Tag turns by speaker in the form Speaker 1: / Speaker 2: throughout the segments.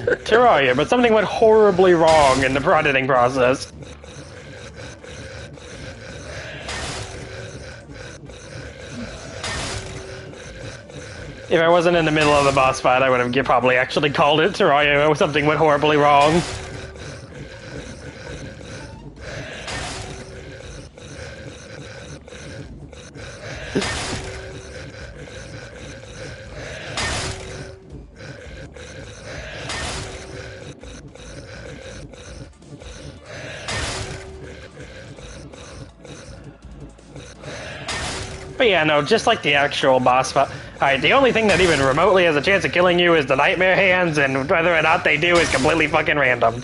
Speaker 1: Terraria, but something went horribly wrong in the editing process. If I wasn't in the middle of the boss fight, I would have probably actually called it Terraria. Something went horribly wrong. But yeah, no, just like the actual boss fight. Alright, the only thing that even remotely has a chance of killing you is the nightmare hands, and whether or not they do is completely fucking random.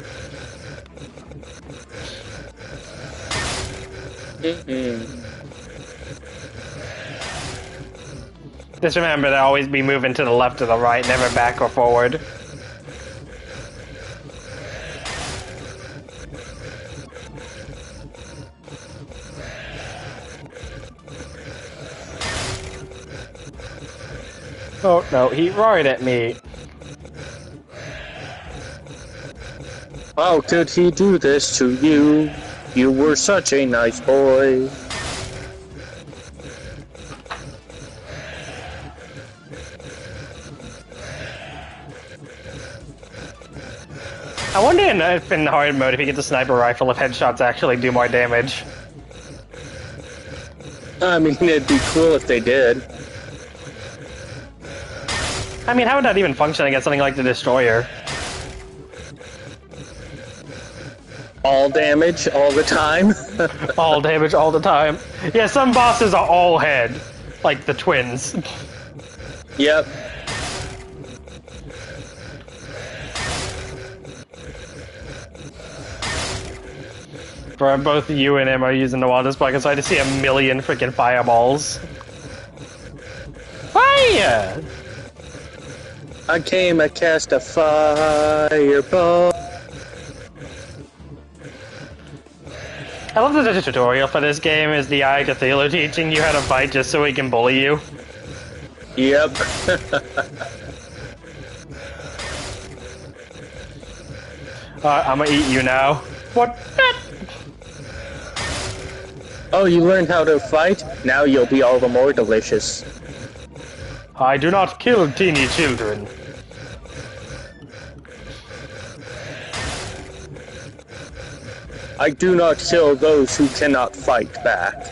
Speaker 1: Just remember to always be moving to the left or the right, never back or forward. Oh no, he roared at me.
Speaker 2: How could he do this to you? You were such a nice boy.
Speaker 1: I wonder if in hard mode, if you get the sniper rifle, if headshots actually do more damage.
Speaker 2: I mean, it'd be cool if they did.
Speaker 1: I mean, how would that even function against something like the Destroyer?
Speaker 2: All damage, all the time?
Speaker 1: All damage all the time. Yeah, some bosses are all head. Like the twins.
Speaker 2: Yep.
Speaker 1: For both you and him are using the wall display, so I just see a million freaking fireballs. Fire!
Speaker 2: I came, I cast a fireball.
Speaker 1: I love that the tutorial for this game is the Eye Cthulhu teaching you how to fight just so he can bully you.
Speaker 2: Yep.
Speaker 1: I'm gonna eat you now. What?
Speaker 2: Oh, you learned how to fight? Now you'll be all the more delicious.
Speaker 1: I do not kill teeny children.
Speaker 2: I do not kill those who cannot fight back.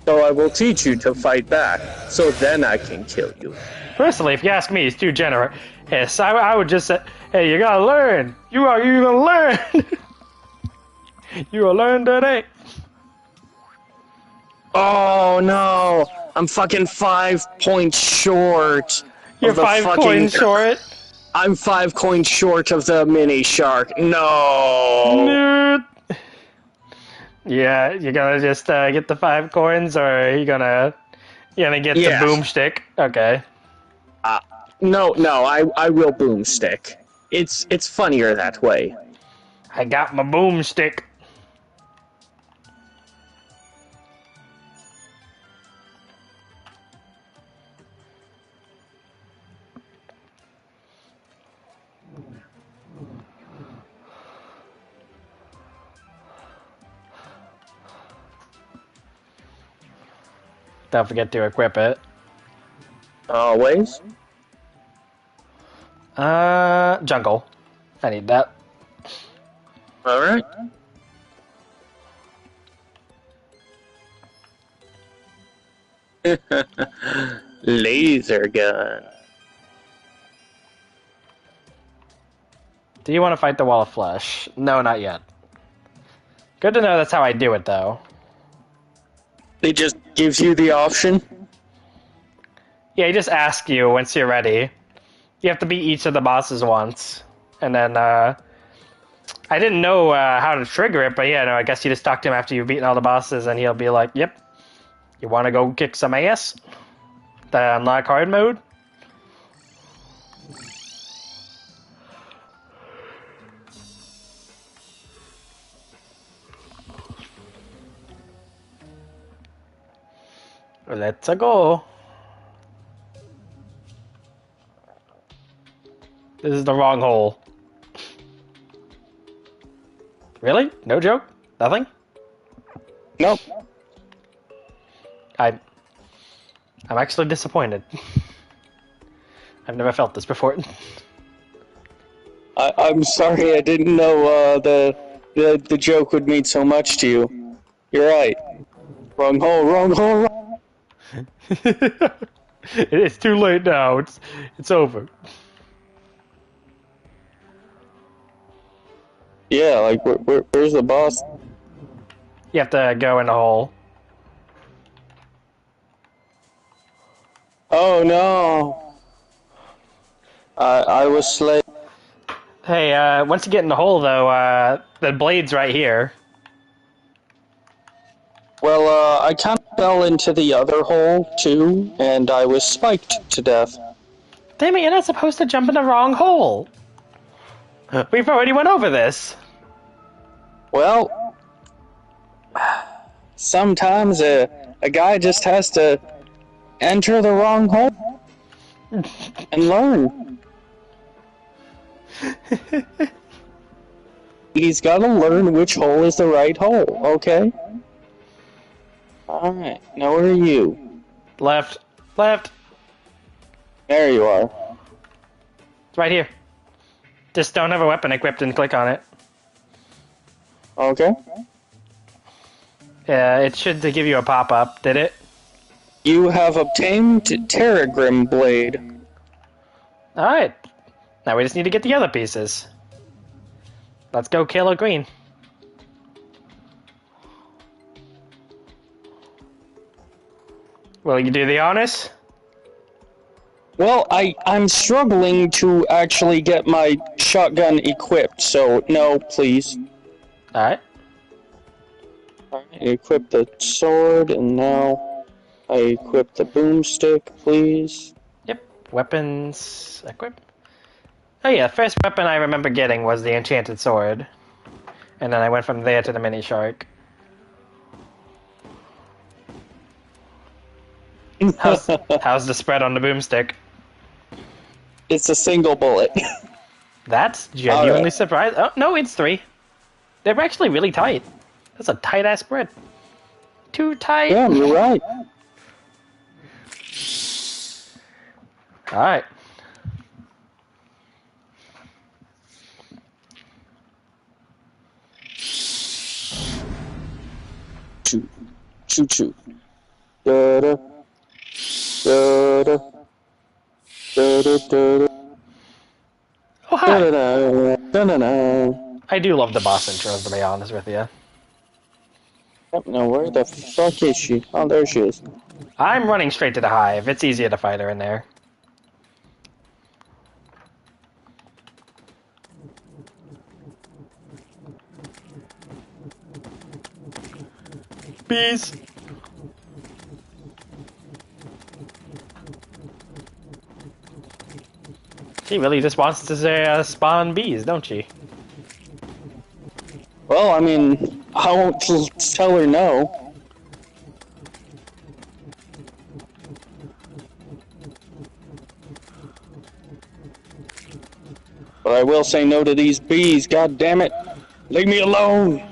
Speaker 2: So I will teach you to fight back, so then I can kill you.
Speaker 1: Personally, if you ask me, he's too generous. Yes, I would just say, hey, you gotta learn. You gonna learn. You will learn today.
Speaker 2: Oh no! I'm fucking 5 points short.
Speaker 1: You're
Speaker 2: of the
Speaker 1: 5
Speaker 2: fucking...
Speaker 1: coins short.
Speaker 2: I'm 5 coins short of the mini shark. No!
Speaker 1: Nerd. Yeah, you gonna just get the 5 coins, or are you gonna get the boomstick? Okay.
Speaker 2: No, I will boomstick. It's funnier that way.
Speaker 1: I got my boomstick. Don't forget to equip it.
Speaker 2: Always.
Speaker 1: Jungle. I need that.
Speaker 2: Alright. Laser gun.
Speaker 1: Do you want to fight the Wall of Flesh? No, not yet. Good to know that's how I do it, though.
Speaker 2: It just gives you the option?
Speaker 1: Yeah, he just asks you once you're ready. You have to beat each of the bosses once. And then, I didn't know how to trigger it, but yeah, no, I guess you just talk to him after you've beaten all the bosses, and he'll be like, yep, you want to go kick some ass? The unlock hard mode? Let's go. This is the wrong hole. Really? No joke? Nothing?
Speaker 2: Nope.
Speaker 1: I'm actually disappointed. I've never felt this before.
Speaker 2: I'm sorry, I didn't know the joke would mean so much to you. You're right. Wrong hole, wrong hole, wrong.
Speaker 1: It's too late now. It's over.
Speaker 2: Yeah, like where's the boss?
Speaker 1: You have to go in the hole.
Speaker 2: Oh no! I was slave.
Speaker 1: Hey, once you get in the hole, though, the blade's right here.
Speaker 2: Well, I kind of fell into the other hole too, and I was spiked to death.
Speaker 1: Damn it, you're not supposed to jump in the wrong hole. We've already went over this.
Speaker 2: Well, sometimes a guy just has to enter the wrong hole and learn. He's got to learn which hole is the right hole, okay? Alright, now where are you?
Speaker 1: Left. Left.
Speaker 2: There you are.
Speaker 1: It's right here. Just don't have a weapon equipped and click on it.
Speaker 2: Okay.
Speaker 1: Yeah, it should give you a pop-up, did it?
Speaker 2: You have obtained Terraria blade.
Speaker 1: Alright. Now we just need to get the other pieces. Let's go kill a green. Will you do the honors?
Speaker 2: Well, I'm struggling to actually get my shotgun equipped, so no, please.
Speaker 1: Alright.
Speaker 2: I equip the sword, and now I equip the boomstick, please.
Speaker 1: Yep. Weapons. Equip. Oh yeah, first weapon I remember getting was the enchanted sword. And then I went from there to the mini shark. How's the spread on the boomstick?
Speaker 2: It's a single bullet.
Speaker 1: That's genuinely
Speaker 2: Alright.
Speaker 1: surprising. Oh, no, it's 3. They're actually really tight. That's a tight-ass spread. Too tight.
Speaker 2: Yeah, you're right.
Speaker 1: Alright.
Speaker 2: Choo, choo, choo. Da-da. Da-da. Da-da, da-da.
Speaker 1: Oh, hi.
Speaker 2: Da-da-da. Da-da-da.
Speaker 1: I do love the boss intros, to be honest with you.
Speaker 2: Yep, now where the fuck is she? Oh, there she is.
Speaker 1: I'm running straight to the hive. It's easier to fight her in there. Bees. She really just wants to spawn bees, don't she?
Speaker 2: Well, I mean, I won't tell her no. But I will say no to these bees, god damn it. Leave me alone!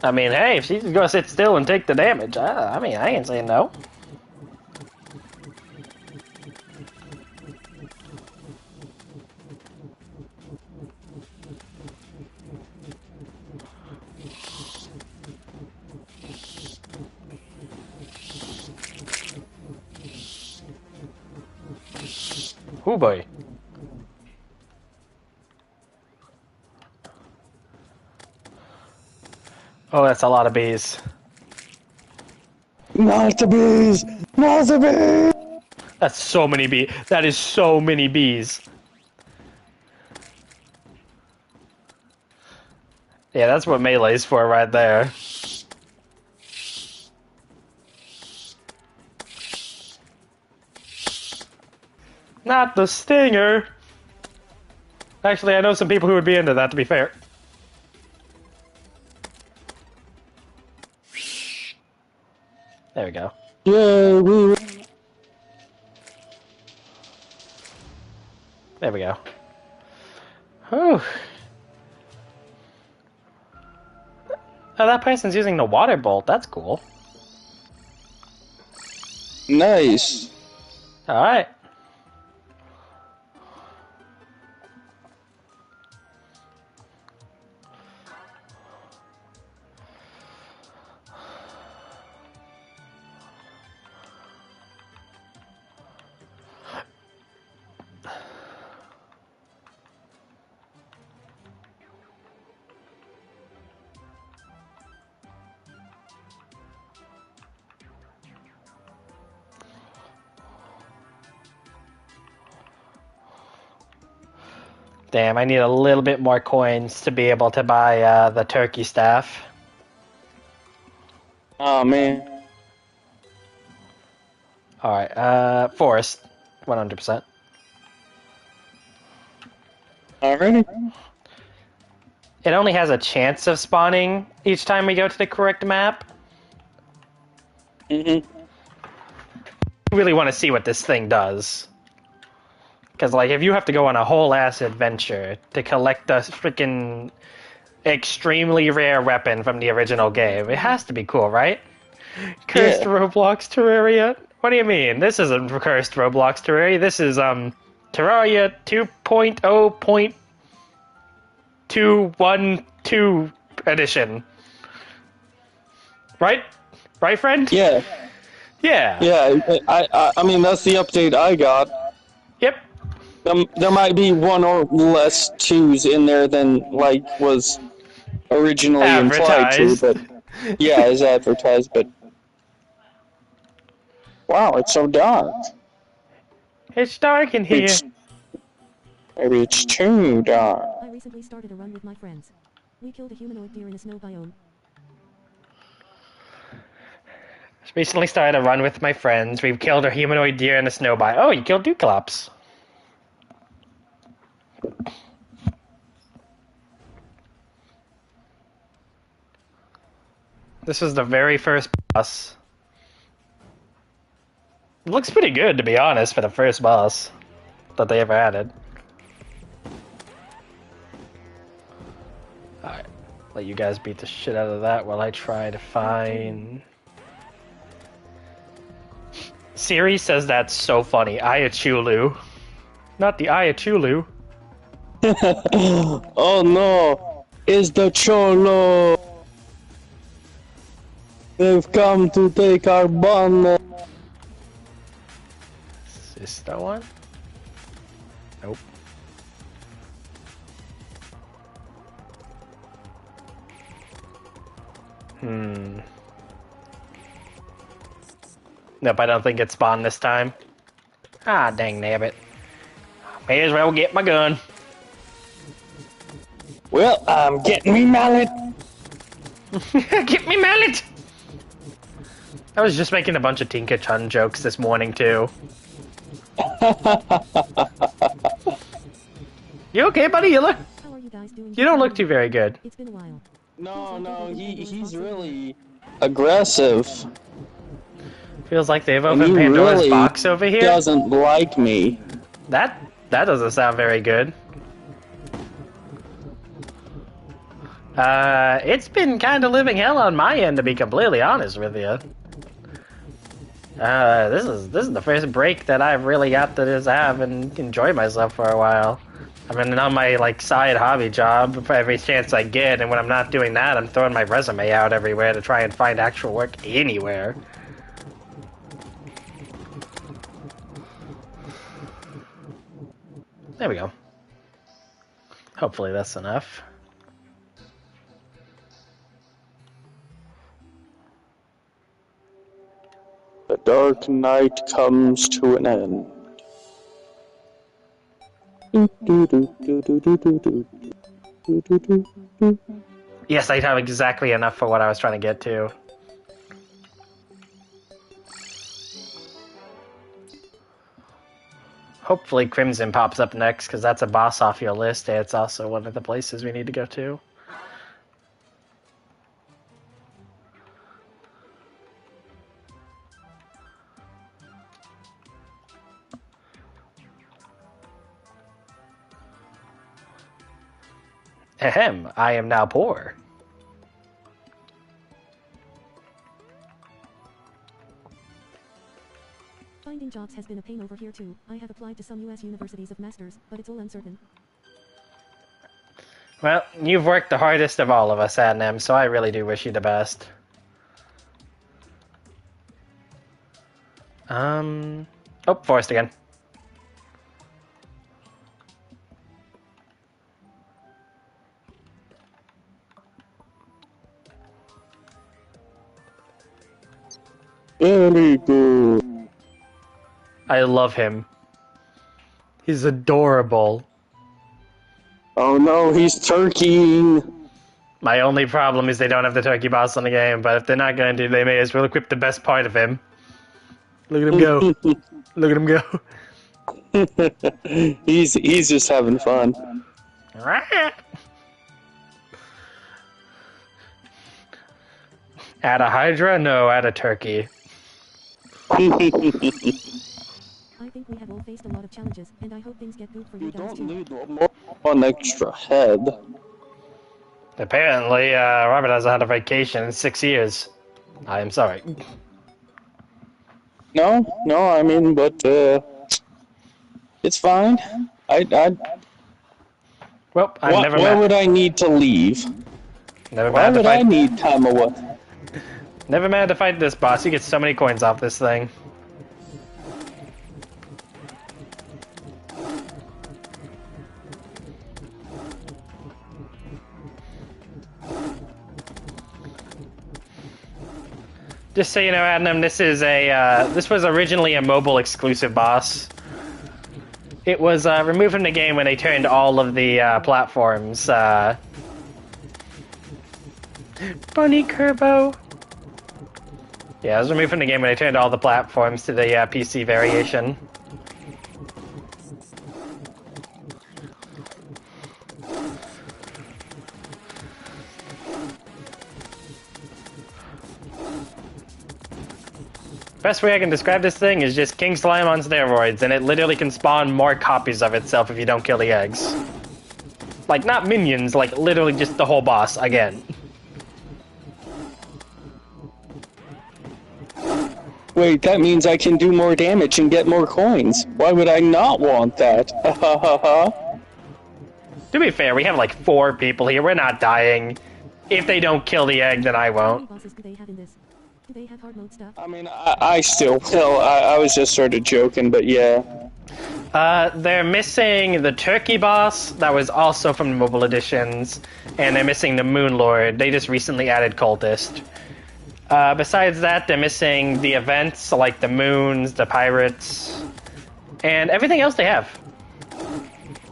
Speaker 1: I mean, hey, if she's gonna sit still and take the damage, I mean, I ain't saying no. Oh boy. Oh, that's a lot of bees.
Speaker 2: Not the bees! Not the bees!
Speaker 1: That's so many bees. That is so many bees. Yeah, that's what melee's for right there. Not the stinger. Actually, I know some people who would be into that, to be fair. There we go.
Speaker 2: Yeah, we.
Speaker 1: There we go. Whew. Oh, that person's using the water bolt. That's cool.
Speaker 2: Nice.
Speaker 1: Alright. Damn, I need a little bit more coins to be able to buy the turkey staff.
Speaker 2: Oh man.
Speaker 1: Alright, forest. 100%.
Speaker 2: Alrighty.
Speaker 1: It only has a chance of spawning each time we go to the correct map.
Speaker 2: Mm-hmm.
Speaker 1: I really want to see what this thing does. Because, like, if you have to go on a whole ass adventure to collect a freaking extremely rare weapon from the original game, it has to be cool, right? Cursed
Speaker 2: Yeah.
Speaker 1: Roblox Terraria? What do you mean? This isn't cursed Roblox Terraria. This is, Terraria 2.0.212 edition. Right? Right, friend?
Speaker 2: Yeah.
Speaker 1: Yeah.
Speaker 2: Yeah. I mean, that's the update I got.
Speaker 1: Yep.
Speaker 2: There might be one or less twos in there than like was originally implied to,
Speaker 1: Advertised.
Speaker 2: but yeah, as advertised. But wow, it's so dark.
Speaker 1: It's dark in here.
Speaker 2: Maybe it's too dark.
Speaker 3: I recently started a run with my friends. We killed a humanoid deer in a snow biome.
Speaker 1: Recently started a run with my friends. We've killed a humanoid deer in a snow biome. Oh, you killed Dewclops. This is the very first boss. It looks pretty good, to be honest, for the first boss that they ever added. Alright, let you guys beat the shit out of that while I try to find... Siri says that's so funny. Ayachulu. Not the Ayachulu.
Speaker 2: Oh no, it's the Cholo. They've come to take our bun.
Speaker 1: Is this that one? Nope. Nope, I don't think it spawned this time. Ah, dang nabbit. May as well get my gun.
Speaker 2: Well, I'm getting me mallet.
Speaker 1: Get me mallet! I was just making a bunch of Tinker-Chun jokes this morning, too. You okay, buddy? You look...
Speaker 3: How are you guys doing?
Speaker 1: You don't look too very good.
Speaker 3: It's been a while.
Speaker 2: No, he's really aggressive.
Speaker 1: Feels like they've
Speaker 2: And
Speaker 1: opened
Speaker 2: he
Speaker 1: Pandora's
Speaker 2: really
Speaker 1: box over here.
Speaker 2: doesn't like me.
Speaker 1: That doesn't sound very good. It's been kind of living hell on my end, to be completely honest with you. This is the first break that I've really got to just have and enjoy myself for a while. I've been on my like side hobby job for every chance I get, and when I'm not doing that, I'm throwing my resume out everywhere to try and find actual work anywhere. There we go. Hopefully that's enough.
Speaker 2: The dark night comes to an end.
Speaker 1: Yes, I have exactly enough for what I was trying to get to. Hopefully Crimson pops up next, because that's a boss off your list, and it's also one of the places we need to go to. Ahem, I am now poor.
Speaker 3: Finding jobs has been a pain over here too. I have applied to some US universities of masters, but it's all uncertain.
Speaker 1: Well, you've worked the hardest of all of us, Adnam, so I really do wish you the best. Oh, forest again.
Speaker 2: Very good.
Speaker 1: I love him. He's adorable.
Speaker 2: Oh no, he's turkeying.
Speaker 1: My only problem is they don't have the turkey boss on the game, but if they're not going to, they may as well equip the best part of him. Look at him go. Look at him go.
Speaker 2: He's just having fun.
Speaker 1: Add a Hydra? No, add a turkey.
Speaker 3: I think we have all faced a lot of challenges, and I hope things get good for you
Speaker 2: You
Speaker 3: guys
Speaker 2: don't
Speaker 3: too.
Speaker 2: need one extra head.
Speaker 1: Apparently, Robert hasn't had a vacation in 6 years. I am sorry.
Speaker 2: No, I mean, but it's fine.
Speaker 1: Well, I'm
Speaker 2: Why
Speaker 1: never mad.
Speaker 2: would I need to leave?
Speaker 1: Never
Speaker 2: Why
Speaker 1: mad to
Speaker 2: would I
Speaker 1: fight.
Speaker 2: need time away?
Speaker 1: Never mad to fight this boss. You get so many coins off this thing. Just so you know, Adnam, this is a this was originally a mobile exclusive boss. It was removed from the game when they turned all of the platforms. Bunny Kerbo. Yeah, it was removed from the game when they turned all the platforms to the PC variation. Best way I can describe this thing is just King Slime on steroids, and it literally can spawn more copies of itself if you don't kill the eggs. Like, not minions, like literally just the whole boss again.
Speaker 2: Wait, that means I can do more damage and get more coins. Why would I not want that?
Speaker 1: To be fair, we have like 4 people here. We're not dying. If they don't kill the egg, then I
Speaker 3: How many
Speaker 1: won't.
Speaker 3: bosses do they have in this? Do they have hard mode stuff?
Speaker 2: I mean, I still will. I was just sort of joking, but yeah.
Speaker 1: They're missing the Turkey boss, that was also from the mobile editions, and they're missing the Moon Lord. They just recently added Cultist. Besides that, they're missing the events, like the moons, the pirates, and everything else they have.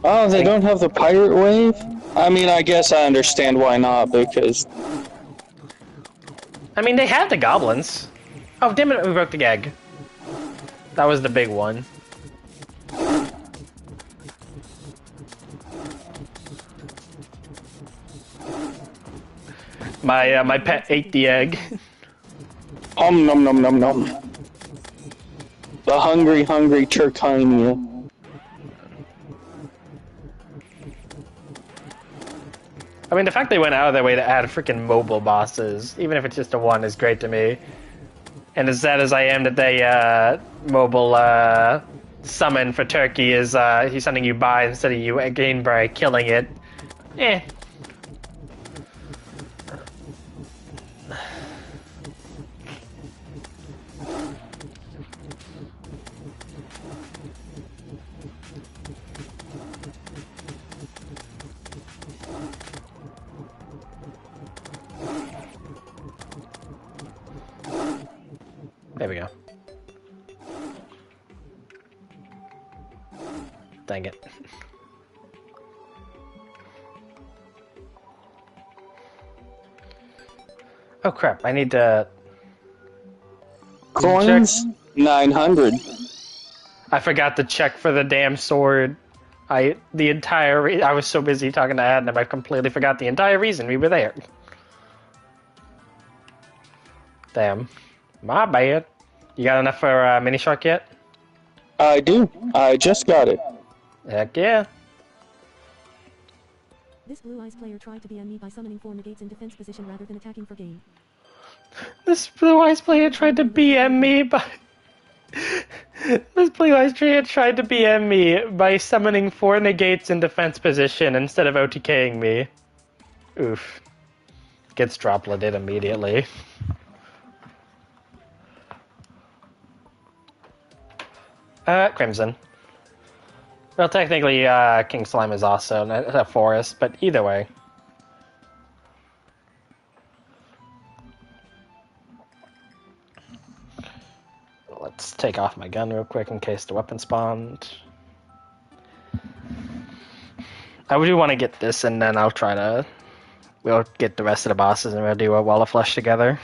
Speaker 2: Oh, they don't have the pirate wave? I mean, I guess I understand why not, because...
Speaker 1: I mean, they have the goblins. Oh, damn it, we broke the gag. That was the big one. My pet ate the egg.
Speaker 2: Nom nom nom nom nom. The hungry Turkania.
Speaker 1: I mean, the fact they went out of their way to add freaking mobile bosses, even if it's just a one, is great to me. And as sad as I am that they mobile summon for Turkey is he's sending you by instead of you again by killing it. Eh. There we go. Dang it. Oh crap, I need to...
Speaker 2: Coins? 900.
Speaker 1: I forgot to check for the damn sword. I was so busy talking to Adnam, I completely forgot the entire reason we were there. Damn. My bad. You got enough for Mini Shark yet?
Speaker 2: I do. I just got it.
Speaker 1: Heck yeah.
Speaker 3: This Blue Eyes player tried to BM me by summoning 4 negates in defense position rather than attacking for gain.
Speaker 1: This Blue Eyes player tried to BM me by... This Blue Eyes player tried to BM me by summoning 4 negates in defense position instead of OTKing me. Oof. Gets dropleted immediately. Crimson. Well, technically, King Slime is also a forest, but either way. Let's take off my gun real quick in case the weapon spawned. I do want to get this, and then I'll try to... We'll get the rest of the bosses, and we'll do a Wall of Flesh together.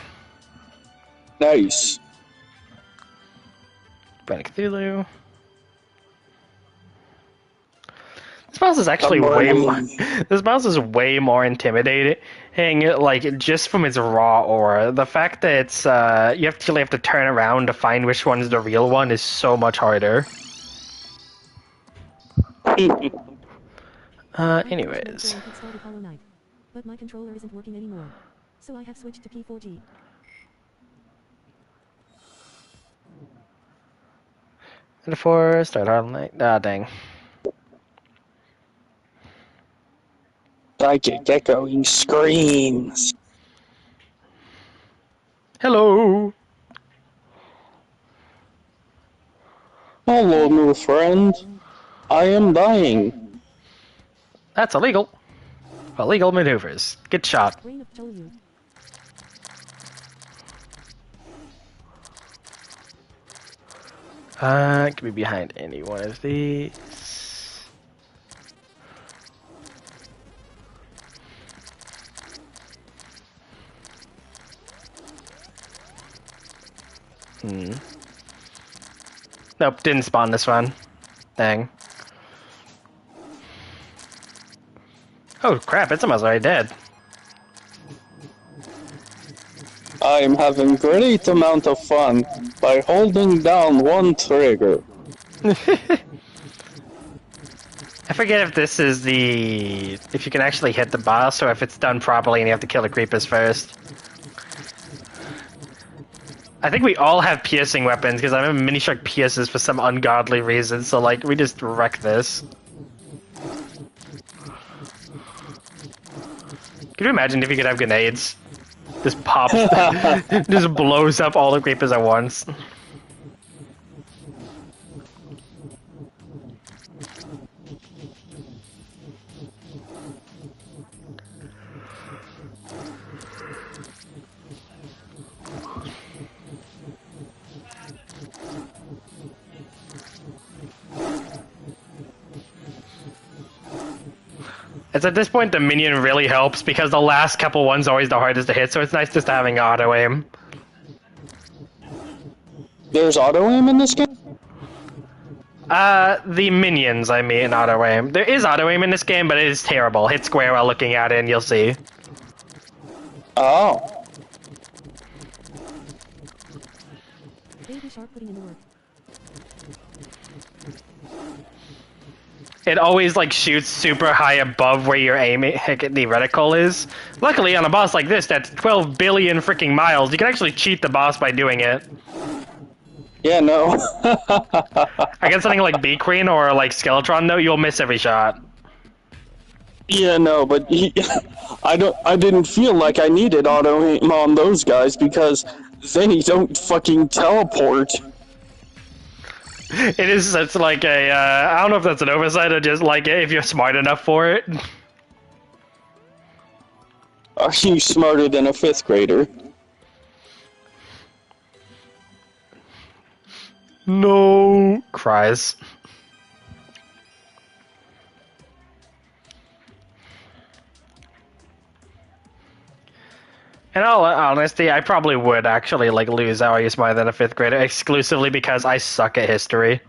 Speaker 2: Nice.
Speaker 1: Panic Cthulhu. This boss is actually way more... This boss is way more intimidating, like, just from its raw aura. The fact that it's, you actually have to turn around to find which one's the real one is so much harder. Anyways.
Speaker 3: But my controller isn't working anymore. So I have switched to P4G.
Speaker 1: And before start Hollow Knight. Ah, dang.
Speaker 2: Psychic echoing screams.
Speaker 1: Hello!
Speaker 2: Hello, new friend. I am dying.
Speaker 1: That's illegal. Illegal maneuvers. Get shot.
Speaker 3: Brain of Cthulhu.
Speaker 1: It could be behind any one of these. Nope, didn't spawn this one. Dang. Oh crap, it's almost already dead.
Speaker 2: I am having great amount of fun by holding down one trigger.
Speaker 1: I forget if this is the... if you can actually hit the boss, or if it's done properly and you have to kill the creepers first. I think we all have piercing weapons, because I remember Mini Shark pierces for some ungodly reason, so like, we just wreck this. Could you imagine if you could have grenades? Just pops, just blows up all the creepers at once. It's at this point the minion really helps because the last couple ones are always the hardest to hit, so it's nice just having auto aim.
Speaker 2: There's auto aim in this game?
Speaker 1: The minions, I mean, auto aim. There is auto aim in this game, but it is terrible. Hit square while looking at it and you'll see.
Speaker 2: Oh.
Speaker 3: Baby Shark putting in the work.
Speaker 1: It always like shoots super high above where your aiming the reticle is. Luckily, on a boss like this, that's 12 billion freaking miles. You can actually cheat the boss by doing it.
Speaker 2: Yeah, no.
Speaker 1: Against something like Bee Queen or like Skeletron, though, you'll miss every shot.
Speaker 2: Yeah, no, but I didn't feel like I needed auto aim on those guys because they don't fucking teleport.
Speaker 1: It is, it's like a, I don't know if that's an oversight or just like if you're smart enough for it.
Speaker 2: Are you smarter than a 5th grader?
Speaker 1: No. Cries. In all honesty, I probably would actually like lose how I use more than a 5th grader exclusively because I suck at history.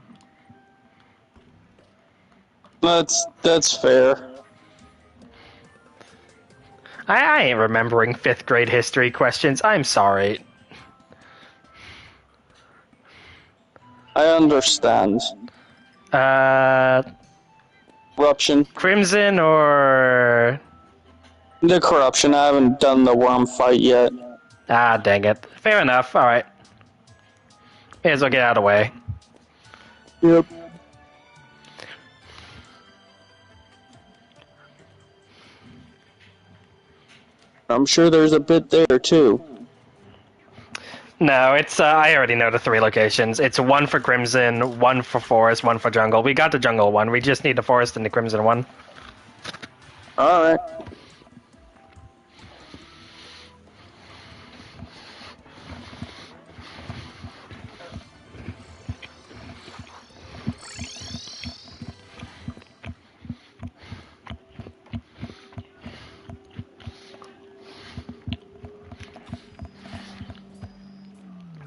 Speaker 2: That's fair.
Speaker 1: I ain't remembering 5th grade history questions. I'm sorry.
Speaker 2: I understand. Corruption.
Speaker 1: Crimson or...
Speaker 2: The corruption. I haven't done the worm fight yet.
Speaker 1: Ah, dang it. Fair enough. Alright. May as well get out of the way.
Speaker 2: Yep. I'm sure there's a bit there too.
Speaker 1: No, it's, I already know the 3 locations. It's 1 for Crimson, 1 for Forest, 1 for Jungle. We got the Jungle one, we just need the Forest and the Crimson one.
Speaker 2: Alright.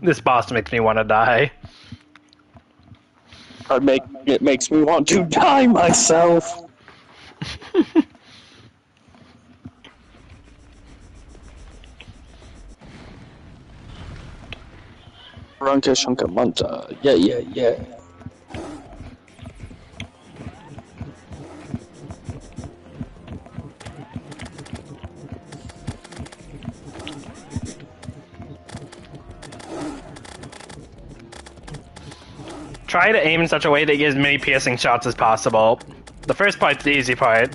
Speaker 1: This boss makes me want to die.
Speaker 2: It makes me want to die myself. Runka Shunka Munta. Yeah.
Speaker 1: Try to aim in such a way that you get as many piercing shots as possible. The first part's the easy part.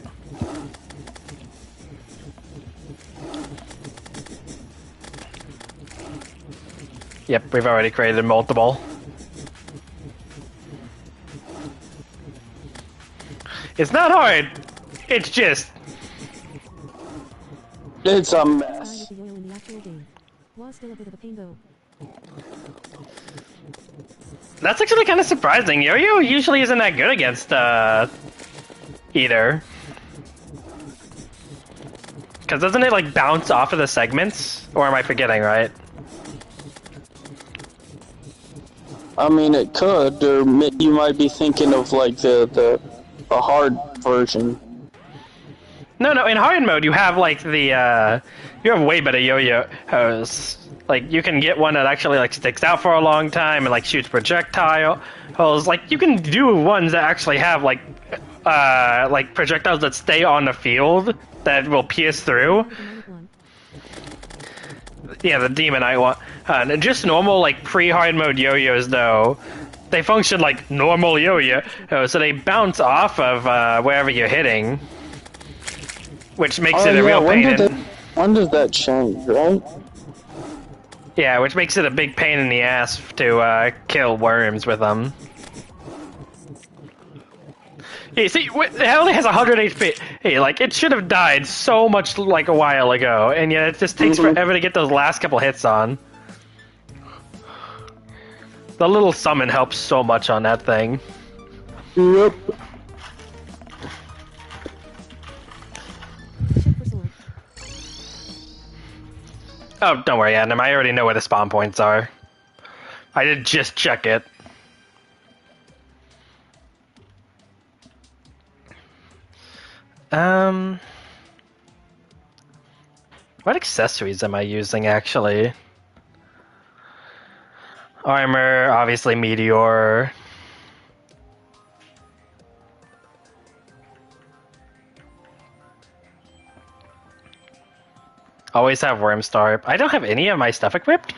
Speaker 1: Yep, we've already created multiple. It's not hard. It's just...
Speaker 2: It's a
Speaker 3: Try
Speaker 2: mess.
Speaker 3: with the oil in the actual game. Was still a bit of a pain though.
Speaker 1: That's actually kind of surprising. Yo-Yo usually isn't that good against, either. Because doesn't it, like, bounce off of the segments? Or am I forgetting, right?
Speaker 2: I mean, it could, or you might be thinking of like the hard version.
Speaker 1: No, in hard mode you have, like, the, you have way better yo-yos. Like, you can get one that actually, like, sticks out for a long time and, like, shoots projectiles. Like, you can do ones that actually have, like projectiles that stay on the field that will pierce through. Yeah, the Demonite one. And just normal, like, pre-hard mode yo-yos, though, they function like normal yo-yo, so they bounce off of wherever you're hitting, which makes it a real pain.
Speaker 2: When does that change, right?
Speaker 1: Yeah, which makes it a big pain in the ass to kill worms with them. Yeah, see, it only has 100 HP. Hey, like, it should have died so much, like, a while ago, and yet it just takes forever to get those last couple hits on. The little summon helps so much on that thing.
Speaker 2: Yep.
Speaker 3: Check for sword.
Speaker 1: Oh, don't worry, Adam. I already know where the spawn points are. I did just check it. What accessories am I using, actually? Armor, obviously Meteor. Always have Wormstar. I don't have any of my stuff equipped.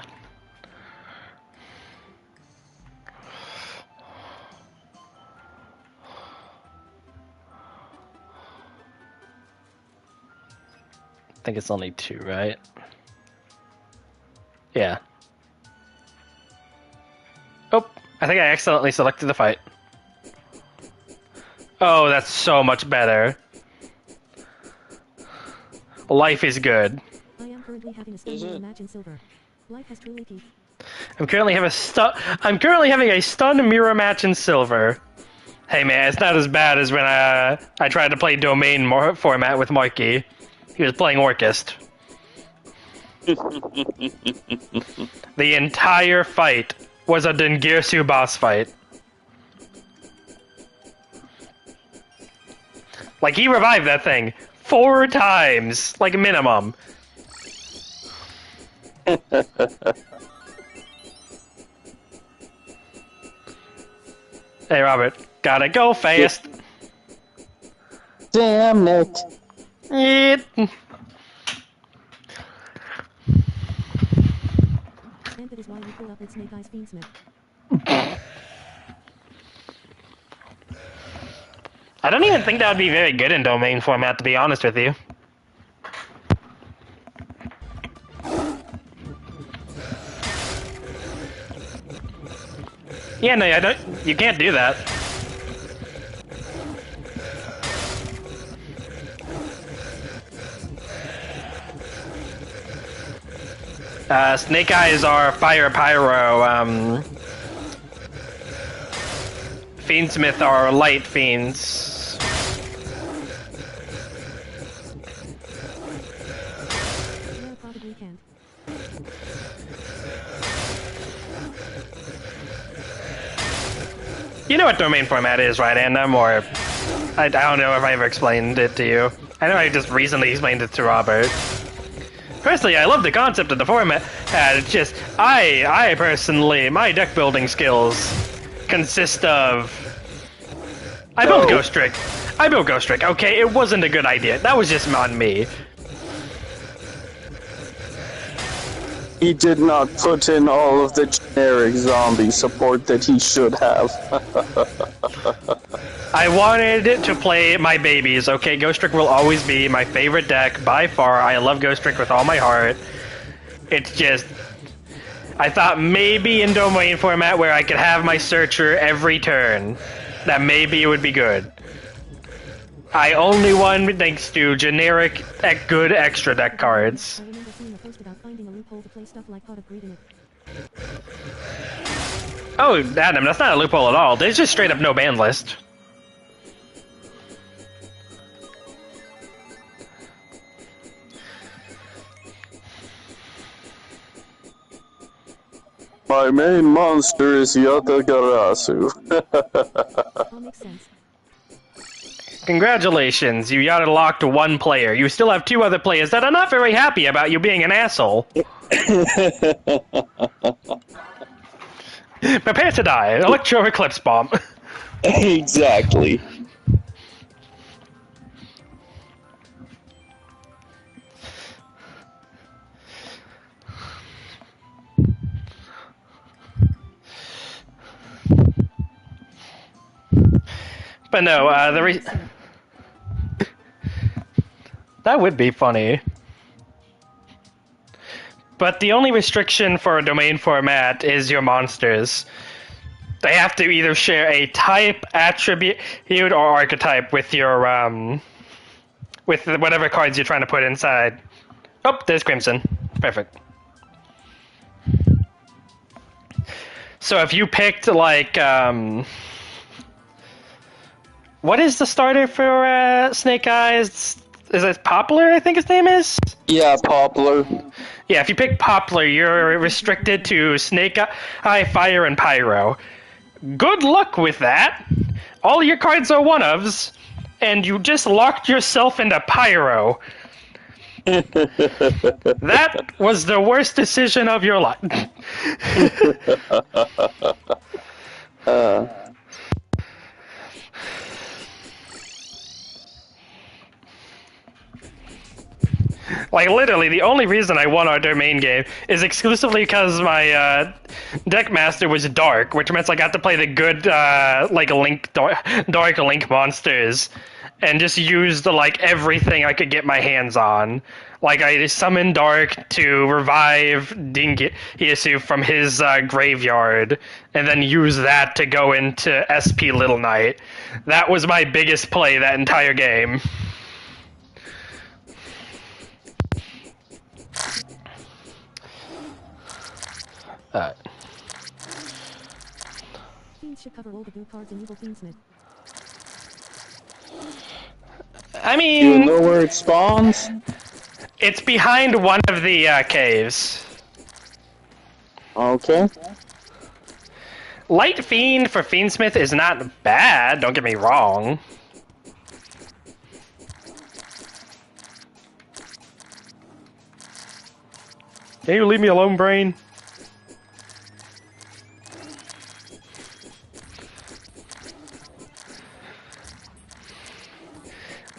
Speaker 1: I think it's only 2, right? Yeah. Oh, I think I accidentally selected the fight. Oh, that's so much better. Life is good.
Speaker 3: I am currently having a stun match in silver. Life has truly peaked.
Speaker 1: I'm currently having a stun mirror match in silver. Hey man, it's not as bad as when I tried to play domain format with Marky. He was playing Orchest. The entire fight was a Dengirsu boss fight. Like, he revived that thing 4 times, like, minimum. Hey, Robert, gotta go fast.
Speaker 2: Damn, Nick.
Speaker 1: It.
Speaker 3: And that is why we pull up with Snake Eyes Fiendsmith.
Speaker 1: I don't even think that would be very good in domain format, to be honest with you. Yeah, no, I don't. You can't do that. Snake Eyes are Fire Pyro. Fiendsmith are Light Fiends.
Speaker 3: Yeah, probably can't.
Speaker 1: You know what domain format is, right, Andam? Or I don't know if I ever explained it to you. I know I just recently explained it to Robert. Personally, I love the concept of the format. It's just, I personally, my deck building skills consist of... I built Ghost Trick. Okay, it wasn't a good idea. That was just on me.
Speaker 2: He did not put in all of the generic zombie support that he should have.
Speaker 1: I wanted to play my babies, okay? Ghost Trick will always be my favorite deck by far. I love Ghost Trick with all my heart. It's just... I thought maybe in domain format where I could have my searcher every turn, that maybe it would be good. I only won thanks to generic, good extra deck cards.
Speaker 3: I remember seeing a post about finding a loophole to play stuff like Pot of Greed in it.
Speaker 1: Oh, Adam, that's not a loophole at all. There's just straight up no ban list.
Speaker 2: My main monster is Yatagarasu.
Speaker 3: All makes sense.
Speaker 1: Congratulations, you Yada locked one player. You still have two other players that are not very happy about you being an asshole. Prepare to die. Electro Eclipse Bomb.
Speaker 2: Exactly.
Speaker 1: But no, that would be funny. But the only restriction for a domain format is your monsters. They have to either share a type, attribute, or archetype with your, with whatever cards you're trying to put inside. Oh, there's Crimson. Perfect. So if you picked, like, what is the starter for Snake Eyes? Is it Poplar, I think his name is?
Speaker 2: Yeah, Poplar.
Speaker 1: Yeah, if you pick Poplar, you're restricted to Snake Eye, Fire, and Pyro. Good luck with that. All your cards are one-ofs, and you just locked yourself into Pyro. That was the worst decision of your life. Like, literally, the only reason I won our domain game is exclusively because my deck master was dark, which meant I got to play the good, like, dark Link monsters, and just used, like, everything I could get my hands on. Like, I summoned Dark to revive Dingiasu from his graveyard, and then use that to go into SP Little Knight. That was my biggest play that entire game.
Speaker 3: Fiends should cover all the blue cards in Evil Fiendsmith.
Speaker 1: I
Speaker 2: You
Speaker 1: mean,
Speaker 2: know where it spawns?
Speaker 1: it's behind one of the caves.
Speaker 2: Okay.
Speaker 1: Light Fiend for Fiendsmith is not bad, don't get me wrong. Can you leave me alone, brain?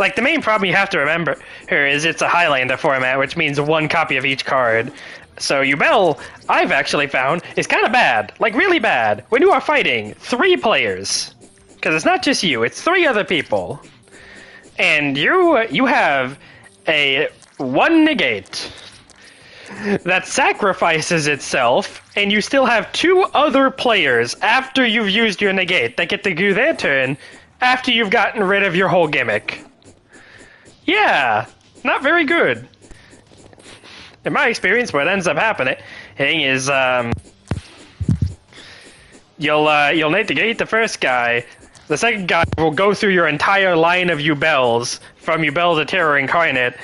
Speaker 1: Like, the main problem you have to remember here is it's a Highlander format, which means one copy of each card. So Yubel, I've actually found, is kind of bad. Like, really bad. When you are fighting 3 players. Because it's not just you, it's 3 other people. And you have a 1 negate that sacrifices itself, and you still have 2 other players after you've used your negate that get to do their turn after you've gotten rid of your whole gimmick. Yeah, not very good. In my experience, what ends up happening is you'll need to negate the first guy. The second guy will go through your entire line of Yubels, from Yubel to Terror Incarnate,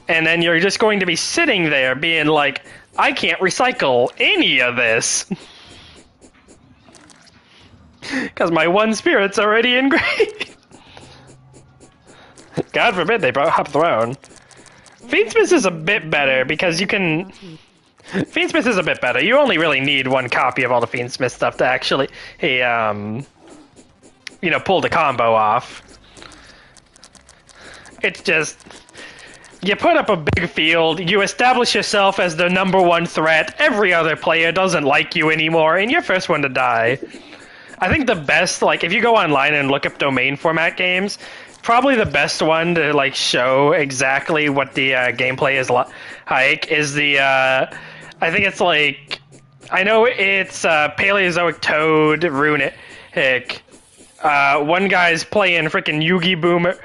Speaker 1: and then you're just going to be sitting there being like, I can't recycle any of this. Because my 1 spirit's already engraved. God forbid they hop throne. Fiendsmith is a bit better because you can... Fiendsmith is a bit better. You only really need 1 copy of all the Fiendsmith stuff to actually, pull the combo off. It's just... You put up a big field, you establish yourself as the #1 threat, every other player doesn't like you anymore, and you're first one to die. I think the best, like, if you go online and look up domain format games, probably the best one to, like, show exactly what the gameplay is like is the, I think it's like, I know it's Paleozoic Toad, Runic. One guy's playing frickin' Yugi Boomer,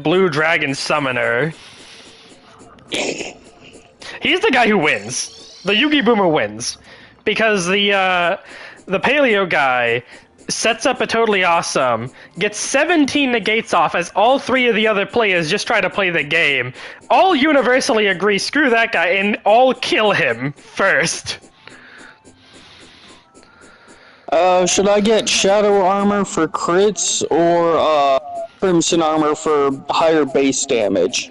Speaker 1: Blue Dragon Summoner. He's the guy who wins. The Yugi Boomer wins. Because the Paleo guy sets up a totally awesome, gets 17 negates off as all 3 of the other players just try to play the game. All universally agree, screw that guy, and all kill him first.
Speaker 2: Should I get Shadow Armor for crits, or, Crimson Armor for higher base damage?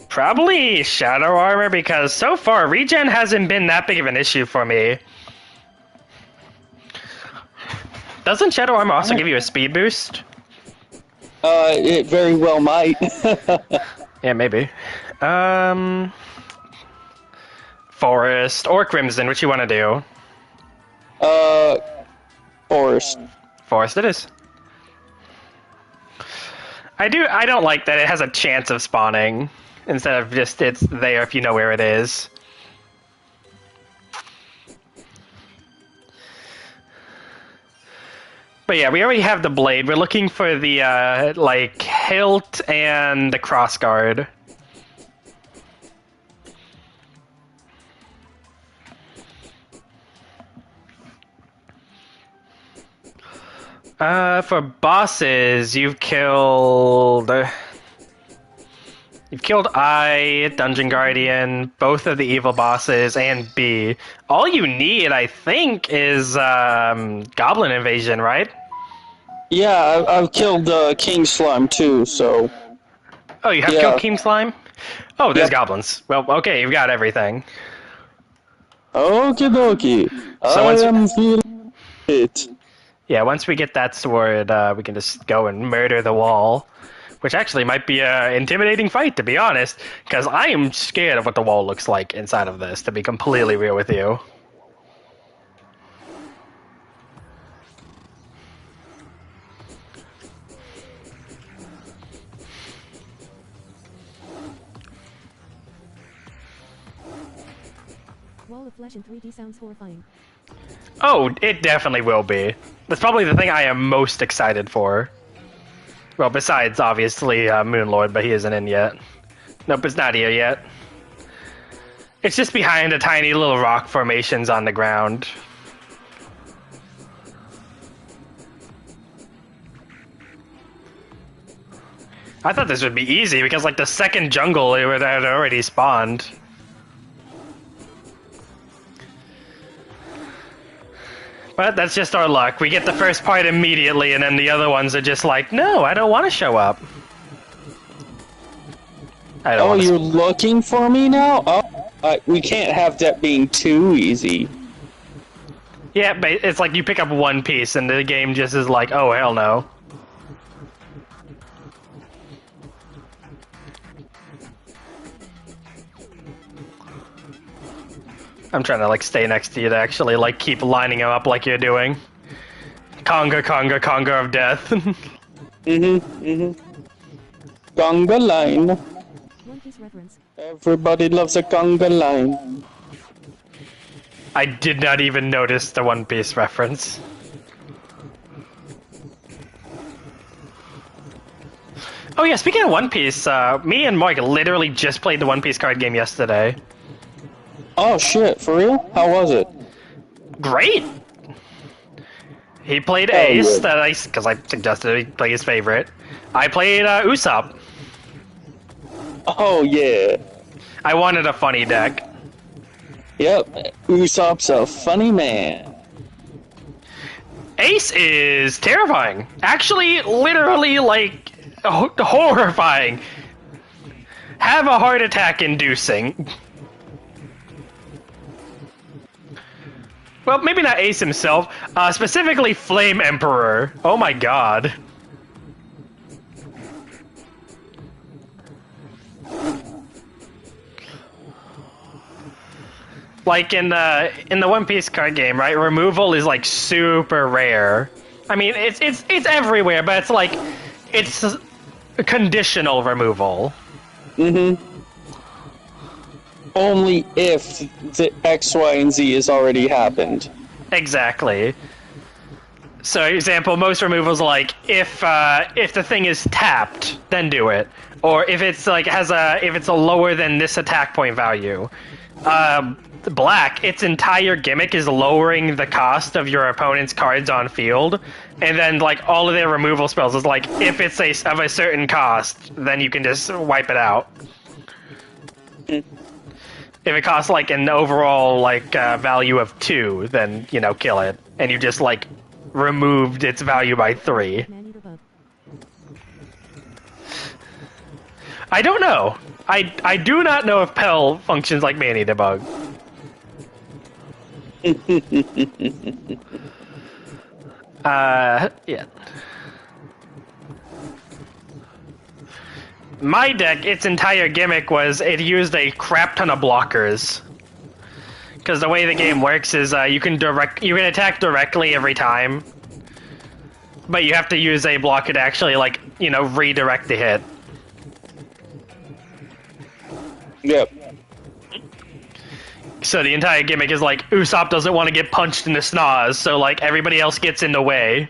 Speaker 1: Probably Shadow Armor, because so far, regen hasn't been that big of an issue for me. Doesn't Shadow Armor also give you a speed boost?
Speaker 2: It very well might.
Speaker 1: Yeah, maybe. Forest or Crimson, which you want to do?
Speaker 2: Forest.
Speaker 1: Forest it is. I don't like that it has a chance of spawning, instead of just it's there if you know where it is. But yeah, we already have the blade. We're looking for the, like, hilt and the crossguard. For bosses, you've killed I, Dungeon Guardian, both of the evil bosses, and B. All you need, I think, is Goblin Invasion, right?
Speaker 2: Yeah, I've killed King Slime too, so...
Speaker 1: Oh, you have killed King Slime? Oh, there's goblins. Well, okay, you've got everything.
Speaker 2: Okie dokie.
Speaker 1: So
Speaker 2: I am feeling it.
Speaker 1: Yeah, once we get that sword, we can just go and murder the wall. Which actually might be an intimidating fight, to be honest, because I am scared of what the wall looks like inside of this, to be completely real with you.
Speaker 3: Wall of flesh in 3D sounds horrifying.
Speaker 1: Oh, it definitely will be. That's probably the thing I am most excited for. Well, besides, obviously, Moonlord, but he isn't in yet. Nope, it's not here yet. It's just behind the tiny little rock formations on the ground. I thought this would be easy, because, like, the second jungle it had already spawned. But that's just our luck. We get the first part immediately, and then the other ones are just like, no, I don't want to show up.
Speaker 2: Oh, you're looking for me now? Oh, we can't have that being too easy.
Speaker 1: Yeah, but it's like you pick up one piece, and the game just is like, oh, hell no. I'm trying to like stay next to you to actually like keep lining them up like you're doing. Conga, conga, conga of death.
Speaker 2: Conga line.
Speaker 3: One Piece reference.
Speaker 2: Everybody loves a conga line.
Speaker 1: I did not even notice the One Piece reference. Oh yeah, speaking of One Piece, me and Mike literally just played the One Piece card game yesterday.
Speaker 2: Oh shit, for real? How was it?
Speaker 1: Great! He played
Speaker 2: Oh,
Speaker 1: Ace,
Speaker 2: yeah.
Speaker 1: because I suggested he play his favorite. I played Usopp.
Speaker 2: Oh yeah.
Speaker 1: I wanted a funny deck.
Speaker 2: Yep. Usopp's a funny man.
Speaker 1: Ace is terrifying. Actually, literally, like, horrifying. Have a heart attack inducing. Well, maybe not Ace himself, specifically Flame Emperor. Oh my god. Like in the One Piece card game, right? Removal is like super rare. I mean, it's everywhere, but it's like it's conditional removal.
Speaker 2: Only if the X, Y, and Z has already happened.
Speaker 1: Exactly. So, example, most removals are like if the thing is tapped, then do it, or if it's like if it's a lower than this attack point value. Black, its entire gimmick is lowering the cost of your opponent's cards on field, and then like all of their removal spells is like if it's of a certain cost, then you can just wipe it out. If it costs like an overall like value of 2, then you know kill it, and you just like removed its value by 3.
Speaker 3: Man-eater bug.
Speaker 1: I don't know. I do not know if Pell functions like Man-Eater Bug. Yeah. My deck, its entire gimmick was it used a crap ton of blockers. Because the way the game works is you can attack directly every time, but you have to use a blocker to actually like redirect the hit.
Speaker 2: Yep.
Speaker 1: So the entire gimmick is like Usopp doesn't want to get punched in the snaz, so like everybody else gets in the way.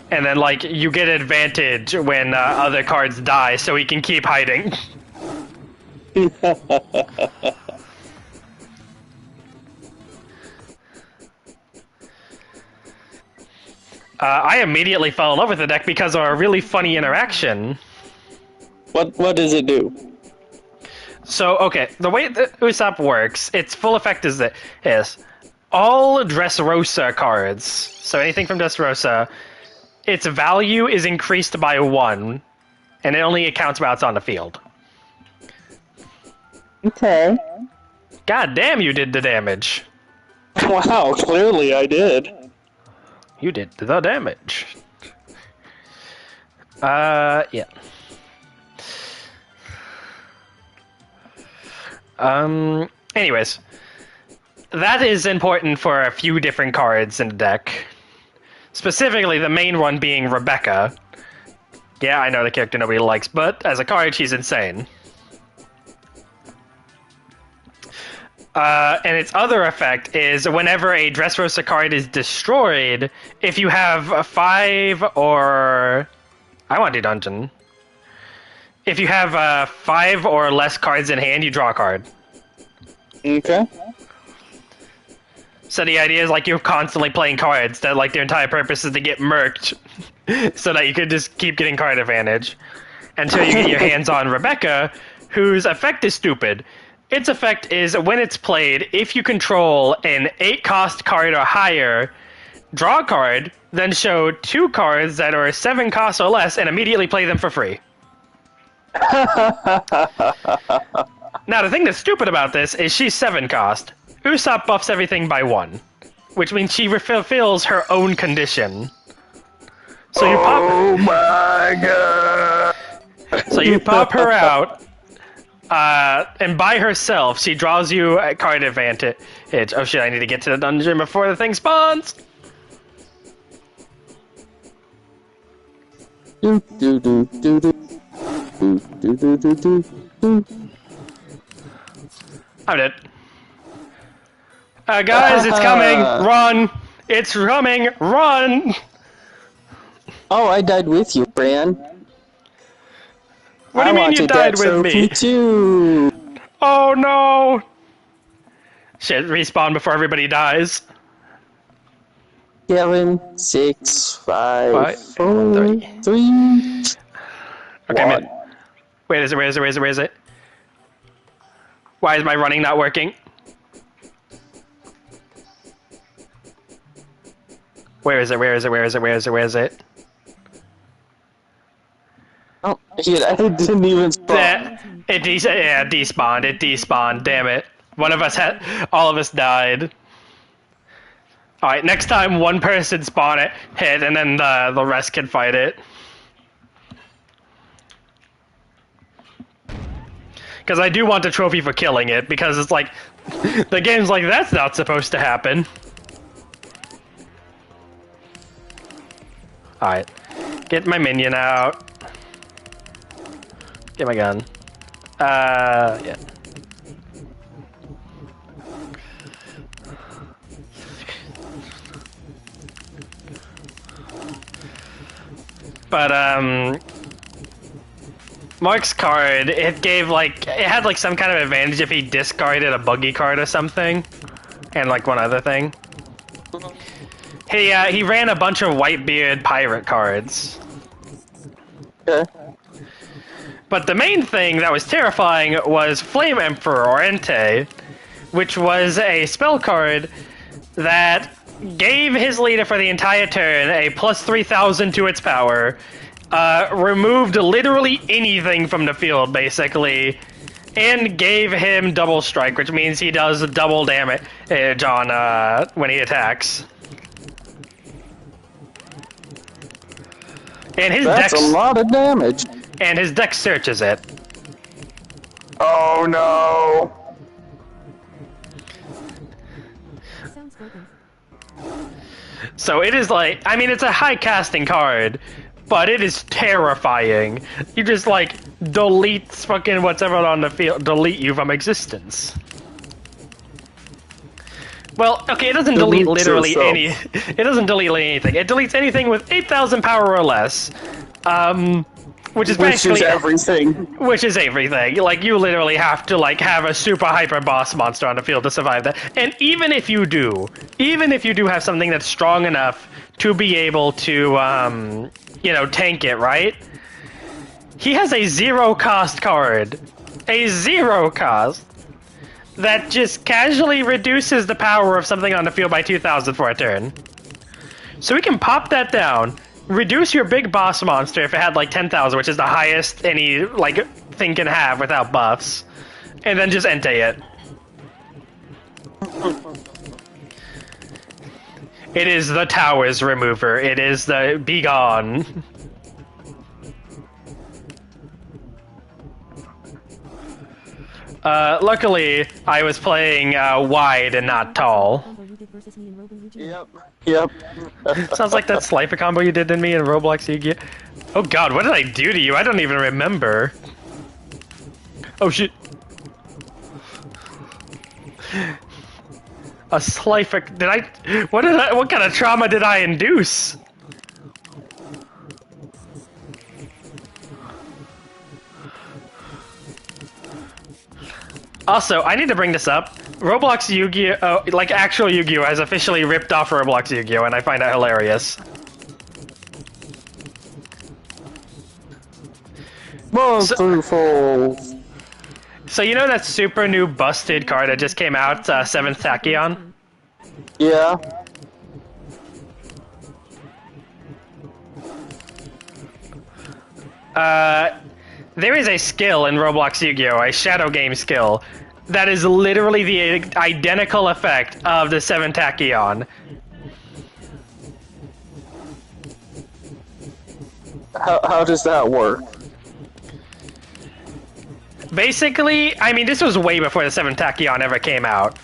Speaker 1: And then like you get advantage when other cards die, so he can keep hiding. I immediately fell in love with the deck because of a really funny interaction.
Speaker 2: What does it do?
Speaker 1: So, okay, the way that Usopp works, its full effect is all Dressrosa cards, so anything from Dressrosa, its value is increased by 1, and it only accounts while it's on the field.
Speaker 2: Okay.
Speaker 1: God damn, you did the damage.
Speaker 2: Wow, clearly I did.
Speaker 1: You did the damage. Yeah. Anyways, that is important for a few different cards in the deck. Specifically, the main one being Rebecca. Yeah, I know the character nobody likes, but as a card, she's insane. And its other effect is whenever a Dressrosa card is destroyed, if you have 5 or... I want to do dungeon. If you have 5 or less cards in hand, you draw a card.
Speaker 2: Okay.
Speaker 1: So the idea is like you're constantly playing cards that like their entire purpose is to get murked so that you could just keep getting card advantage until you get your hands on Rebecca, whose effect is stupid. Its effect is when it's played, if you control an 8-cost card or higher, draw a card, then show 2 cards that are 7 costs or less and immediately play them for free. Now, the thing that's stupid about this is she's 7 cost. Usopp buffs everything by 1, which means she fulfills her own condition. So you pop.
Speaker 2: Oh my god!
Speaker 1: So you pop her out, And by herself, she draws you a card advantage. Oh shit, I need to get to the dungeon before the thing spawns!
Speaker 2: Do do do do do do do do do do do.
Speaker 1: I'm dead. Guys, it's coming! Run! It's coming! Run!
Speaker 2: Oh, I died with you, Bran.
Speaker 1: What do you mean you died with me?
Speaker 2: Too.
Speaker 1: Oh no! Shit, respawn before everybody dies.
Speaker 2: 7, 6, 5,
Speaker 1: Five,
Speaker 2: 4,
Speaker 1: three.
Speaker 2: 3.
Speaker 1: Okay,
Speaker 2: One.
Speaker 1: man. Where is it? Why is my running not working? Where is it?
Speaker 2: Oh, shit, I didn't even spawn.
Speaker 1: It despawned. It despawned. Damn it. All of us died. Alright, next time one person spawn it, hit, and then the rest can fight it. Because I do want a trophy for killing it, because it's like, the game's like, that's not supposed to happen. Alright. Get my minion out. Get my gun. Yeah. But, Mark's card, it had like some kind of advantage if he discarded a buggy card or something. And like one other thing. He ran a bunch of Whitebeard pirate cards.
Speaker 2: Okay.
Speaker 1: But the main thing that was terrifying was Flame Emperor or Entei, which was a spell card that gave his leader for the entire turn a plus 3,000 to its power, removed literally anything from the field, basically, and gave him double strike, which means he does double damage on when he attacks. And
Speaker 2: That's a lot of damage.
Speaker 1: And his deck searches it.
Speaker 2: Oh no!
Speaker 3: Sounds broken.
Speaker 1: So it is like, I mean, it's a high casting card, but it is terrifying. You just like delete fucking whatever on the field, delete you from existence. Well, okay, it doesn't delete literally it doesn't delete anything. It deletes anything with 8,000 power or less. Which is basically
Speaker 2: everything.
Speaker 1: Which is everything. Like, you literally have to, like, have a super hyper boss monster on the field to survive that. And even if you do have something that's strong enough to be able to, you know, tank it, right? He has a 0-cost card. A 0-cost. That just casually reduces the power of something on the field by 2,000 for a turn. So we can pop that down, reduce your big boss monster if it had like 10,000, which is the highest any like thing can have without buffs, and then just Entei it. It is the Towers Remover. It is the Be Gone. Luckily, I was playing wide and not tall.
Speaker 2: Yep.
Speaker 1: Sounds like that slifer combo you did in me in Roblox Yu-Gi-Oh! Oh god, what did I do to you? I don't even remember. Oh shit. A slifer... What kind of trauma did I induce? Also, I need to bring this up. Roblox Yu-Gi-Oh! Like actual Yu-Gi-Oh! Has officially ripped off Roblox Yu-Gi-Oh! And I find that hilarious.
Speaker 2: Monster Falls.
Speaker 1: So you know that super new busted card that just came out, 7th Tachyon?
Speaker 2: Yeah.
Speaker 1: There is a skill in Roblox Yu-Gi-Oh! A shadow game skill that is literally the identical effect of the 7th Tachyon.
Speaker 2: How does that work?
Speaker 1: Basically, I mean, this was way before the 7 Tachyon ever came out.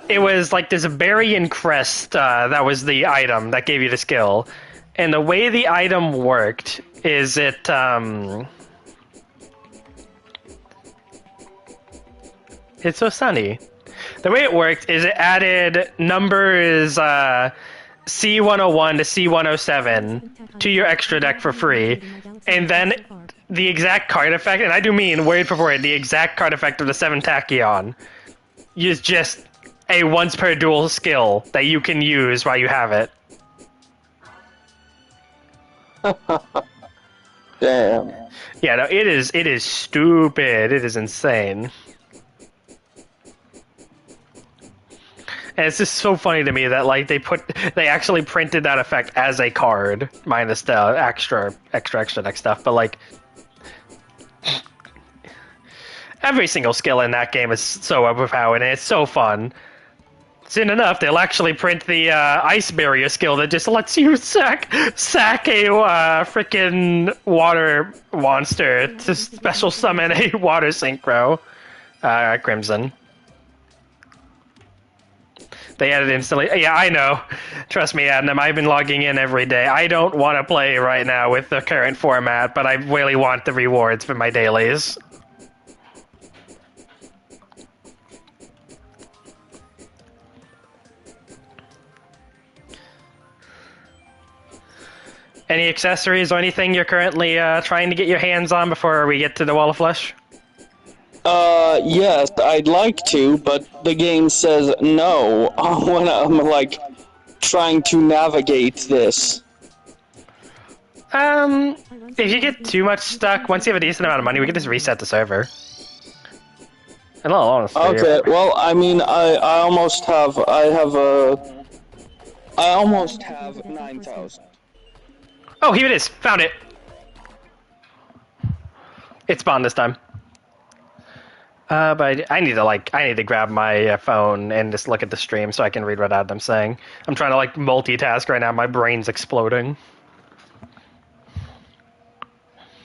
Speaker 1: It was like this Barian crest that was the item that gave you the skill. And the way the item worked is it... It's so sunny. The way it worked is it added numbers C101 to C107 to your extra deck for free. And then the exact card effect, and I do mean word for word, the exact card effect of the 7 Tachyon is just a once per duel skill that you can use while you have it.
Speaker 2: Damn.
Speaker 1: Yeah, no, it is stupid. It is insane. And it's just so funny to me that like they actually printed that effect as a card, minus the extra deck stuff. But like every single skill in that game is so overpowered, and it's so fun. Soon enough, they'll actually print the ice barrier skill that just lets you sack a freaking water monster to special summon a water synchro, Crimson. They added instantly. Yeah, I know. Trust me, Adam, I've been logging in every day. I don't want to play right now with the current format, but I really want the rewards for my dailies. Any accessories or anything you're currently trying to get your hands on before we get to the Wall of Flesh?
Speaker 2: Yes, I'd like to, but the game says no when I'm, like, trying to navigate this.
Speaker 1: If you get too much stuck, once you have a decent amount of money, we can just reset the server. In all honesty.
Speaker 2: Okay, well, I mean, I almost have 9,000.
Speaker 1: Oh, here it is. Found it. It spawned this time. But I need to grab my phone and just look at the stream so I can read what I'm saying. I'm trying to like multitask right now. My brain's exploding.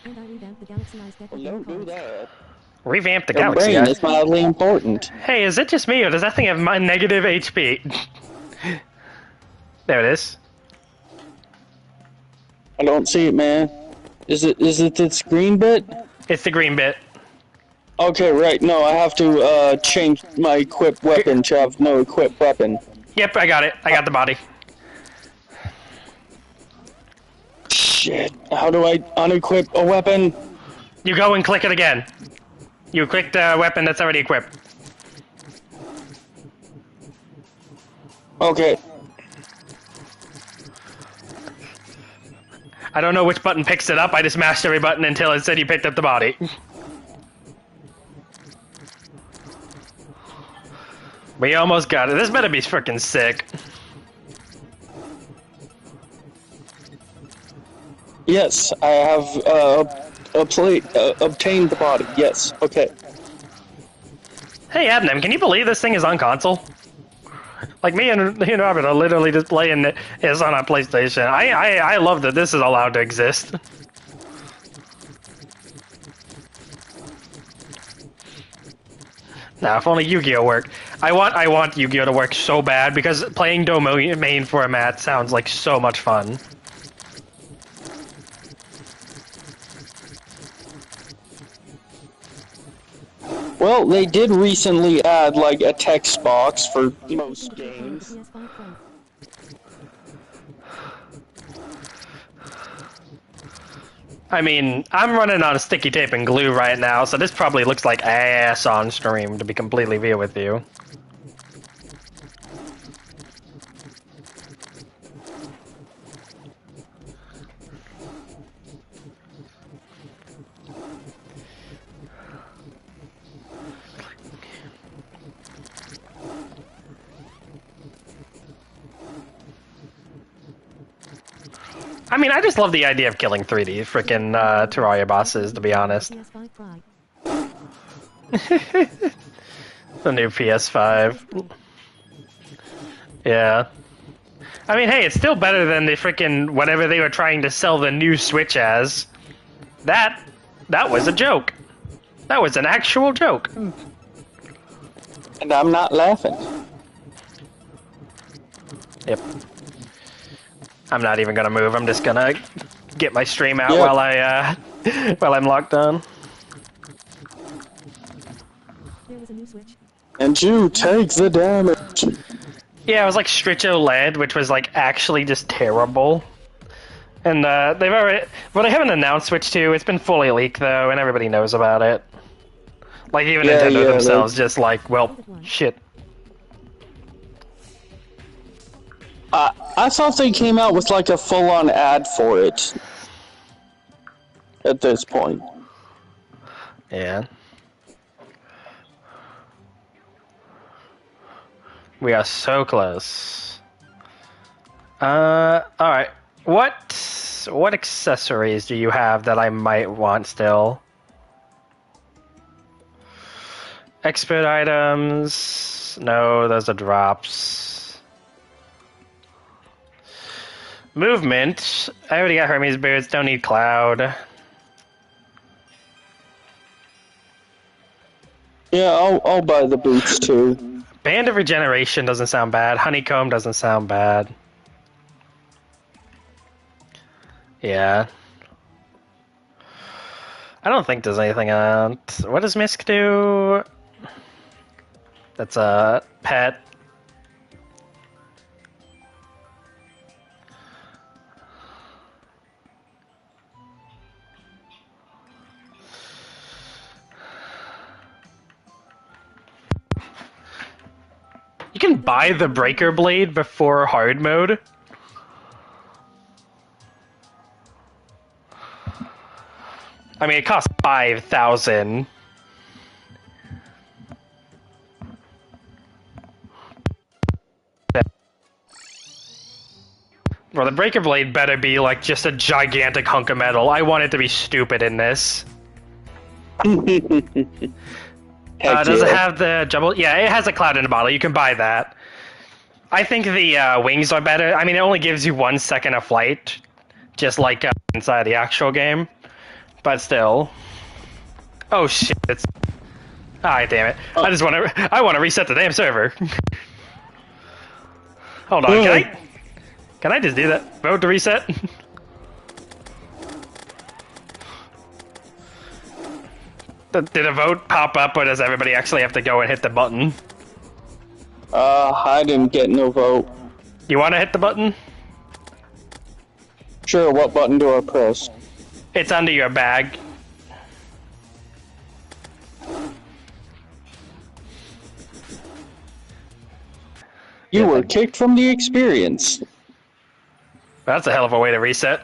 Speaker 3: And I revamped the Galaxy deck with
Speaker 2: Don't
Speaker 3: no
Speaker 2: do
Speaker 3: cards.
Speaker 2: that.
Speaker 1: Revamp the
Speaker 2: Your
Speaker 1: Galaxy.
Speaker 2: brain is mildly important.
Speaker 1: Hey, is it just me or does that thing have my negative HP? There it is.
Speaker 2: I don't see it, man. Is it this green bit?
Speaker 1: It's the green bit.
Speaker 2: Okay, right. No, I have to change my equipped weapon to have no equipped weapon.
Speaker 1: Yep, I got it. I got the body.
Speaker 2: Shit. How do I unequip a weapon?
Speaker 1: You go and click it again. You click the weapon that's already equipped.
Speaker 2: Okay.
Speaker 1: I don't know which button picks it up. I just mashed every button until it said you picked up the body. We almost got it. This better be freaking sick.
Speaker 2: Yes, I have obtained the body. Yes. Okay.
Speaker 1: Hey, Adnan, can you believe this thing is on console? Like me and Robert are literally just playing it is on a PlayStation. I love that this is allowed to exist. Now, if only Yu-Gi-Oh worked. I want Yu-Gi-Oh to work so bad because playing domain format sounds like so much fun.
Speaker 2: Well, they did recently add like a text box for most games.
Speaker 3: PS5 Pro.
Speaker 1: I mean, I'm running on sticky tape and glue right now, so this probably looks like ass on stream, to be completely real with you. I mean, I just love the idea of killing 3D freaking Terraria bosses, to be honest.
Speaker 3: PS5 Pride.
Speaker 1: The new PS5. Yeah. I mean, hey, it's still better than the freaking whatever they were trying to sell the new Switch as. That was a joke. That was an actual joke.
Speaker 2: And I'm not laughing.
Speaker 1: Yep. I'm not even gonna move. I'm just gonna get my stream out
Speaker 2: Yep.
Speaker 1: while I while I'm locked on.
Speaker 3: There was a new switch.
Speaker 2: And you take the damage.
Speaker 1: Yeah, it was like Stritch OLED, which was like actually just terrible. And they've already, well, they haven't announced Switch 2. It's been fully leaked though, and everybody knows about it. Like even
Speaker 2: Yeah,
Speaker 1: Nintendo
Speaker 2: yeah,
Speaker 1: themselves, just like, well, shit.
Speaker 2: I thought they came out with like a full-on ad for it. At this point.
Speaker 1: Yeah. We are so close. Alright. What accessories do you have that I might want still? Expert items. No, those are drops. Movement. I already got Hermes boots, don't need cloud.
Speaker 2: Yeah, I'll buy the boots too.
Speaker 1: Band of Regeneration doesn't sound bad. Honeycomb doesn't sound bad. Yeah. I don't think there's anything else. What does Misk do? That's a pet. You can buy the Breaker Blade before hard mode. I mean, it costs 5,000. Well, the Breaker Blade better be like just a gigantic hunk of metal. I want it to be stupid in this. Does it have the jumble? Yeah, it has a cloud in a bottle. You can buy that. I think the wings are better. I mean, it only gives you 1 second of flight, just like inside the actual game. But still. Oh shit! It's. Ah, damn it!
Speaker 2: Oh.
Speaker 1: I just want to. I want to reset the damn server. Hold on, can I? Can I just do that? Vote to reset. Did a vote pop up, or does everybody actually have to go and hit the button?
Speaker 2: I didn't get no vote.
Speaker 1: You want to hit the button?
Speaker 2: Sure, what button do I press?
Speaker 1: It's under your bag.
Speaker 2: You were kicked from the experience.
Speaker 1: That's a hell of a way to reset.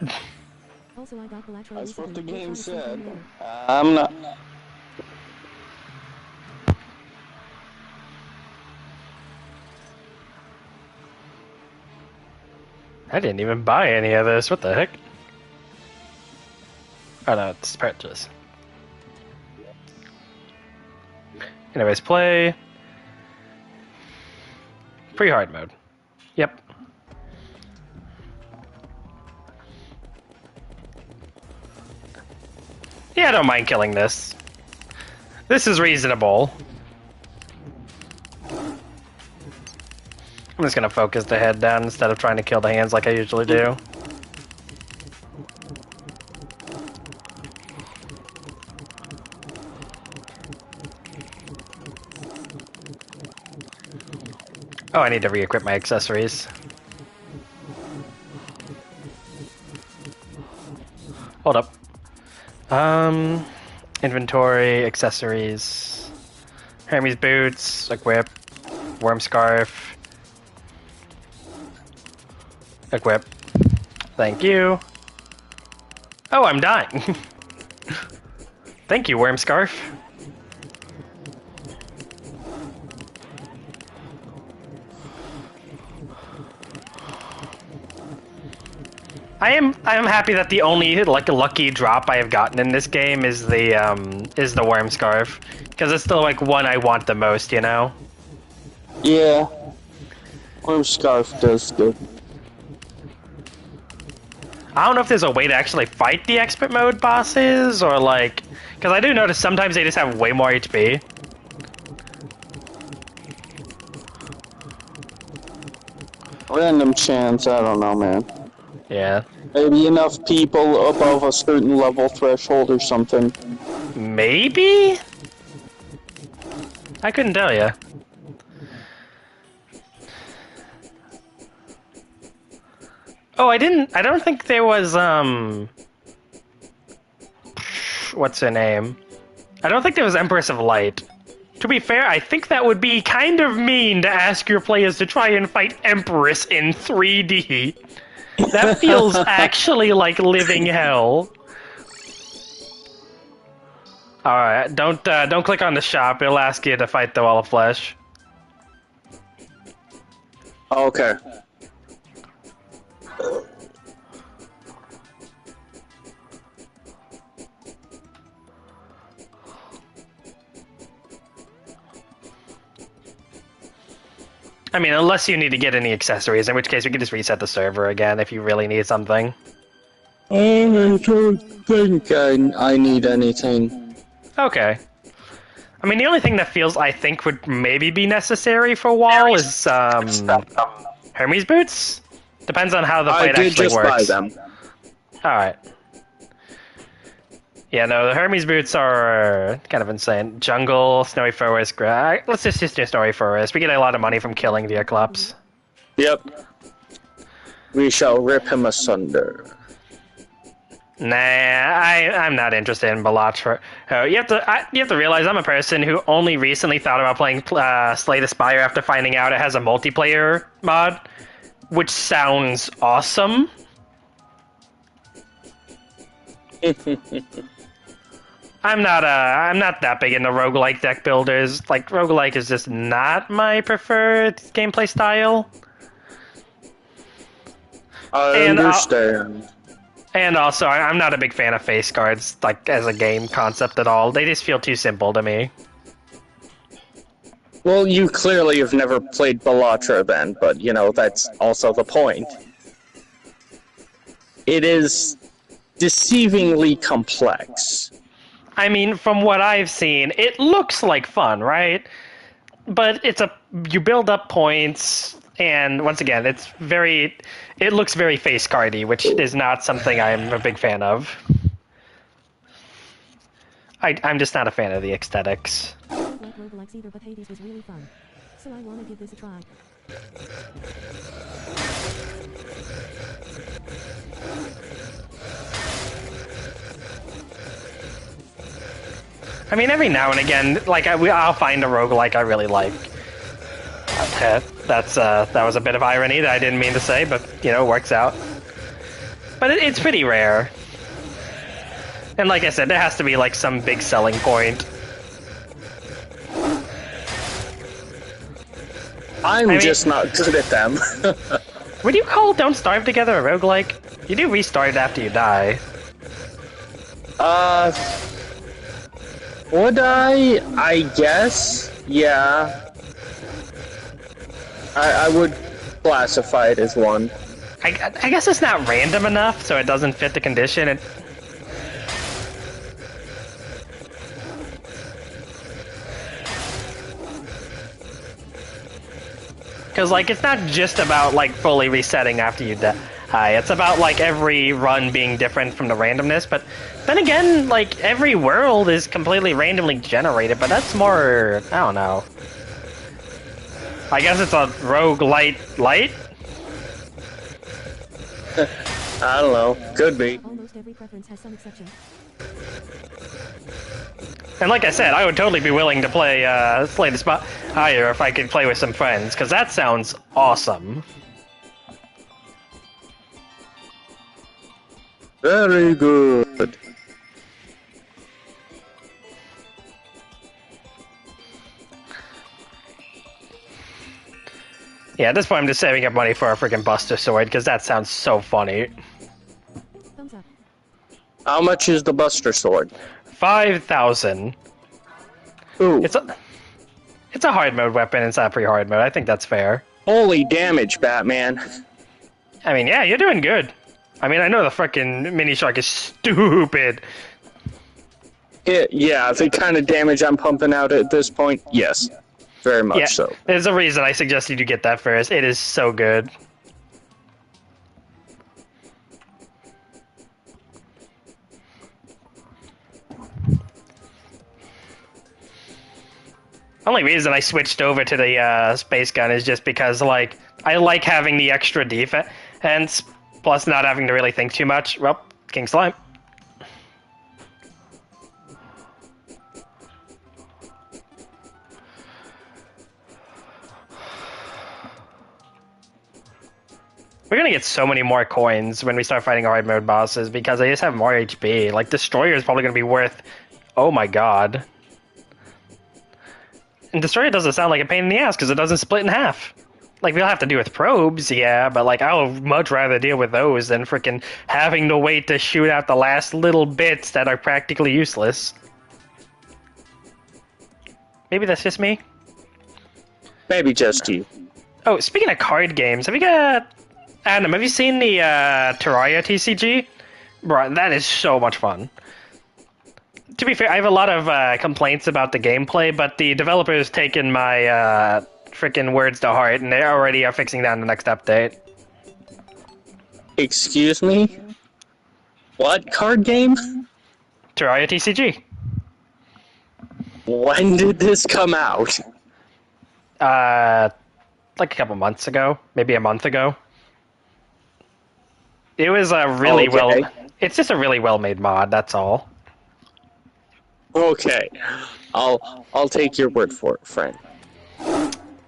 Speaker 3: Also, I got collateral
Speaker 2: That's what the
Speaker 3: recently.
Speaker 2: game
Speaker 3: We'll try to stay
Speaker 2: said.
Speaker 3: later.
Speaker 2: I'm not.
Speaker 1: I didn't even buy any of this. What the heck? Oh no, it's purchase. Anyways, play. Pre-hard mode. Yep. Yeah, I don't mind killing this. This is reasonable. I'm just gonna focus the head down instead of trying to kill the hands like I usually do. Oh, I need to re-equip my accessories. Hold up. Inventory, accessories, Hermes boots, equip, worm scarf, equip. Thank you. Oh, I'm dying. Thank you, worm scarf. I am happy that the only like lucky drop I have gotten in this game is the worm scarf, because it's the like one I want the most, you know.
Speaker 2: Yeah. Worm scarf does good.
Speaker 1: I don't know if there's a way to actually fight the expert mode bosses, or like Because I do notice sometimes they just have way more HP.
Speaker 2: Random chance, I don't know, man.
Speaker 1: Yeah.
Speaker 2: Maybe enough people above a certain level threshold or something.
Speaker 1: Maybe? I couldn't tell you. Oh, I don't think there was, what's her name? I don't think there was Empress of Light. To be fair, I think that would be kind of mean to ask your players to try and fight Empress in 3D. That feels actually like living hell. Alright, don't click on the shop, it'll ask you to fight the Wall of Flesh.
Speaker 2: Okay.
Speaker 1: I mean, unless you need to get any accessories, in which case we can just reset the server again if you really need something.
Speaker 2: I don't think I need anything.
Speaker 1: Okay. I mean, the only thing that feels, I think, would maybe be necessary for Wall is, Hermes boots? Depends on how the fight actually works.
Speaker 2: I did just buy them.
Speaker 1: Alright. Yeah, no, the Hermes boots are kind of insane. Jungle, Snowy Forest, let's just do Snowy Forest. We get a lot of money from killing the Eclipse.
Speaker 2: Yep. We shall rip him asunder.
Speaker 1: Nah, I'm not interested in Balatra. You have to realize I'm a person who only recently thought about playing Slay the Spire after finding out it has a multiplayer mod, which sounds awesome. I'm not that big into roguelike deck builders. Like, roguelike is just not my preferred gameplay style.
Speaker 2: I understand.
Speaker 1: And also, I'm not a big fan of face cards, like, as a game concept at all. They just feel too simple to me.
Speaker 2: Well, you clearly have never played Balatra then, but, you know, that's also the point. It is deceivingly complex.
Speaker 1: I mean, from what I've seen, it looks like fun, right? But you build up points, and once again, it looks very face cardy, which is not something I'm a big fan of. I'm just not a fan of the aesthetics.
Speaker 3: I don't like roguelikes either, but Hades was really fun. So I want to give this a try.
Speaker 1: I mean, every now and again, like I'll find a roguelike I really like. That was a bit of irony that I didn't mean to say, but you know, it works out. But it's pretty rare. And like I said, there has to be like some big selling point.
Speaker 2: I mean, just not good at them.
Speaker 1: Would you call Don't Starve Together a roguelike? You do restart it after you die.
Speaker 2: Would I? I guess. Yeah. I would classify it as one.
Speaker 1: I guess it's not random enough, so it doesn't fit the condition. Because, like, it's not just about, like, fully resetting after you die. It's about, like, every run being different from the randomness, but then again, like, every world is completely randomly generated, but that's more, I don't know. I guess it's a roguelite light?
Speaker 2: I don't know. Could be.
Speaker 3: Almost every preference has some exception.
Speaker 1: And like I said, I would totally be willing to play Slay the Spire if I could play with some friends, because that sounds awesome.
Speaker 2: Very good.
Speaker 1: Yeah, at this point I'm just saving up money for a freaking Buster Sword, because that sounds so funny.
Speaker 3: Thumbs up.
Speaker 2: How much is the Buster Sword?
Speaker 1: 5,000.
Speaker 2: Ooh.
Speaker 1: It's a hard mode weapon, it's not pre-hard mode. I think that's fair.
Speaker 2: Holy damage, Batman.
Speaker 1: I mean, yeah, you're doing good. I mean, I know the frickin' mini shark is stupid.
Speaker 2: Yeah, the kind of damage I'm pumping out at this point, yes. Very much
Speaker 1: Yeah,
Speaker 2: so.
Speaker 1: there's a reason I suggested you get that first. It is so good. Only reason I switched over to the space gun is just because, like, I like having the extra defense, plus not having to really think too much. Well, King Slime. We're gonna get so many more coins when we start fighting hard mode bosses because they just have more HP. Like, Destroyer is probably gonna be worth... Oh my god. And Destroyer doesn't sound like a pain in the ass because it doesn't split in half. Like, we'll have to deal with probes, yeah, but, like, I would much rather deal with those than freaking having to wait to shoot out the last little bits that are practically useless. Maybe that's just me?
Speaker 2: Maybe just you.
Speaker 1: Oh, speaking of card games, have you got... Adam, have you seen the Terraria TCG? Bro, that is so much fun. To be fair, I have a lot of complaints about the gameplay, but the developers taken my freaking words to heart, and they already are fixing that in the next update.
Speaker 2: Excuse me? What card game?
Speaker 1: Terraria TCG.
Speaker 2: When did this come out?
Speaker 1: Like a couple months ago, maybe a month ago. It was a really
Speaker 2: Okay.
Speaker 1: It's just a really well-made mod. That's all.
Speaker 2: Okay. I'll take your word for it, friend.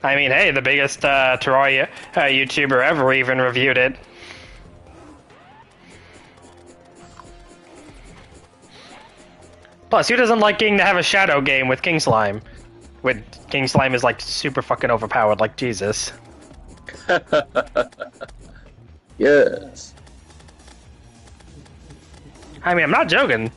Speaker 1: I mean, hey, the biggest Terraria YouTuber ever even reviewed it. Plus, who doesn't like getting to have a shadow game with King Slime? When King Slime is like super fucking overpowered, like Jesus.
Speaker 2: Yes.
Speaker 1: I mean, I'm not joking.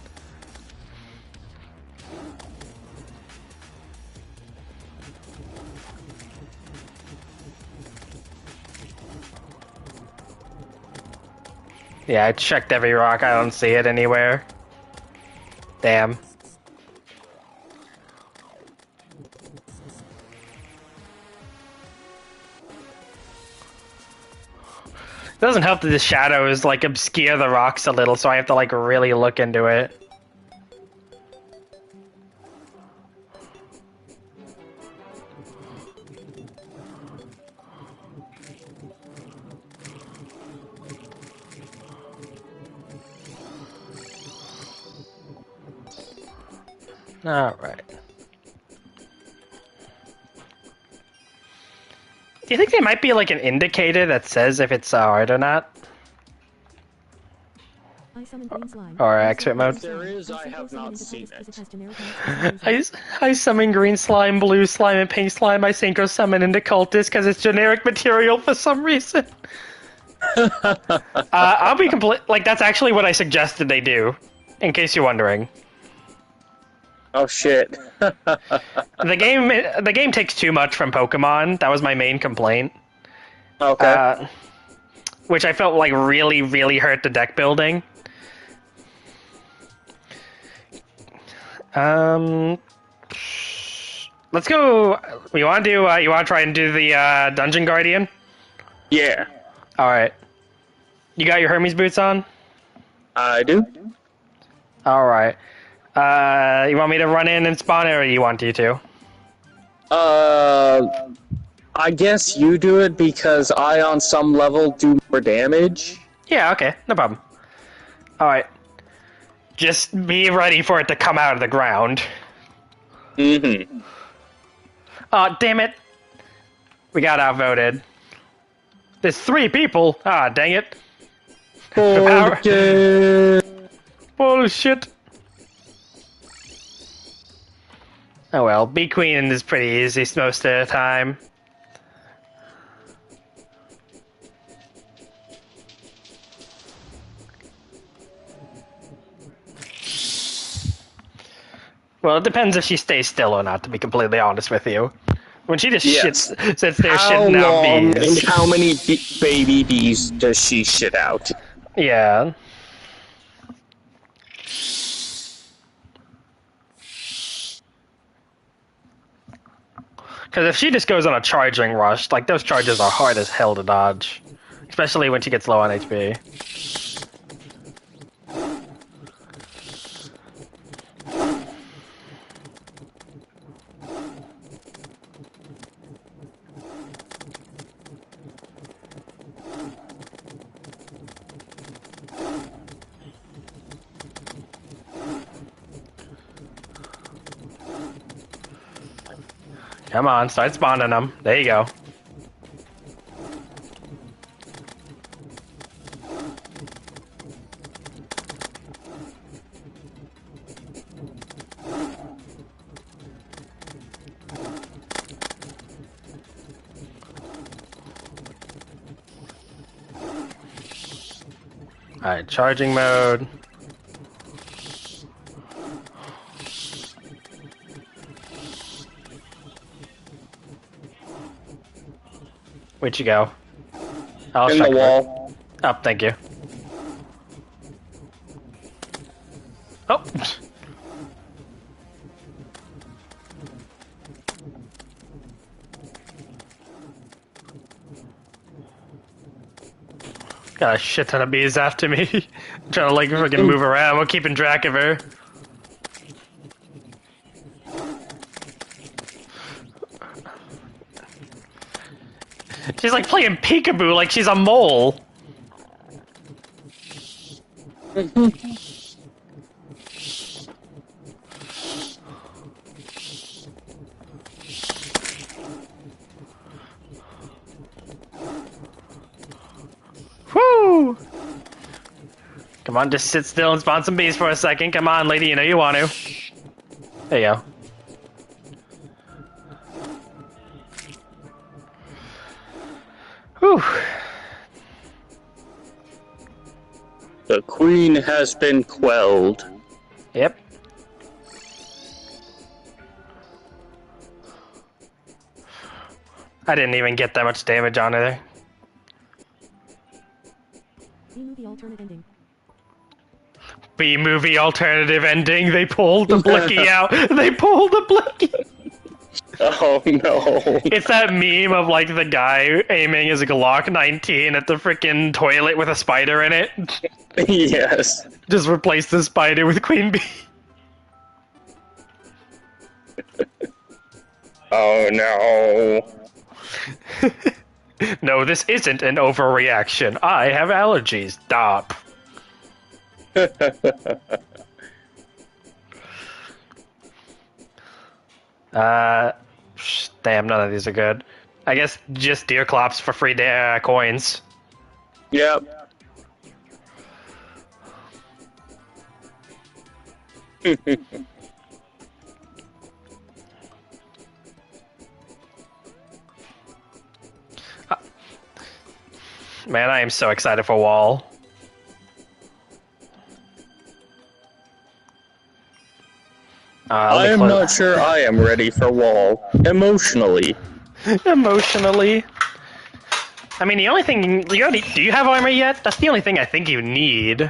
Speaker 1: Yeah, I checked every rock. I don't see it anywhere. Damn. It doesn't help that the shadows like obscure the rocks a little, so I have to like really look into it. Alright. Do you think there might be like an indicator that says if it's hard or not?
Speaker 3: I summon green slime.
Speaker 1: Or expert mode?
Speaker 2: There is, I have not seen it.
Speaker 1: I summon green slime, blue slime, and pink slime. I synchro summon into cultist because it's generic material for some reason. I'll be complete. Like, that's actually what I suggested they do, in case you're wondering.
Speaker 2: Oh shit.
Speaker 1: The game takes too much from Pokemon. That was my main complaint.
Speaker 2: Okay.
Speaker 1: Which I felt like really, really hurt the deck building. Let's go. You want to do? You want to try and do the Dungeon Guardian?
Speaker 2: Yeah.
Speaker 1: All right. You got your Hermes boots on?
Speaker 2: I do.
Speaker 1: All right. You want me to run in and spawn it, or you want you to?
Speaker 2: I guess you do it because I, on some level, do more damage.
Speaker 1: Yeah. Okay. No problem. All right. Just be ready for it to come out of the ground.
Speaker 2: Mm-hmm.
Speaker 1: Oh, damn it. We got outvoted. There's 3 people. Ah, dang it.
Speaker 2: Okay.
Speaker 1: Bullshit. Oh well, Bee Queen is pretty easy most of the time. Well, it depends if she stays still or not, to be completely honest with you. When she just
Speaker 2: Yes.
Speaker 1: sits there
Speaker 2: How
Speaker 1: shitting out
Speaker 2: long
Speaker 1: bees.
Speaker 2: and how many baby bees does she shit out?
Speaker 1: Yeah. Because if she just goes on a charging rush, like, those charges are hard as hell to dodge. Especially when she gets low on HP. Come on, start spawning them. There you go. Alright, charging mode. Where'd you go?
Speaker 2: In the wall.
Speaker 1: Oh, thank you. Oh! Got a shit ton of bees after me. Trying to, like, freaking move around. We're keeping track of her. She's like playing peekaboo like she's a mole. Woo! Come on, just sit still and spawn some bees for a second. Come on, lady, you know you want to. There you go. Whew.
Speaker 2: The queen has been quelled.
Speaker 1: Yep. I didn't even get that much damage on her.
Speaker 3: B-movie alternate ending.
Speaker 1: B-movie alternative ending. They pulled the blicky out. They pulled the blicky.
Speaker 2: Oh no.
Speaker 1: It's that meme of like the guy aiming his Glock 19 at the freaking toilet with a spider in it.
Speaker 2: Yes.
Speaker 1: Just replace the spider with Queen Bee.
Speaker 2: Oh no.
Speaker 1: No, this isn't an overreaction. I have allergies. Stop. Damn, none of these are good. I guess just deer clops for free coins.
Speaker 2: Yep.
Speaker 1: Man, I am so excited for Wall.
Speaker 2: I am not sure I am ready for Wall. Emotionally.
Speaker 1: Emotionally. I mean, the only thing you already, do you have armor yet? That's the only thing I think you need.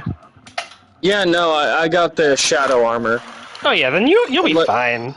Speaker 2: Yeah, no, I got the shadow armor.
Speaker 1: Oh yeah, then you'll be fine.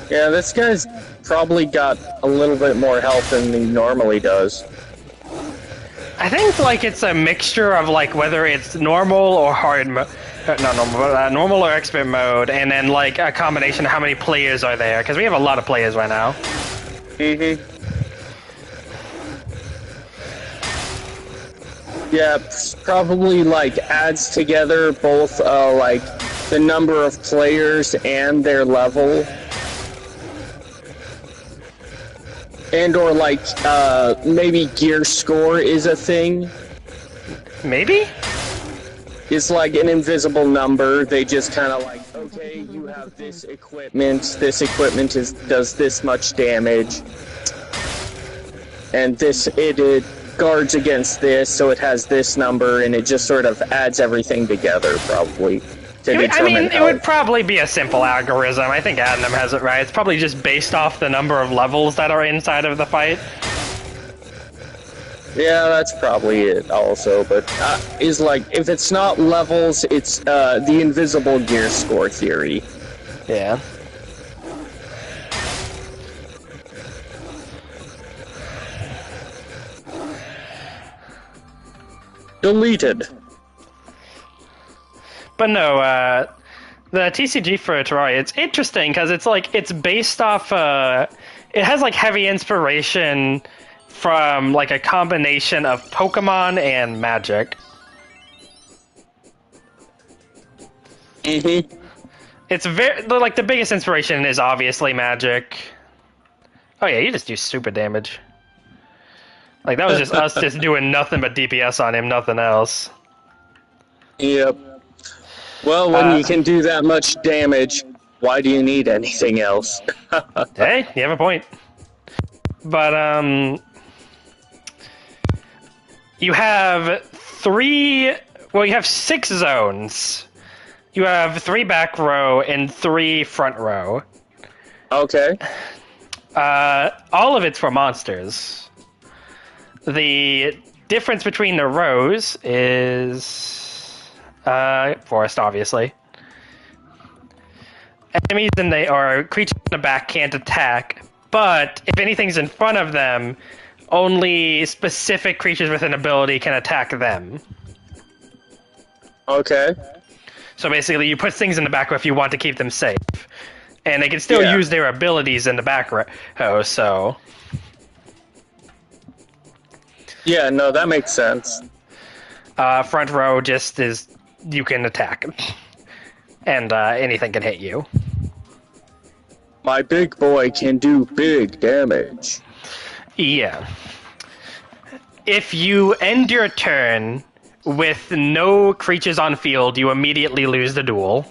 Speaker 2: Yeah, this guy's probably got a little bit more health than he normally does.
Speaker 1: I think like it's a mixture of like whether it's normal or hard mode. Normal or expert mode, and then like a combination of how many players are there, because we have a lot of players right now.
Speaker 2: Mm-hmm. Yeah, probably like adds together both like the number of players and their level. And or like maybe gear score is a thing.
Speaker 1: Maybe?
Speaker 2: It's like an invisible number. They just kind of like, okay, you have this equipment. This equipment does this much damage, and it guards against this, so it has this number, and it just sort of adds everything together, probably.
Speaker 1: I mean, it would probably be a simple algorithm. I think Adnam has it right. It's probably just based off the number of levels that are inside of the fight.
Speaker 2: Yeah, that's probably it also, but is like, if it's not levels, it's the invisible gear score theory.
Speaker 1: Yeah.
Speaker 2: Deleted.
Speaker 1: But no, the TCG for Terraria, it's interesting because it's like, it's based off, it has like heavy inspiration from like a combination of Pokemon and Magic.
Speaker 2: Mm-hmm.
Speaker 1: It's very, like, the biggest inspiration is obviously Magic. Oh yeah, you just do super damage. Like, that was just us just doing nothing but DPS on him, nothing else.
Speaker 2: Yep. Well, when you can do that much damage, why do you need anything else?
Speaker 1: Hey, you have a point. But, you have you have 6 zones. You have 3 back row and 3 front row.
Speaker 2: Okay.
Speaker 1: All of it's for monsters. The difference between the rows is forest, obviously. Enemies or creatures in the back can't attack, but if anything's in front of them, only specific creatures with an ability can attack them.
Speaker 2: Okay.
Speaker 1: So basically, you put things in the back row if you want to keep them safe. And they can still use their abilities in the back row, so...
Speaker 2: Yeah, no, that makes sense.
Speaker 1: Front row just is... you can attack. And anything can hit you.
Speaker 2: My big boy can do big damage.
Speaker 1: Yeah. If you end your turn with no creatures on field, you immediately lose the duel.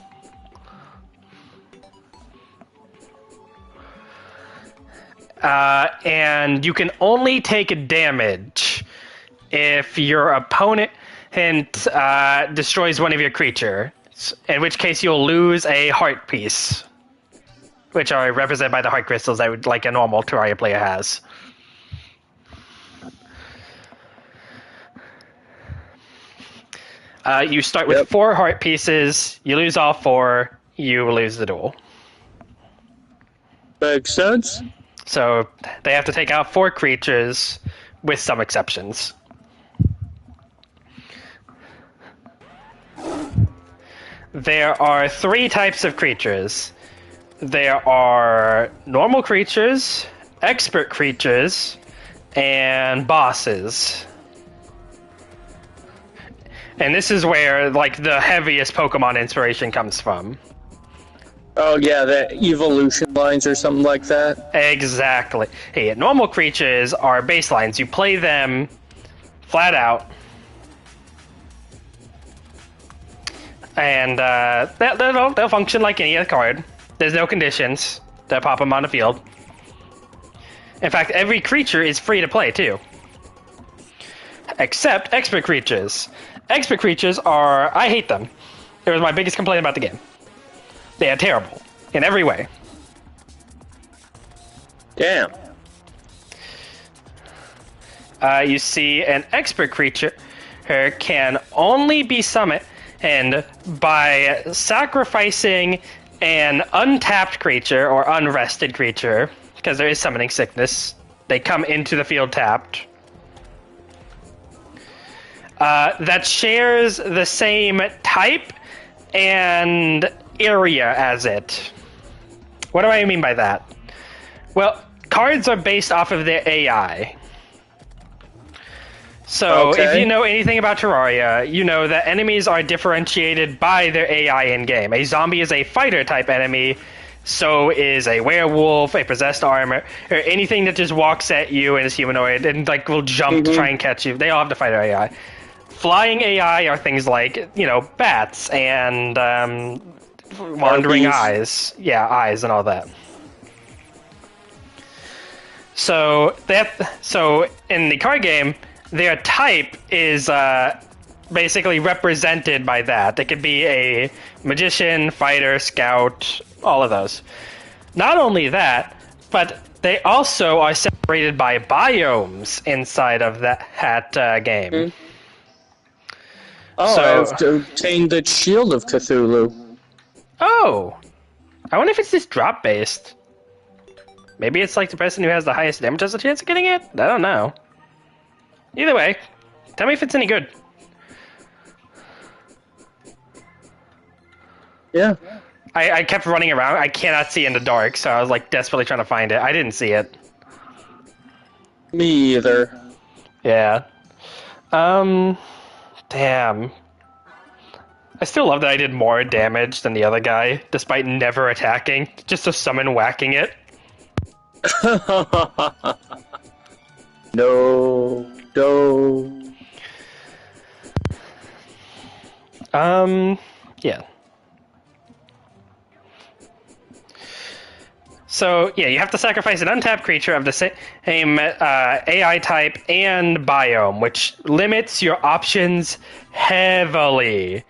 Speaker 1: And you can only take damage if your opponent destroys one of your creatures, in which case you'll lose a heart piece, which are represented by the heart crystals that like a normal Terraria player has. You start with 4 heart pieces, you lose all 4, you lose the duel.
Speaker 2: Makes sense.
Speaker 1: So they have to take out 4 creatures, with some exceptions. There are 3 types of creatures. There are normal creatures, expert creatures, and bosses. And this is where, like, the heaviest Pokemon inspiration comes from.
Speaker 2: Oh yeah, the evolution lines or something like that?
Speaker 1: Exactly. Hey, normal creatures are baselines. You play them flat out. And they'll function like any other card. There's no conditions that pop them on the field. In fact, every creature is free to play, too. Except expert creatures. Expert creatures are... I hate them. It was my biggest complaint about the game. They are terrible. In every way.
Speaker 2: Damn.
Speaker 1: You see, an expert creature can only be summoned by sacrificing an untapped creature or unrested creature, because there is summoning sickness. They come into the field tapped. That shares the same type and area as it. What do I mean by that? Well, cards are based off of their AI. So, if you know anything about Terraria, you know that enemies are differentiated by their AI in-game. A zombie is a fighter-type enemy, So is a werewolf, a possessed armor, or anything that just walks at you and is humanoid and like will jump to try and catch you. They all have to fight AI. Flying AI are things like, you know, bats and wandering
Speaker 2: Harpies.
Speaker 1: eyes. Yeah, eyes and all that. So so in the card game, their type is basically represented by that. They could be a magician, fighter, scout, all of those. Not only that, but they also are separated by biomes inside of that game.
Speaker 2: Hmm. Oh, I
Speaker 1: So,
Speaker 2: have to obtain the Shield of Cthulhu.
Speaker 1: oh, I wonder if it's just drop based. Maybe it's like the person who has the highest damage has a chance of getting it? I don't know. Either way, tell me if it's any good.
Speaker 2: Yeah.
Speaker 1: I kept running around. I cannot see in the dark, so I was like desperately trying to find it. I didn't see it.
Speaker 2: Me either.
Speaker 1: Yeah. Damn. I still love that I did more damage than the other guy, despite never attacking. Just a summon whacking it.
Speaker 2: No.
Speaker 1: Yeah. So, yeah, you have to sacrifice an untapped creature of the same AI type and biome, which limits your options heavily.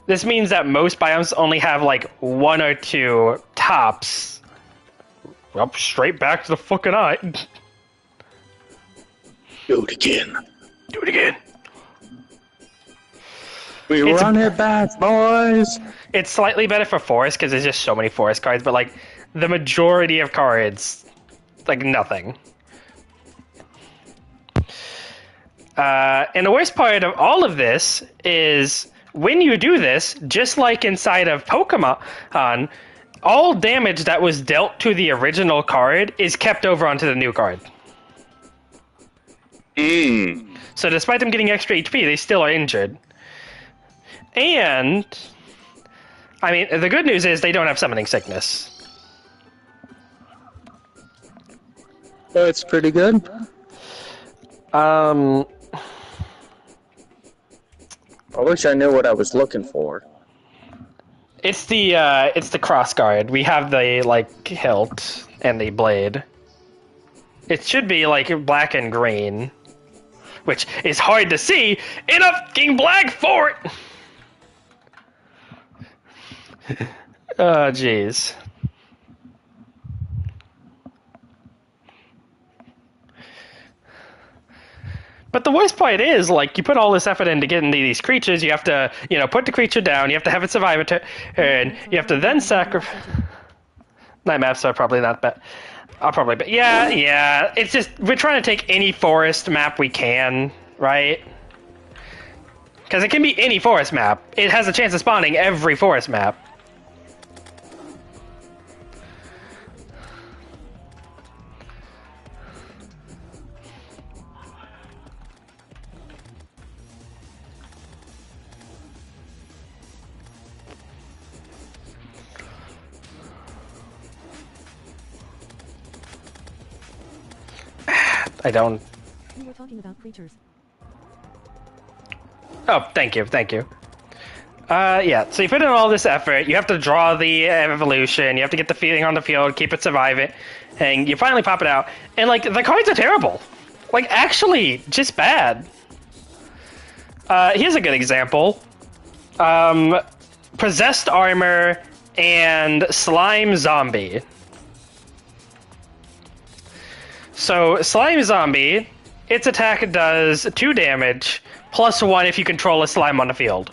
Speaker 1: This means that most biomes only have, like, 1 or 2 tops. Well, straight back to the fucking eye.
Speaker 2: Do it again.
Speaker 1: Do it again.
Speaker 2: We
Speaker 1: It's-
Speaker 2: run it back, boys.
Speaker 1: It's slightly better for forest, because there's just so many forest cards, but, like, the majority of cards, like, nothing. And the worst part of all of this is when you do this, just like inside of Pokemon, all damage that was dealt to the original card is kept over onto the new card. So despite them getting extra HP, they still are injured. And, I mean, the good news is they don't have summoning sickness.
Speaker 2: That's pretty good.
Speaker 1: Um,
Speaker 2: I wish I knew what I was looking for.
Speaker 1: it's the cross guard. We have the, like, hilt and the blade. It should be, like, black and green. Which is hard to see in a fucking black fort! Oh, jeez. But the worst part is, like, you put all this effort into getting these creatures, you have to, you know, put the creature down, you have to have it survive a turn, you have to then sacrifice... Night maps are probably not bad. I'll probably... Yeah, it's just, we're trying to take any forest map we can, right? Because it can be any forest map. It has a chance of spawning every forest map. I don't...
Speaker 3: We were talking about creatures.
Speaker 1: Oh, thank you. Yeah, so you put in all this effort, you have to draw the evolution, you have to get the feeling on the field, keep it surviving, and you finally pop it out, and, like, the cards are terrible. Like, actually, just bad. Here's a good example. Possessed Armor and Slime Zombie. So, Slime Zombie, its attack does 2 damage, plus 1 if you control a slime on the field.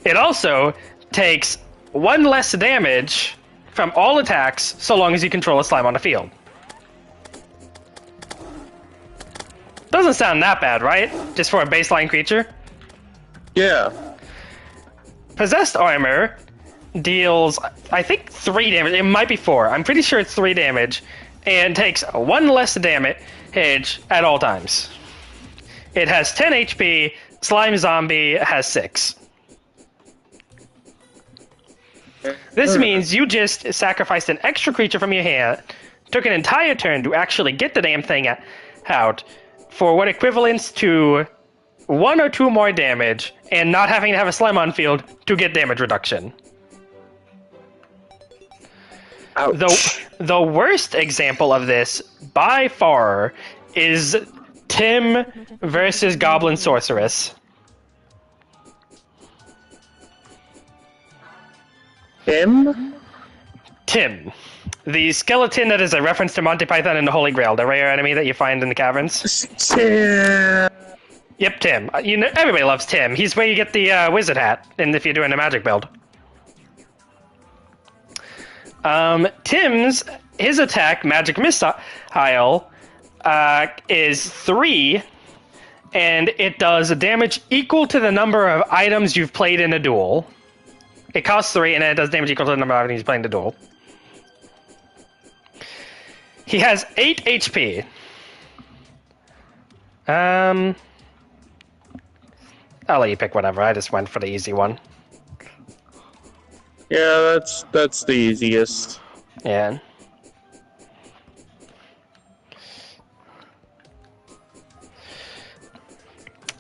Speaker 1: It also takes 1 less damage from all attacks, so long as you control a slime on the field. Doesn't sound that bad, right? Just for a baseline creature?
Speaker 2: Yeah.
Speaker 1: Possessed Armor deals, I think, 3 damage. It might be 4. I'm pretty sure it's 3 damage. And takes 1 less damage at all times. It has 10 HP. Slime Zombie has 6. This means you just sacrificed an extra creature from your hand, took an entire turn to actually get the damn thing out, for what equivalents to 1 or 2 more damage, and not having to have a slime on field to get damage reduction.
Speaker 2: Ouch.
Speaker 1: The worst example of this, by far, is Tim versus Goblin Sorceress. Tim. The skeleton that is a reference to Monty Python and the Holy Grail, the rare enemy that you find in the caverns.
Speaker 2: Tim.
Speaker 1: Yep, Tim. You know, everybody loves Tim. He's where you get the wizard hat, and if you're doing a magic build. His attack, Magic Missile, is 3, and it does damage equal to the number of items you've played in a duel. It costs 3, and it does damage equal to the number of items you've played in a duel. He has 8 HP. I'll let you pick whatever. I just went for the easy one.
Speaker 2: Yeah, that's the easiest.
Speaker 1: Yeah.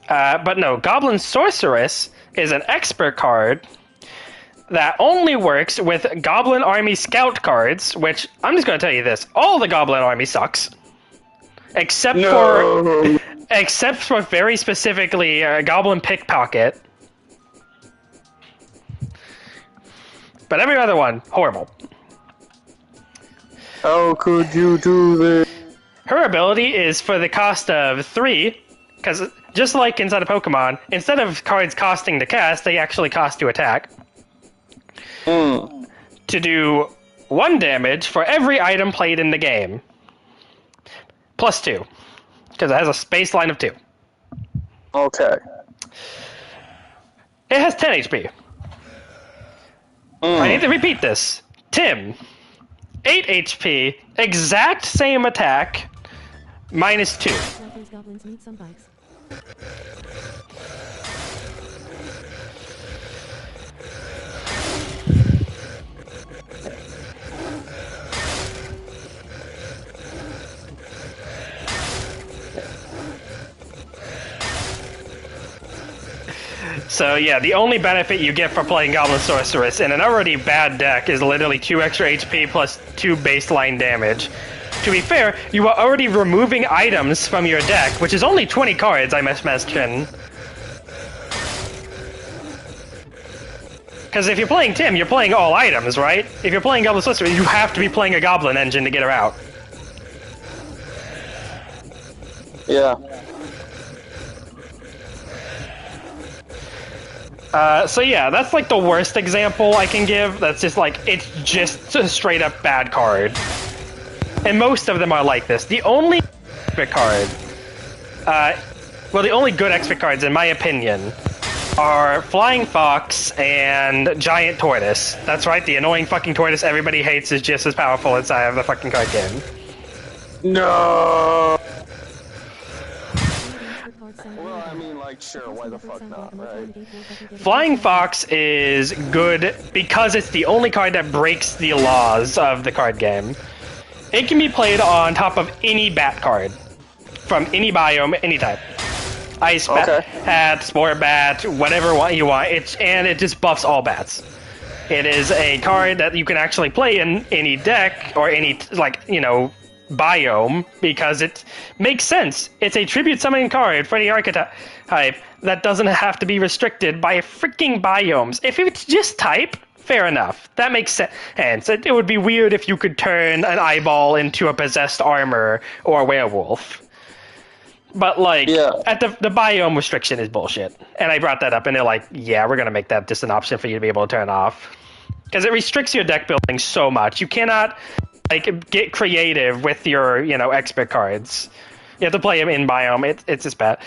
Speaker 1: But no, Goblin Sorceress is an expert card that only works with Goblin Army Scout cards, which, I'm just going to tell you this, all the Goblin Army sucks. Except for very specifically Goblin Pickpocket. But every other one, horrible.
Speaker 2: How could you do this?
Speaker 1: Her ability is for the cost of 3, because just like inside of Pokemon, instead of cards costing to cast, they actually cost to attack. To do 1 damage for every item played in the game. Plus 2, because it has a baseline of 2.
Speaker 2: Okay.
Speaker 1: It has 10 HP. I need to repeat this. Tim, 8 HP, exact same attack, minus 2.
Speaker 3: Like those goblins need some bikes.
Speaker 1: So yeah, the only benefit you get for playing Goblin Sorceress in an already bad deck is literally 2 extra HP plus 2 baseline damage. To be fair, you are already removing items from your deck, which is only 20 cards, I must mention. Because if you're playing Tim, you're playing all items, right? If you're playing Goblin Sorceress, you have to be playing a Goblin engine to get her out.
Speaker 2: Yeah.
Speaker 1: So yeah, that's like the worst example I can give. That's just like, it's just a straight up bad card. And most of them are like this. The only expert card, well, the only good expert cards, in my opinion, are Flying Fox and Giant Tortoise. That's right, the annoying fucking tortoise everybody hates is just as powerful inside of the fucking card game.
Speaker 2: No. Well, I mean, like, sure, why the fuck not, right?
Speaker 1: Flying Fox is good because it's the only card that breaks the laws of the card game. It can be played on top of any bat card, from any biome, any type. Ice bat, spore bat, whatever you want. And it just buffs all bats. It is a card that you can actually play in any deck or any, like, you know, biome, because it makes sense. It's a tribute summoning card for the archetype that doesn't have to be restricted by freaking biomes. If it's just type, fair enough. That makes sense. And it would be weird if you could turn an eyeball into a possessed armor or a werewolf. But, like, at the biome restriction is bullshit. And I brought that up, and they're like, yeah, we're going to make that just an option for you to be able to turn off. Because it restricts your deck building so much. You cannot, like, get creative with your, you know, expert cards. You have to play them in biome. It's just bad.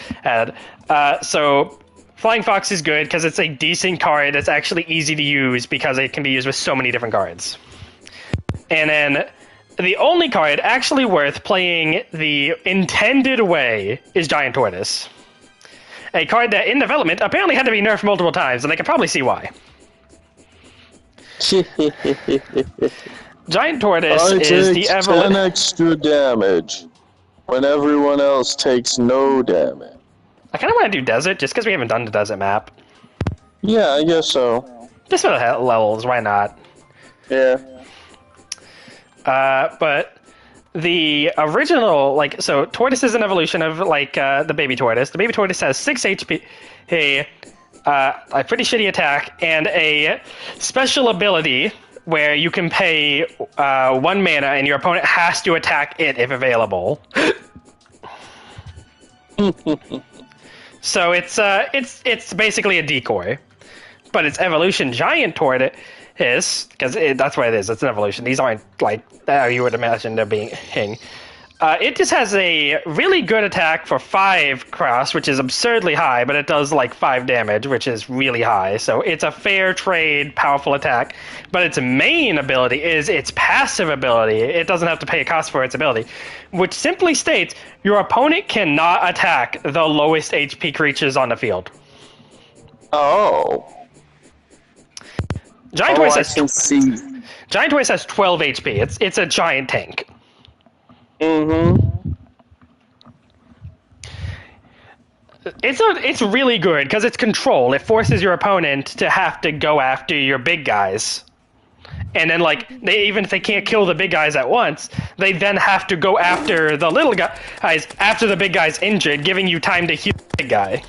Speaker 1: So, Flying Fox is good because it's a decent card that's actually easy to use because it can be used with so many different cards. And then the only card actually worth playing the intended way is Giant Tortoise. A card that, in development, apparently had to be nerfed multiple times, and I can probably see why. Giant Tortoise
Speaker 2: I
Speaker 1: is
Speaker 2: take
Speaker 1: the
Speaker 2: 10 extra damage when everyone else takes no damage.
Speaker 1: I kind of want to do desert just because we haven't done the desert map.
Speaker 2: Yeah, I guess so.
Speaker 1: Just for the levels, why not?
Speaker 2: Yeah.
Speaker 1: But the original, like, so Tortoise is an evolution of, like, the baby tortoise. The baby tortoise has 6 HP, a pretty shitty attack, and a special ability where you can pay 1 mana and your opponent has to attack it if available. So it's basically a decoy, but it's evolution giant tortoise because that's what it is. It's an evolution. These aren't like how you would imagine they're being. It just has a really good attack for 5 cross, which is absurdly high, but it does like 5 damage, which is really high. So it's a fair trade, powerful attack. But its main ability is its passive ability. It doesn't have to pay a cost for its ability, which simply states your opponent cannot attack the lowest HP creatures on the field.
Speaker 2: Oh.
Speaker 1: Giant Tortoise
Speaker 2: I can see.
Speaker 1: Giant Tortoise has 12 HP. It's a giant tank.
Speaker 2: Mm-hmm.
Speaker 1: It's really good because it's control. It forces your opponent to have to go after your big guys. And then, like, even if they can't kill the big guys at once, they then have to go after the little guys after the big guy's injured, giving you time to heal the big guy.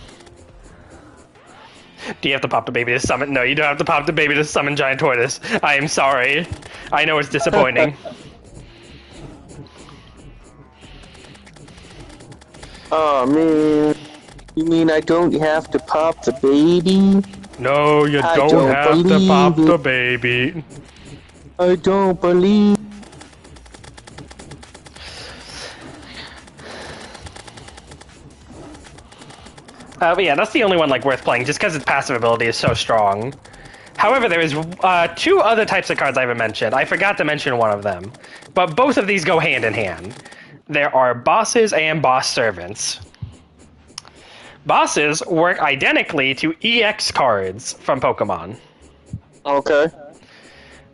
Speaker 1: Do you have to pop the baby to summon? No, you don't have to pop the baby to summon Giant Tortoise. I am sorry. I know it's disappointing.
Speaker 2: Oh, man. You mean I don't have to pop the baby?
Speaker 1: No, you don't have to pop the baby.
Speaker 2: I don't believe.
Speaker 1: But yeah, that's the only one like worth playing, just because its passive ability is so strong. However, there is 2 other types of cards I haven't mentioned. I forgot to mention one of them, but both of these go hand in hand. There are bosses and boss servants. Bosses work identically to EX cards from Pokemon.
Speaker 2: Okay.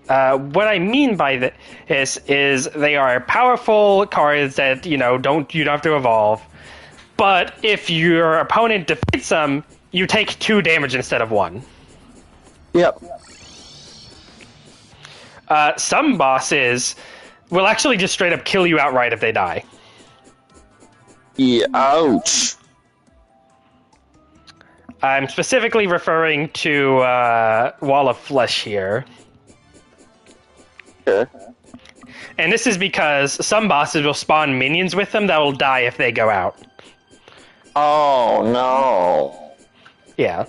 Speaker 1: What I mean by this is they are powerful cards that, you don't have to evolve. But if your opponent defeats them, you take 2 damage instead of 1.
Speaker 2: Yep.
Speaker 1: Some bosses will actually just straight up kill you outright if they die.
Speaker 2: Yeah, ouch.
Speaker 1: I'm specifically referring to Wall of Flesh here.
Speaker 2: Okay.
Speaker 1: And this is because some bosses will spawn minions with them that will die if they go out.
Speaker 2: Oh, no.
Speaker 1: Yeah.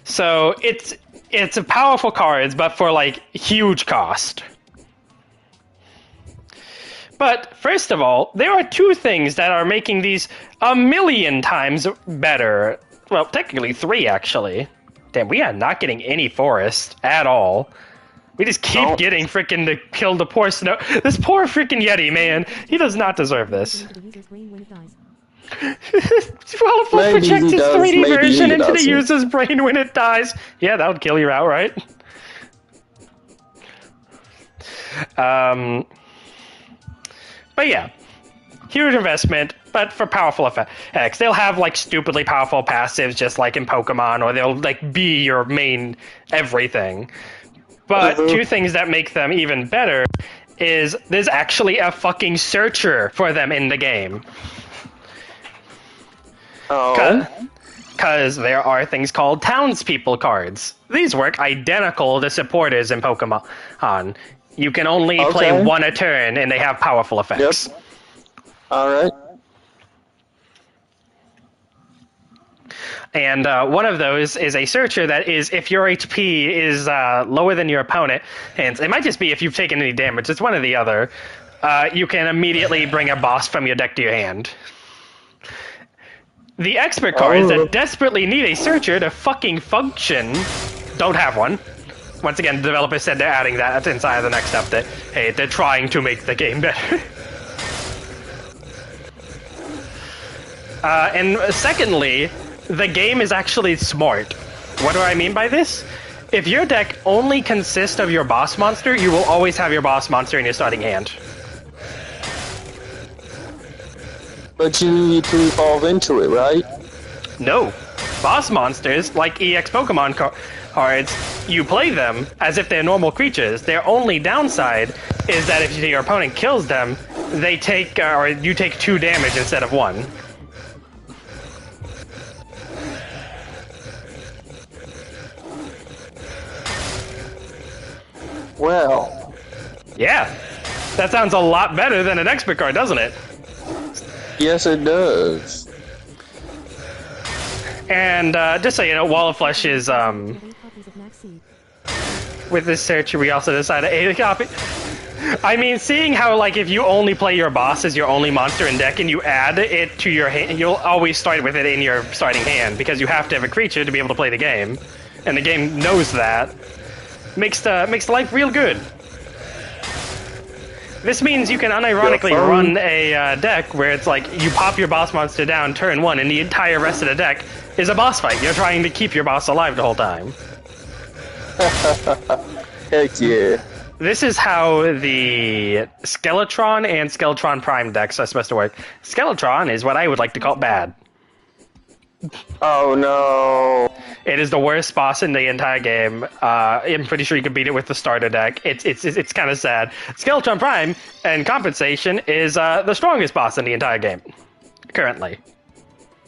Speaker 1: So it's a powerful cards, but for like huge cost. But first of all, there are 2 things that are making these a million times better. Well, technically 3 actually. Damn, we are not getting any forest at all. We just keep getting freaking to kill the poor snow. This poor freaking Yeti, man. He does not deserve this. Well, if we'll project its 3D version into the user's brain when it dies. Yeah, that would kill you outright. But yeah, huge investment, but for powerful effects. They'll have like stupidly powerful passives just like in Pokemon, or they'll like be your main everything. But 2 things that make them even better is there's actually a fucking searcher for them in the game.
Speaker 2: Oh.
Speaker 1: Because there are things called townspeople cards. These work identical to supporters in Pokemon. You can only play 1 a turn, and they have powerful effects.
Speaker 2: Yep. Alright.
Speaker 1: And one of those is a searcher that is, if your HP is lower than your opponent, and it might just be if you've taken any damage, it's one or the other, you can immediately bring a boss from your deck to your hand. The expert cards that desperately need a searcher to fucking function don't have one. Once again, the developers said they're adding that inside of the next update. Hey, they're trying to make the game better. And secondly, the game is actually smart. What do I mean by this? If your deck only consists of your boss monster, you will always have your boss monster in your starting hand.
Speaker 2: But you need to evolve into it, right?
Speaker 1: No. Boss monsters, like EX Pokemon cards, you play them as if they're normal creatures. Their only downside is that if your opponent kills them, they take, or you take 2 damage instead of 1.
Speaker 2: Well.
Speaker 1: Yeah. That sounds a lot better than an expert card, doesn't it?
Speaker 2: Yes, it does.
Speaker 1: And just so you know, Wall of Flesh is,
Speaker 3: Copies of Max Seed.
Speaker 1: with this search, we also decided a copy. I mean, seeing how, like, if you only play your boss as your only monster in deck and you add it to your hand, you'll always start with it in your starting hand, because you have to have a creature to be able to play the game. And the game knows that. Makes the life real good. This means you can unironically run a deck where it's like, you pop your boss monster down turn 1, and the entire rest of the deck is a boss fight. You're trying to keep your boss alive the whole time.
Speaker 2: Heck yeah.
Speaker 1: This is how the Skeletron and Skeletron Prime decks are supposed to work. Skeletron is what I would like to call bad.
Speaker 2: Oh no.
Speaker 1: It is the worst boss in the entire game. I'm pretty sure you can beat it with the starter deck. It's kind of sad. Skeletron Prime, and compensation, is the strongest boss in the entire game. Currently.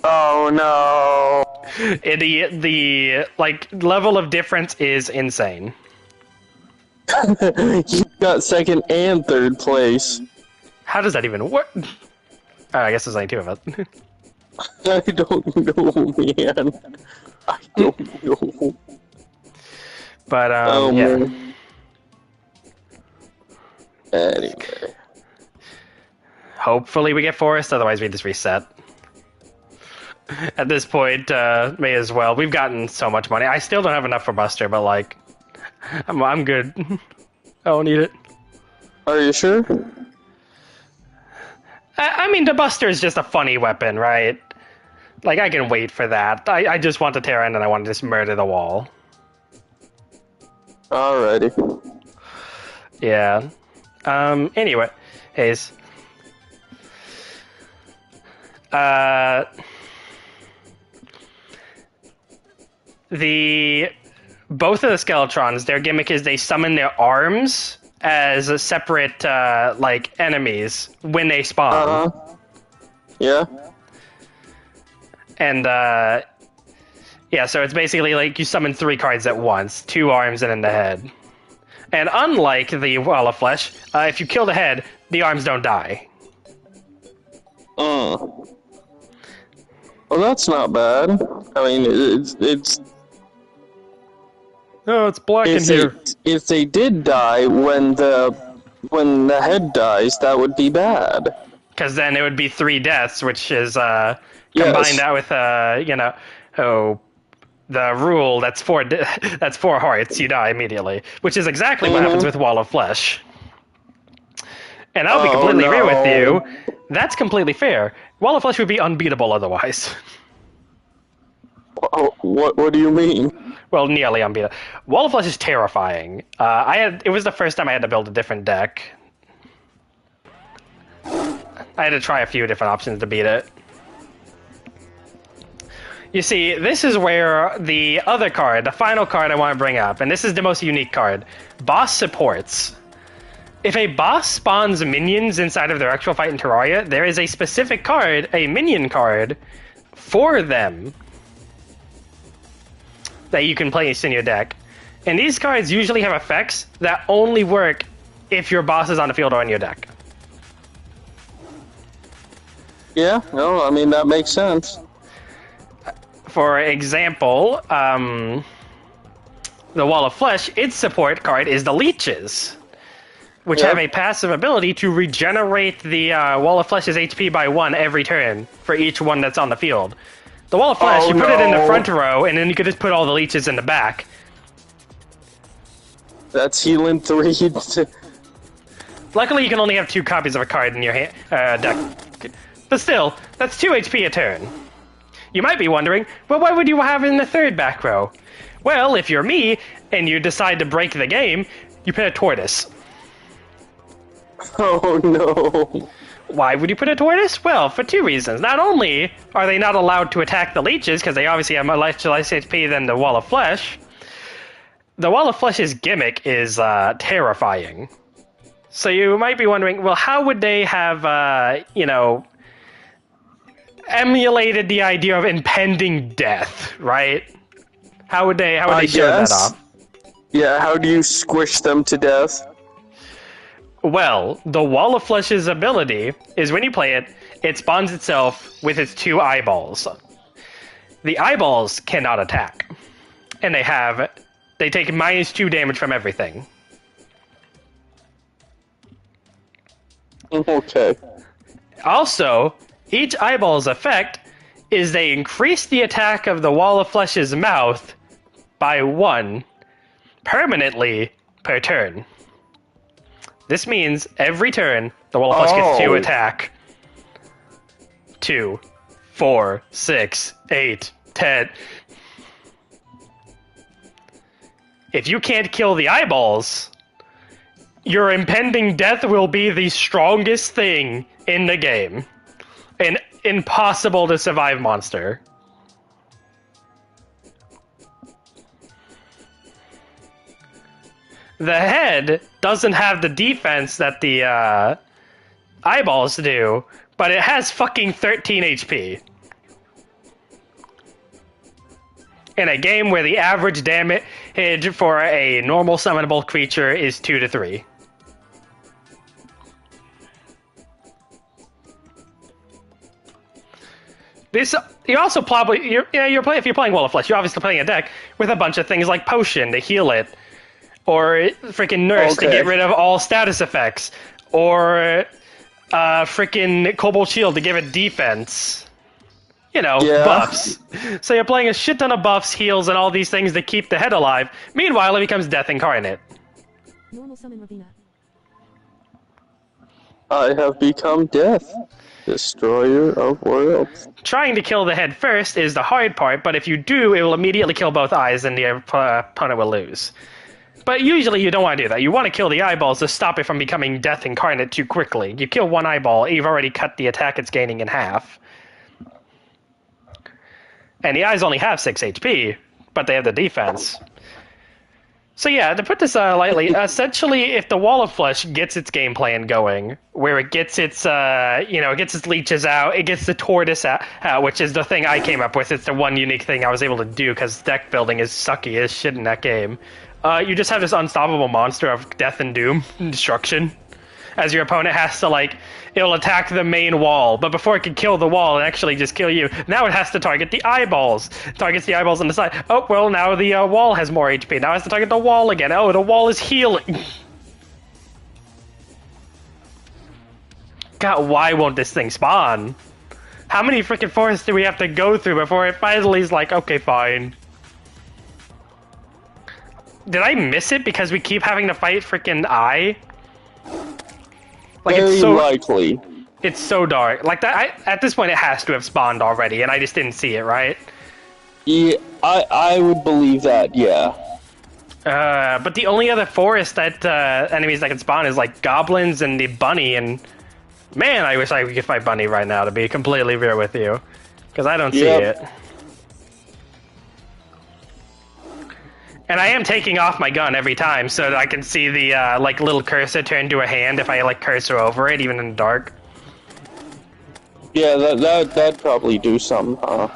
Speaker 2: Oh no.
Speaker 1: The like level of difference is insane.
Speaker 2: You got 2nd and 3rd place.
Speaker 1: How does that even work? I guess there's only 2 of us.
Speaker 2: I don't know, man. I don't know.
Speaker 1: But
Speaker 2: Oh,
Speaker 1: yeah.
Speaker 2: man. Anyway.
Speaker 1: Hopefully we get Forest, otherwise we just reset. At this point, may as well. We've gotten so much money. I still don't have enough for Buster, but like, I'm good. I don't need it.
Speaker 2: Are you sure?
Speaker 1: I mean, the Buster is just a funny weapon, right? Like, I can wait for that. I just want the Terran and I want to just murder the wall.
Speaker 2: Alrighty.
Speaker 1: Yeah. Anyway. Hayes. Both of the Skeletrons, their gimmick is they summon their arms as separate, like, enemies when they spawn.
Speaker 2: Uh-huh. Yeah.
Speaker 1: And, yeah, so it's basically like you summon 3 cards at once, 2 arms and then the head. And unlike the Wall of Flesh, if you kill the head, the arms don't die.
Speaker 2: Well, that's not bad. I mean, it's
Speaker 1: Oh, it's black in here.
Speaker 2: if they did die when the head dies, that would be bad.
Speaker 1: Because then it would be 3 deaths, which is combined
Speaker 2: Yes.
Speaker 1: out with, the rule that's 4 that's 4 hearts, you die immediately. Which is exactly what happens with Wall of Flesh. And I'll be completely fair with you. That's completely fair. Wall of Flesh would be unbeatable otherwise.
Speaker 2: Oh, what do you mean?
Speaker 1: Well, nearly unbeatable. Wall of Flesh is terrifying. It was the first time I had to build a different deck. I had to try a few different options to beat it. You see, this is where the other card, the final card I want to bring up, and this is the most unique card, Boss Supports. If a boss spawns minions inside of their actual fight in Terraria, there is a specific card, a minion card, for them that you can place in your deck. And these cards usually have effects that only work if your boss is on the field or in your deck.
Speaker 2: Yeah, no, I mean, that makes sense.
Speaker 1: For example, the Wall of Flesh, its support card is the Leeches, which have a passive ability to regenerate the Wall of Flesh's HP by 1 every turn for each one that's on the field. The Wall of Flesh, you put it in the front row, and then you could just put all the Leeches in the back.
Speaker 2: That's healing 3.
Speaker 1: Luckily, you can only have 2 copies of a card in your deck. But still, that's 2 HP a turn. You might be wondering, well, what would you have in the third back row? Well, if you're me, and you decide to break the game, you put a tortoise.
Speaker 2: Oh no.
Speaker 1: Why would you put a tortoise? Well, for two reasons. Not only are they not allowed to attack the leeches, because they obviously have less HP than the Wall of Flesh, the Wall of Flesh's gimmick is terrifying. So you might be wondering, well, how would they have, emulated the idea of impending death, right? How would they show that off?
Speaker 2: Yeah, how do you squish them to death?
Speaker 1: Well, the Wall of Flesh's ability is when you play it, it spawns itself with its two eyeballs. The eyeballs cannot attack. And they take -2 damage from everything.
Speaker 2: Okay.
Speaker 1: Also, each eyeball's effect is they increase the attack of the Wall of Flesh's mouth by 1 permanently per turn. This means every turn the Wall of Flesh gets 2 attack. 2, 4, 6, 8, 10. If you can't kill the eyeballs, your impending death will be the strongest thing in the game. An impossible to survive monster. The head doesn't have the defense that the eyeballs do, but it has fucking 13 HP. In a game where the average damage for a normal summonable creature is 2 to 3. You also probably if you're playing Wall of Flesh, you're obviously playing a deck with a bunch of things like Potion to heal it, or freaking Nurse to get rid of all status effects, or freaking Cobalt Shield to give it defense. Buffs. So you're playing a shit ton of buffs, heals, and all these things to keep the head alive. Meanwhile, it becomes Death Incarnate.
Speaker 3: Normal summon Ravina.
Speaker 2: I have become death. Destroyer of worlds.
Speaker 1: Trying to kill the head first is the hard part, but if you do, it will immediately kill both eyes and the opponent will lose. But usually you don't want to do that. You want to kill the eyeballs to stop it from becoming Death Incarnate too quickly. You kill one eyeball, you've already cut the attack it's gaining in half. And the eyes only have 6 HP, but they have the defense. So yeah, to put this lightly, essentially, if the Wall of Flesh gets its game plan going, where it gets its, it gets its leeches out, it gets the tortoise out, which is the thing I came up with. It's the one unique thing I was able to do because deck building is sucky as shit in that game. You just have this unstoppable monster of death and doom and destruction. As your opponent has to, it'll attack the main wall, but before it can kill the wall and actually just kill you, now it has to target the eyeballs. Targets the eyeballs on the side. Oh, well, now the wall has more HP. Now it has to target the wall again. Oh, the wall is healing. God, why won't this thing spawn? How many freaking forests do we have to go through before it finally is like, okay, fine. Did I miss it because we keep having to fight freaking Eye?
Speaker 2: Very
Speaker 1: it's so
Speaker 2: likely.
Speaker 1: It's so dark. At this point, it has to have spawned already, and I just didn't see it, right?
Speaker 2: Yeah, I would believe that, yeah.
Speaker 1: But the only other forest that enemies that can spawn is goblins and the bunny, and man, I wish I could fight bunny right now, to be completely real with you, because I don't see it. And I am taking off my gun every time so that I can see the little cursor turn to a hand if I cursor over it, even in the dark.
Speaker 2: Yeah, that'd probably do something, huh?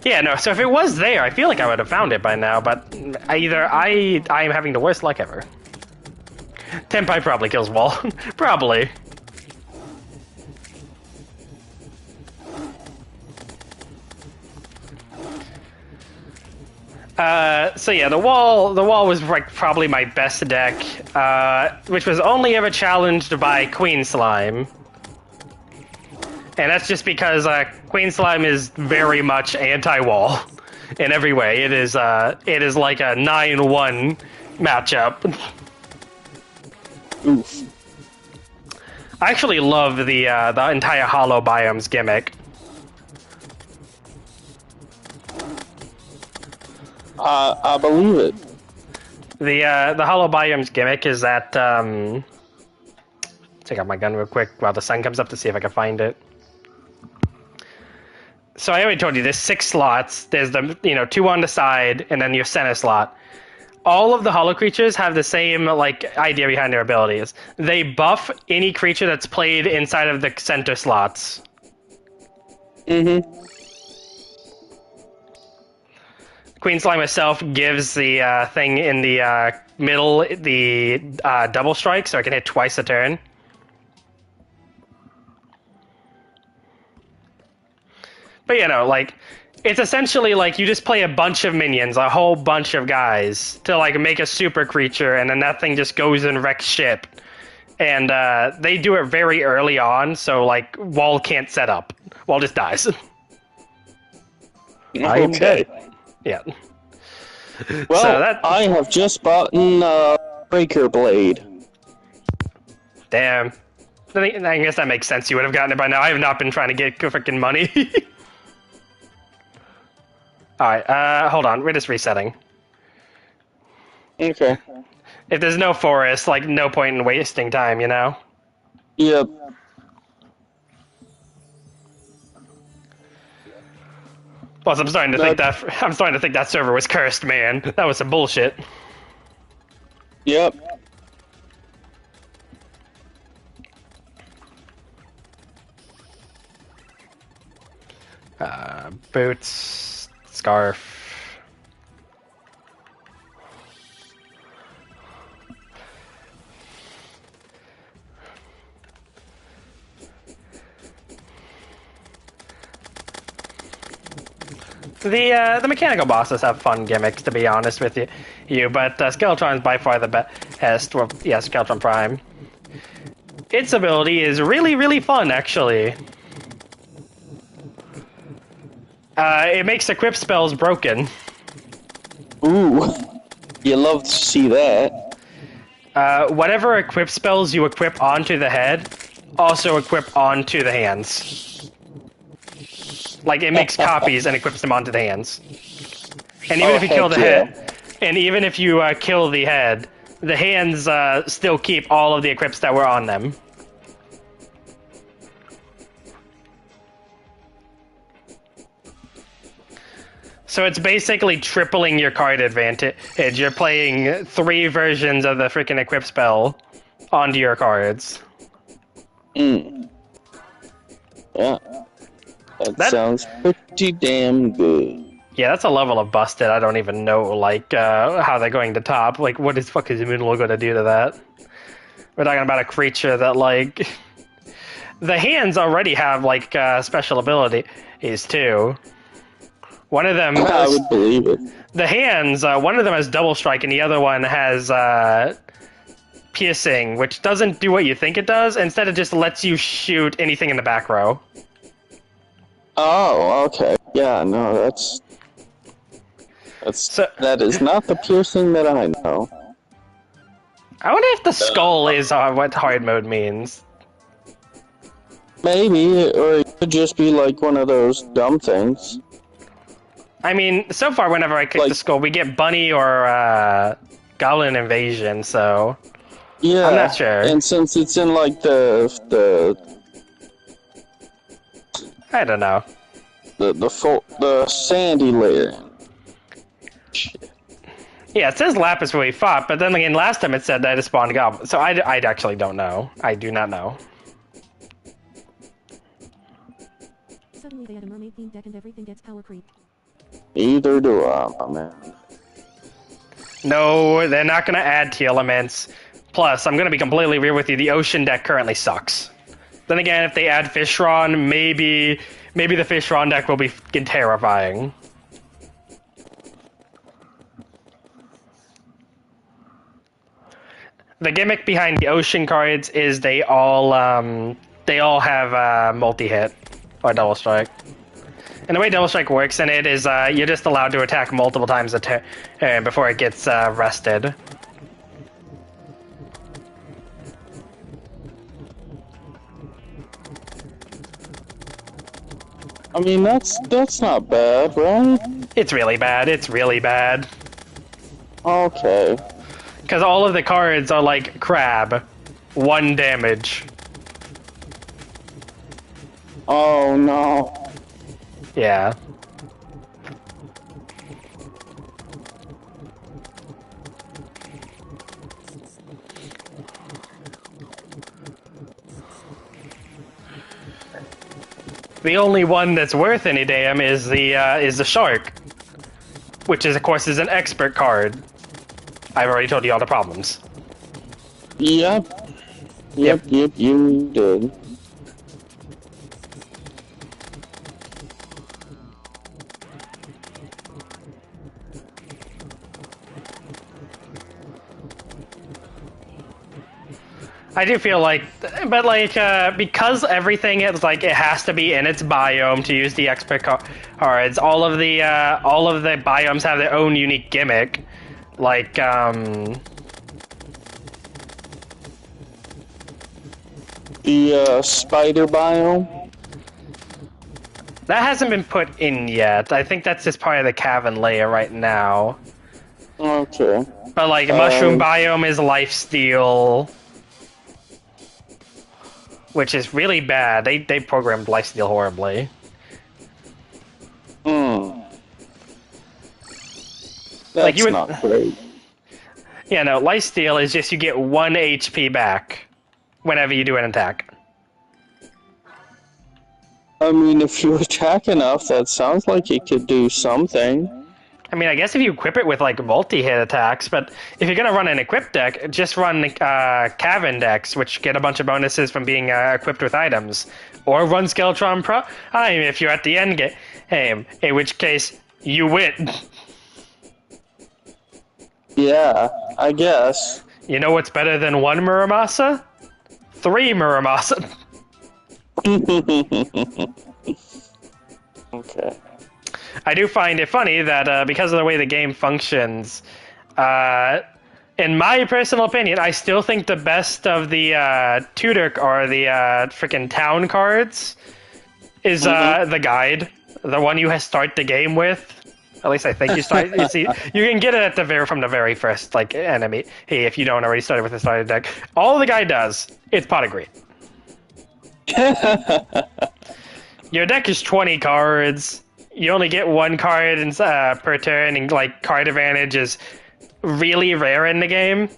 Speaker 1: Yeah, no, so if it was there, I feel like I would have found it by now, but either I'm having the worst luck ever. Tenpai probably kills Wall. Probably. So yeah, the wall was probably my best deck, which was only ever challenged by Queen Slime. And that's just because Queen Slime is very much anti-wall in every way. It is like a 9-1 matchup.
Speaker 2: Oof.
Speaker 1: I actually love the entire Hollow Biomes gimmick.
Speaker 2: I believe it.
Speaker 1: The hollow biomes gimmick is that take out my gun real quick while the sun comes up to see if I can find it. So I already told you there's 6 slots. There's the 2 on the side and then your center slot. All of the hollow creatures have the same idea behind their abilities. They buff any creature that's played inside of the center slots.
Speaker 2: Mm-hmm.
Speaker 1: Queen Slime herself gives the thing in the middle the double strike, so I can hit twice a turn. But it's essentially you just play a bunch of minions, a whole bunch of guys, to make a super creature, and then that thing just goes and wrecks ship. And they do it very early on, so Wall can't set up. Wall just dies.
Speaker 2: Okay.
Speaker 1: Yeah.
Speaker 2: Well,
Speaker 1: so
Speaker 2: I have just bought Breaker Blade.
Speaker 1: Damn. I guess that makes sense. You would have gotten it by now. I have not been trying to get freaking money. Alright, hold on. We're just resetting.
Speaker 2: Okay.
Speaker 1: If there's no forest, no point in wasting time,
Speaker 2: Yep.
Speaker 1: Plus, I'm starting to think that server was cursed, man. That was some bullshit.
Speaker 2: Yep.
Speaker 1: Boots, scarf. The mechanical bosses have fun gimmicks, to be honest with you, but Skeletron's by far the best. Well, yeah, Skeletron Prime. Its ability is really, really fun, actually. It makes equip spells broken.
Speaker 2: Ooh. You love to see that.
Speaker 1: Whatever equip spells you equip onto the head, also equip onto the hands. It makes copies and equips them onto the hands. And even if you kill the head, and even if you kill the head, the hands still keep all of the equips that were on them. So it's basically tripling your card advantage. You're playing 3 versions of the freaking equip spell onto your cards.
Speaker 2: Mm. Yeah. That sounds pretty damn good.
Speaker 1: Yeah, that's a level of busted. I don't even know, how they're going to top. What the fuck is Moonlo going to do to that? We're talking about a creature that, the hands already have, special abilities, too. One of them...
Speaker 2: I would believe it.
Speaker 1: The hands, one of them has double strike, and the other one has, piercing, which doesn't do what you think it does. Instead, it just lets you shoot anything in the back row.
Speaker 2: Oh, okay. Yeah, no, that is not the piercing that I know.
Speaker 1: I wonder if the skull is what hard mode means.
Speaker 2: Maybe, or it could just be one of those dumb things.
Speaker 1: I mean, so far, whenever I click the skull, we get bunny or goblin invasion, so...
Speaker 2: Yeah,
Speaker 1: I'm not sure.
Speaker 2: And since it's in, the
Speaker 1: I don't know.
Speaker 2: The sandy layer.
Speaker 1: Yeah, it says Lapis where we fought, but then again, last time it said that it spawned goblins, so I actually don't know. I do not know.
Speaker 3: Suddenly they add a mermaid-themed deck and everything gets power creep.
Speaker 2: Either do I, my man.
Speaker 1: No, they're not going to add T elements. Plus, I'm going to be completely real with you, the ocean deck currently sucks. Then again, if they add Fishron, maybe the Fishron deck will be fucking terrifying. The gimmick behind the ocean cards is they all have multi-hit or double strike. And the way double strike works in it is you're just allowed to attack multiple times a turn before it gets rested.
Speaker 2: I mean, that's not bad, right?
Speaker 1: It's really bad. It's really bad.
Speaker 2: Okay.
Speaker 1: Because all of the cards are like crab. 1 damage.
Speaker 2: Oh no.
Speaker 1: Yeah. The only one that's worth any damn is the shark, which is of course is an expert card. I've already told you all the problems.
Speaker 2: Yep.
Speaker 1: Yep.
Speaker 2: Yep, you did.
Speaker 1: I do feel like, but like, because everything is like, it has to be in its biome to use the expert cards. All of the biomes have their own unique gimmick. Like,
Speaker 2: The spider biome.
Speaker 1: that hasn't been put in yet. I think that's just part of the cavern layer right now.
Speaker 2: Okay.
Speaker 1: But like, mushroom biome is lifesteal, which is really bad. They programmed lifesteal horribly.
Speaker 2: That's
Speaker 1: Like, you would,
Speaker 2: not great.
Speaker 1: yeah, no, lifesteal is just you get 1 HP back whenever you do an attack.
Speaker 2: I mean, if you attack enough, that sounds like it could do something.
Speaker 1: I mean, I guess if you equip it with like multi-hit attacks, but if you're gonna run an equipped deck, just run Cavern decks, which get a bunch of bonuses from being equipped with items, or run Skeletron Pro. I mean, if you're at the end game, in which case you win.
Speaker 2: Yeah, I guess.
Speaker 1: You know what's better than 1 Muramasa? 3 Muramasa.
Speaker 2: Okay.
Speaker 1: I do find it funny that because of the way the game functions, in my personal opinion, I still think the best of the tutor or the freaking town cards is the guide, the one you start the game with. At least I think you start. You see, you can get it at from the very first like enemy. Hey, if you don't already start with the starter deck, all the guy does it's pot of greed. Your deck is 20 cards. You only get 1 card per turn, and like card advantage is really rare in the game.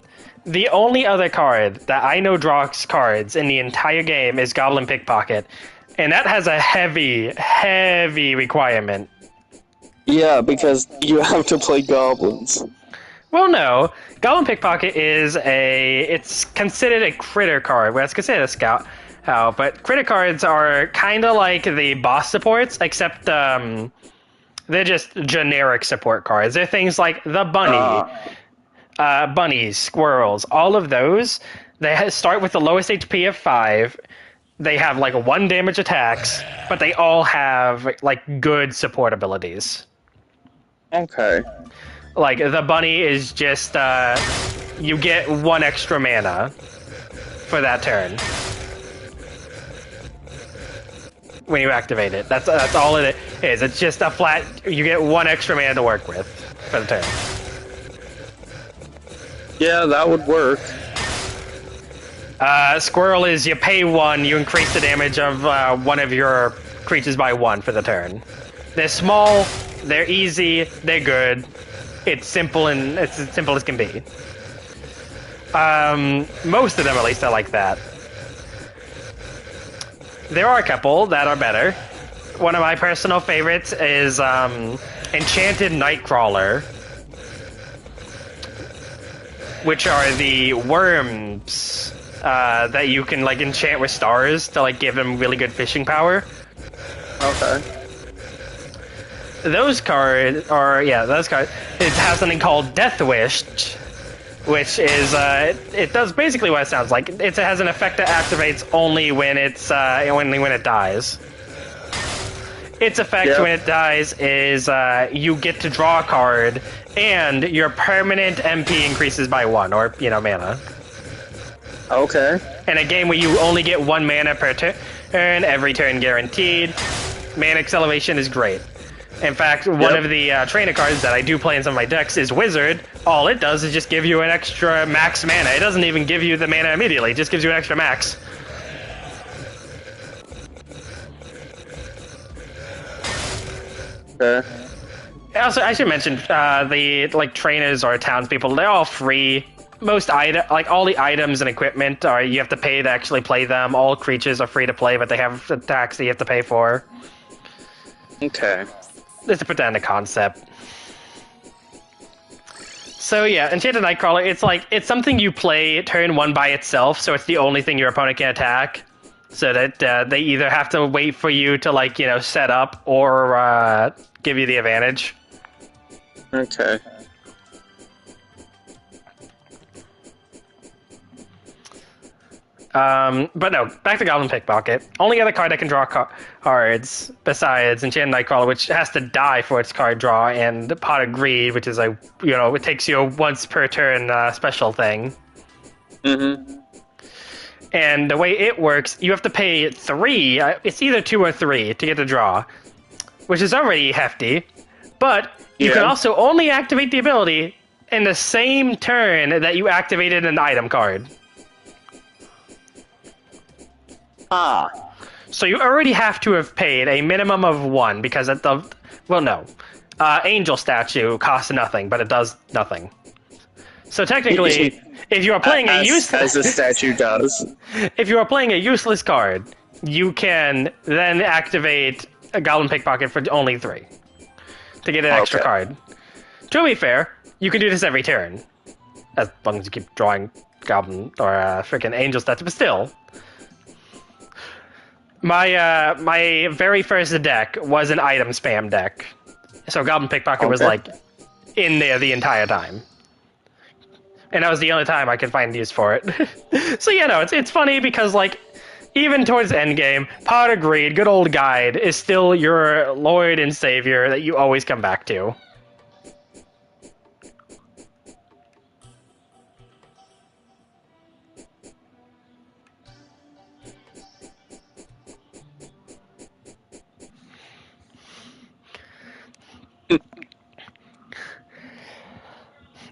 Speaker 1: The only other card that I know draws cards in the entire game is Goblin Pickpocket, and that has a heavy requirement.
Speaker 2: Yeah, because you have to play goblins.
Speaker 1: Well, no. Goblin Pickpocket is it's considered a critter card, where it's considered a scout. But critter cards are kind of like the boss supports, except they're just generic support cards. They're things like the bunny, bunnies, squirrels, all of those. They start with the lowest HP of 5. They have like 1 damage attacks, but they all have like good support abilities.
Speaker 2: Okay.
Speaker 1: Like, the bunny is just, you get 1 extra mana for that turn when you activate it. That's all it is. It's just a flat, you get 1 extra mana to work with for the turn.
Speaker 2: Yeah, that would work.
Speaker 1: Squirrel is you pay 1, you increase the damage of one of your creatures by 1 for the turn. They're small, they're easy, they're good. It's simple, and it's as simple as can be. Most of them, at least, are like that. There are a couple that are better. One of my personal favorites is Enchanted Nightcrawler, which are the worms that you can like enchant with stars to like give them really good fishing power.
Speaker 2: Okay.
Speaker 1: Those cards are, those cards. It has something called Death Wish, which is, it does basically what it sounds like. It has an effect that activates only when it's, only when it dies. Its effect when it dies is, you get to draw a card, and your permanent MP increases by 1, or, mana.
Speaker 2: Okay.
Speaker 1: In a game where you only get 1 mana per turn, every turn guaranteed, Man acceleration is great. In fact, one of the trainer cards that I do play in some of my decks is Wizard. All it does is just give you an extra max mana. It doesn't even give you the mana immediately. It just gives you an extra max. Also, I should mention the trainers or townspeople. They're all free. Most all the items and equipment are you have to pay to actually play them. All creatures are free to play, but they have attacks that you have to pay for.
Speaker 2: Okay.
Speaker 1: Just to put that in the concept. So yeah, Enchanted Nightcrawler. It's something you play turn 1 by itself, so it's the only thing your opponent can attack. So that they either have to wait for you to set up or give you the advantage.
Speaker 2: Okay.
Speaker 1: But no, back to Goblin Pickpocket. Only other card that can draw cards besides Enchanted Nightcrawler, which has to die for its card draw, and Pot of Greed, which is it takes you a once per turn special thing.
Speaker 2: Mm-hmm.
Speaker 1: And the way it works, you have to pay 3. It's either 2 or 3 to get the draw, which is already hefty. But you can also only activate the ability in the same turn that you activated an item card. So you already have to have paid a minimum of 1 because Angel Statue costs nothing, but it does nothing. So technically, if you are playing a useless,
Speaker 2: as a statue does,
Speaker 1: if you are playing a useless card, you can then activate a Goblin Pickpocket for only 3 to get an extra card. To be fair, you can do this every turn, as long as you keep drawing Goblin or freaking Angel Statue. But still. My very first deck was an item spam deck, so Goblin Pickpocket was in there the entire time, and that was the only time I could find use for it. So it's funny because even towards endgame, Pot of Greed, good old guide, is still your lord and savior that you always come back to.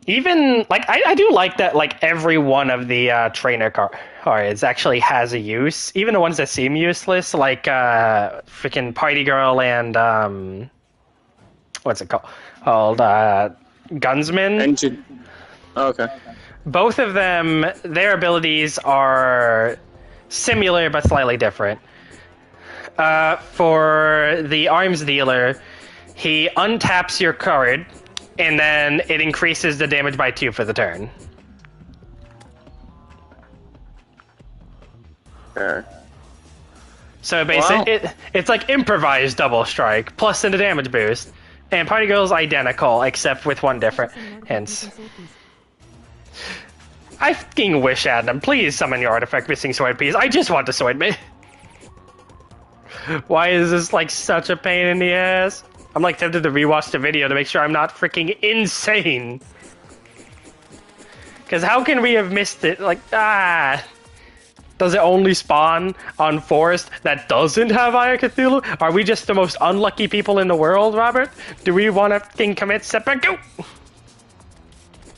Speaker 1: Even I do like that every one of the trainer cards actually has a use. Even the ones that seem useless, freaking Party Girl and what's it called? Gunsman.
Speaker 2: Okay.
Speaker 1: Both of them, their abilities are similar but slightly different. For the arms dealer, he untaps your card, and then it increases the damage by 2 for the turn.
Speaker 2: Okay.
Speaker 1: So basically, it's like improvised double strike, plus in the damage boost. And Party Girl's identical, except with one difference. Hence. I fucking wish, Adam, please summon your artifact missing sword piece. I just want the sword me. Why is this such a pain in the ass? I'm tempted to rewatch the video to make sure I'm not freaking insane. Because how can we have missed it? Does it only spawn on forest that doesn't have Eye of Cthulhu? Are we just the most unlucky people in the world, Robert? Do we want to commit seppuku?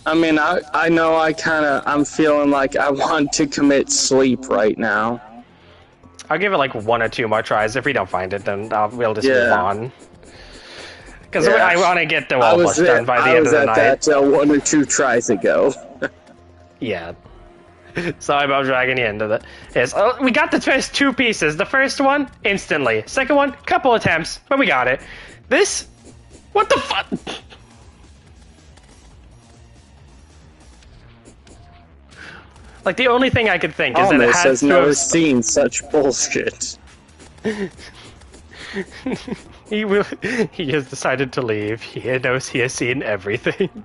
Speaker 2: I mean, I know I'm feeling like I want to commit sleep right now.
Speaker 1: I'll give it 1 or 2 more tries. If we don't find it, then we'll just move on. Because I want to get the wall push done by the end of the night.
Speaker 2: I was at that 1 or 2 tries ago.
Speaker 1: Yeah. Sorry about dragging you into that. We got the first 2 pieces. The first one, instantly. Second one, couple attempts, but we got it. This? What the fuck? The only thing I could think is that it has
Speaker 2: never seen such bullshit.
Speaker 1: He has decided to leave. He knows he has seen everything.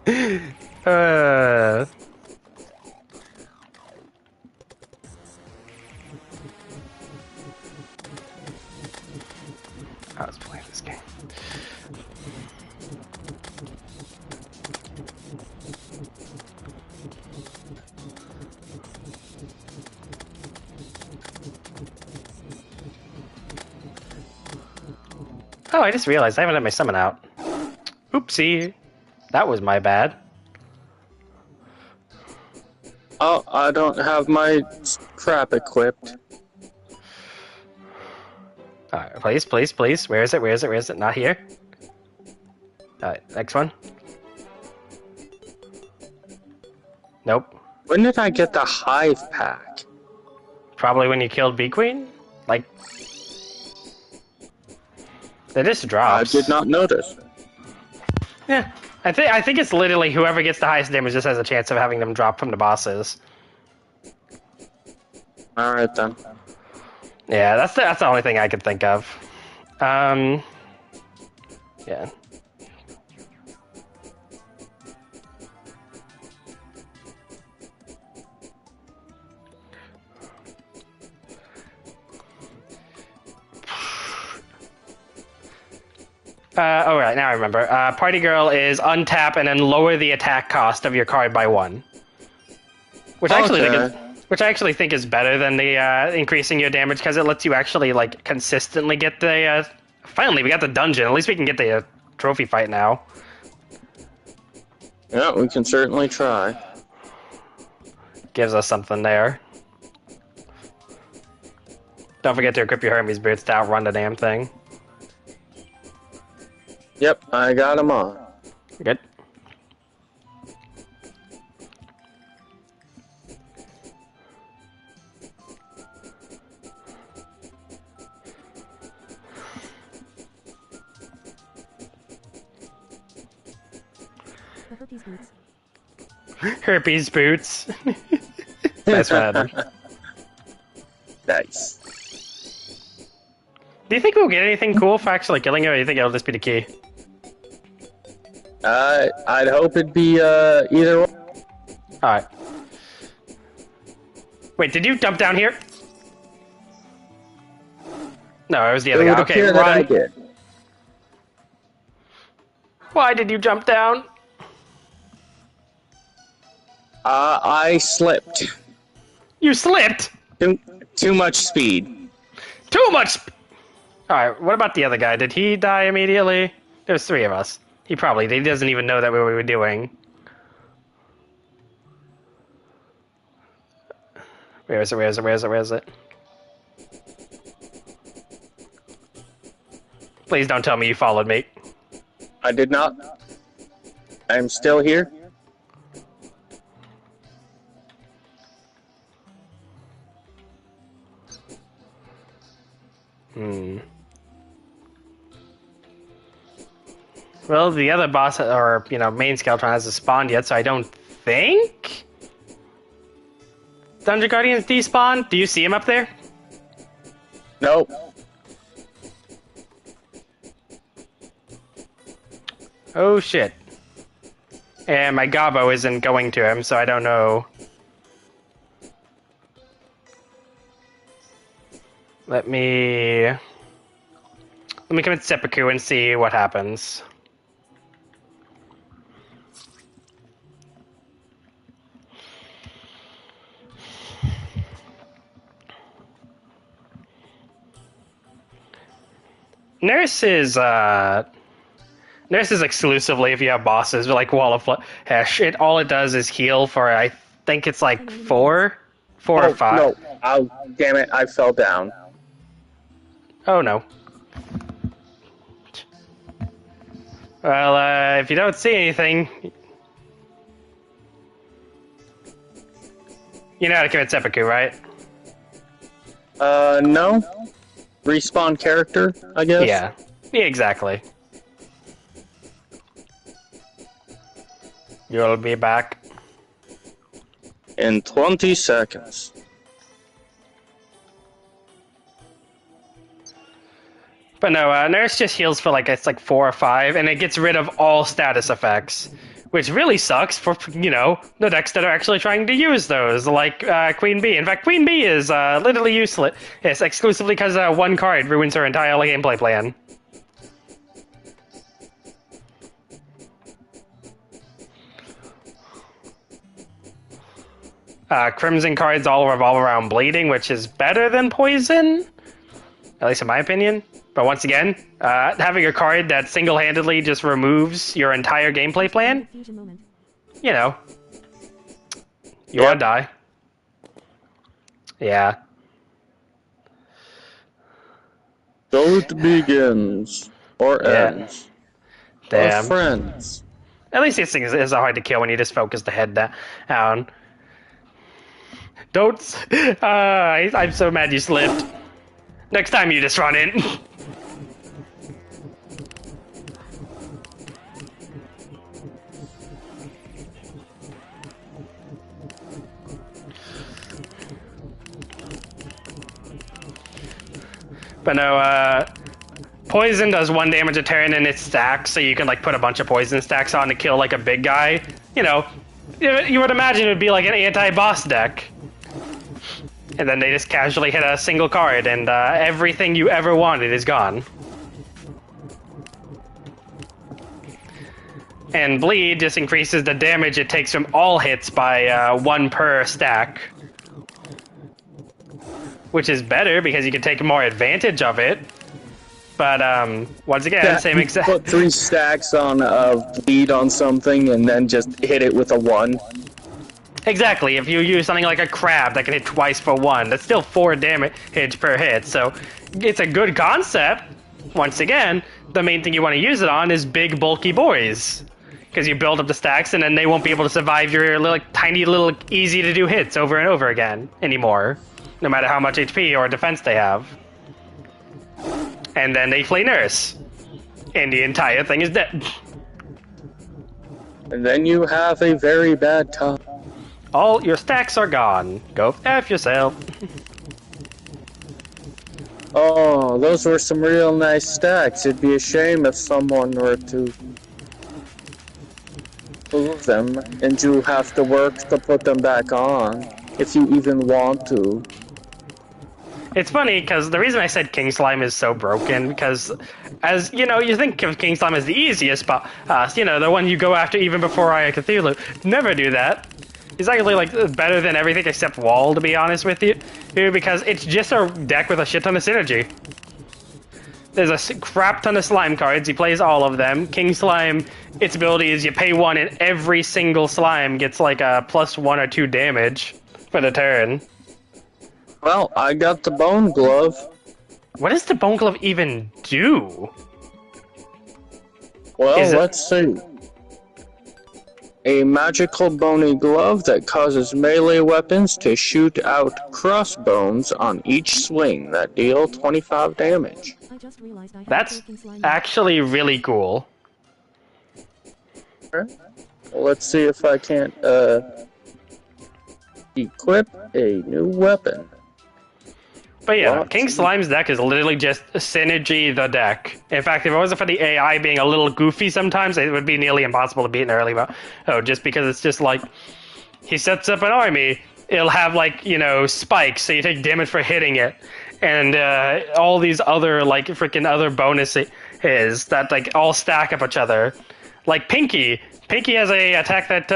Speaker 1: I was playing this game. Oh, I just realized I haven't had my summon out. Oopsie. That was my bad.
Speaker 2: Oh, I don't have my crap equipped.
Speaker 1: Alright, please, please, please. Where is it? Where is it? Where is it? Not here. Alright, next one. Nope.
Speaker 2: When did I get the hive pack?
Speaker 1: Probably when you killed Bee Queen? Like... They just drops.
Speaker 2: I did not notice.
Speaker 1: Yeah. I think it's literally whoever gets the highest damage just has a chance of having them drop from the bosses.
Speaker 2: Alright then.
Speaker 1: Yeah, that's the only thing I could think of. Yeah. Oh, right, now I remember. Party Girl is untap and then lower the attack cost of your card by 1. Which I actually think is better than the increasing your damage, because it lets you actually like consistently get the. Finally, we got the dungeon. At least we can get the trophy fight now.
Speaker 2: Yeah, we can certainly try.
Speaker 1: Gives us something there. Don't forget to equip your Hermes boots to outrun the damn thing.
Speaker 2: Yep, I got them on.
Speaker 1: Good.
Speaker 3: The herpes boots.
Speaker 1: Herpes boots. Nice one, Adam.
Speaker 2: Nice.
Speaker 1: Do you think we'll get anything cool for actually killing it, or do you think it'll just be the key?
Speaker 2: I'd hope it'd be either one.
Speaker 1: Alright. Wait, did you jump down here? No, it was the other
Speaker 2: It
Speaker 1: guy.
Speaker 2: would
Speaker 1: Okay,
Speaker 2: appear that I
Speaker 1: run.
Speaker 2: did.
Speaker 1: Why did you jump down?
Speaker 2: I slipped.
Speaker 1: You slipped!
Speaker 2: Too much speed.
Speaker 1: Too much! Alright, what about the other guy? Did he die immediately? There's 3 of us. He doesn't even know that what we were doing. Where is it, where is it, where is it, where is it? Please don't tell me you followed me.
Speaker 2: I did not. I'm still here.
Speaker 1: Well, the other boss, or, main Skeletron hasn't spawned yet, so I don't think... Dungeon Guardians despawn? Do you see him up there?
Speaker 2: Nope.
Speaker 1: Oh, shit. And my Gobbo isn't going to him, so I don't know. Let me commit seppuku and see what happens. Nurse is exclusively if you have bosses, like Wall of Flesh. All it does is heal for, I think it's like 4 or 5.
Speaker 2: No. Oh, damn it, I fell down.
Speaker 1: Oh no. Well, if you don't see anything, you know how to commit seppuku, right?
Speaker 2: No. Respawn character, I guess?
Speaker 1: Yeah, exactly. You'll be back.
Speaker 2: In 20 seconds.
Speaker 1: But no, Nurse just heals for it's like 4 or 5, and it gets rid of all status effects, which really sucks for, the decks that are actually trying to use those, like Queen Bee. In fact, Queen Bee is literally useless. It's exclusively because one card ruins her entire gameplay plan. Crimson cards all revolve around bleeding, which is better than poison, at least in my opinion. But once again, having a card that single-handedly just removes your entire gameplay plan,
Speaker 3: Fusion moment.
Speaker 1: you know, you wanna die. Yeah.
Speaker 2: So it begins. Or
Speaker 1: Yeah.
Speaker 2: ends. Or
Speaker 1: Damn.
Speaker 2: friends.
Speaker 1: At least these things is hard to kill when you just focus the head down. Don't. I'm so mad you slipped. Next time you just run in. But no, poison does 1 damage a turn and it stacks, so you can like put a bunch of poison stacks on to kill like a big guy. You know, you would imagine it would be like an anti-boss deck. And then they just casually hit a single card and everything you ever wanted is gone. And bleed just increases the damage it takes from all hits by 1 per stack. Which is better because you can take more advantage of it. But once again, same exact.
Speaker 2: Put 3 stacks on bleed on something and then just hit it with a 1.
Speaker 1: Exactly. If you use something like a crab that can hit twice for 1, that's still 4 damage per hit. So it's a good concept. Once again, the main thing you want to use it on is big, bulky boys. Because you build up the stacks and then they won't be able to survive your little, tiny little easy to do hits over and over again anymore. No matter how much HP or defense they have. And then they play nurse. And the entire thing is dead.
Speaker 2: And then you have a very bad time.
Speaker 1: All your stacks are gone. Go F yourself.
Speaker 2: Oh, those were some real nice stacks. It'd be a shame if someone were to move them and you have to work to put them back on, if you even want to.
Speaker 1: It's funny, because the reason I said King Slime is so broken, because, as, you know, you think of King Slime as the easiest, but, you know, the one you go after even before Eye of Cthulhu. Never do that. He's actually, like, better than everything except Wall, to be honest with you, because it's just a deck with a shit ton of synergy. There's a crap ton of slime cards, he plays all of them. King Slime, its ability is you pay 1 and every single slime gets, like, a +1 or 2 damage for the turn.
Speaker 2: Well, I got the bone glove.
Speaker 1: What does the bone glove even do?
Speaker 2: Well, let's see. A magical bony glove that causes melee weapons to shoot out crossbones on each swing that deal 25 damage.
Speaker 3: I just realized I have
Speaker 1: That's
Speaker 3: broken slime.
Speaker 1: actually really cool.
Speaker 2: Well, let's see if I can't equip a new weapon.
Speaker 1: But yeah,
Speaker 2: What?
Speaker 1: King Slime's deck is literally just synergy the deck. In fact, if it wasn't for the AI being a little goofy sometimes, it would be nearly impossible to beat in early mode. Oh, just because it's just like, he sets up an army, it'll have like, you know, spikes, so you take damage for hitting it. And all these other, like, freaking other bonuses that, like, all stack up each other. Like Pinky. Pinky has a attack that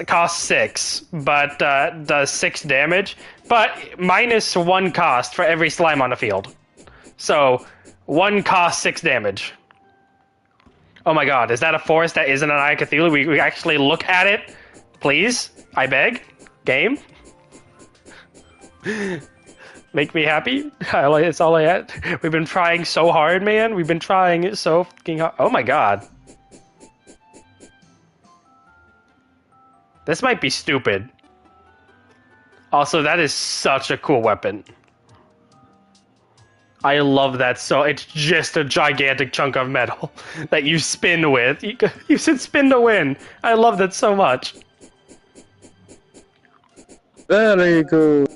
Speaker 1: costs 6, but does 6 damage, but -1 cost for every slime on the field. So 1 cost 6 damage. Oh my god, is that a forest that isn't an Eye of Cthulhu? We actually look at it, please. I beg, game. Make me happy. It's all I had. We've been trying so hard, man. We've been trying so fucking hard. Oh my god. This might be stupid. Also, that is such a cool weapon. I love that so. It's just a gigantic chunk of metal that you spin with. You should spin to win. I love that so much.
Speaker 2: Very good.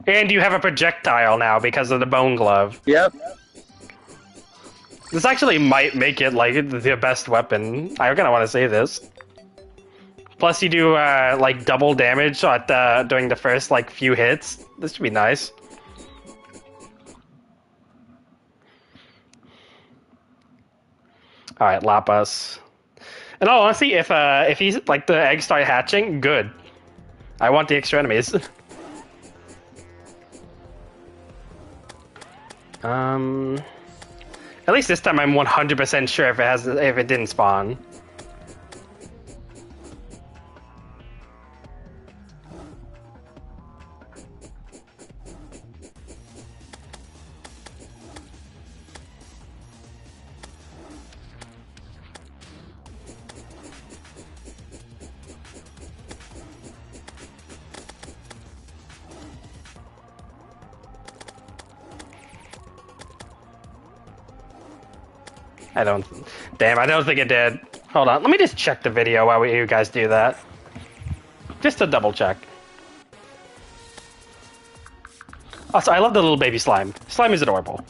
Speaker 1: And you have a projectile now because of the bone glove.
Speaker 2: Yep.
Speaker 1: This actually might make it like the best weapon. I kind of want to say this. Plus, you do like double damage at during the first like few hits. This should be nice. All right, Lapas. And oh, honestly, if he's like the eggs start hatching, good. I want the extra enemies. At least this time I'm 100% sure if it didn't spawn. Damn, I don't think it did. Hold on, let me just check the video while you guys do that. Just to double check. Also, I love the little baby slime. Slime is adorable.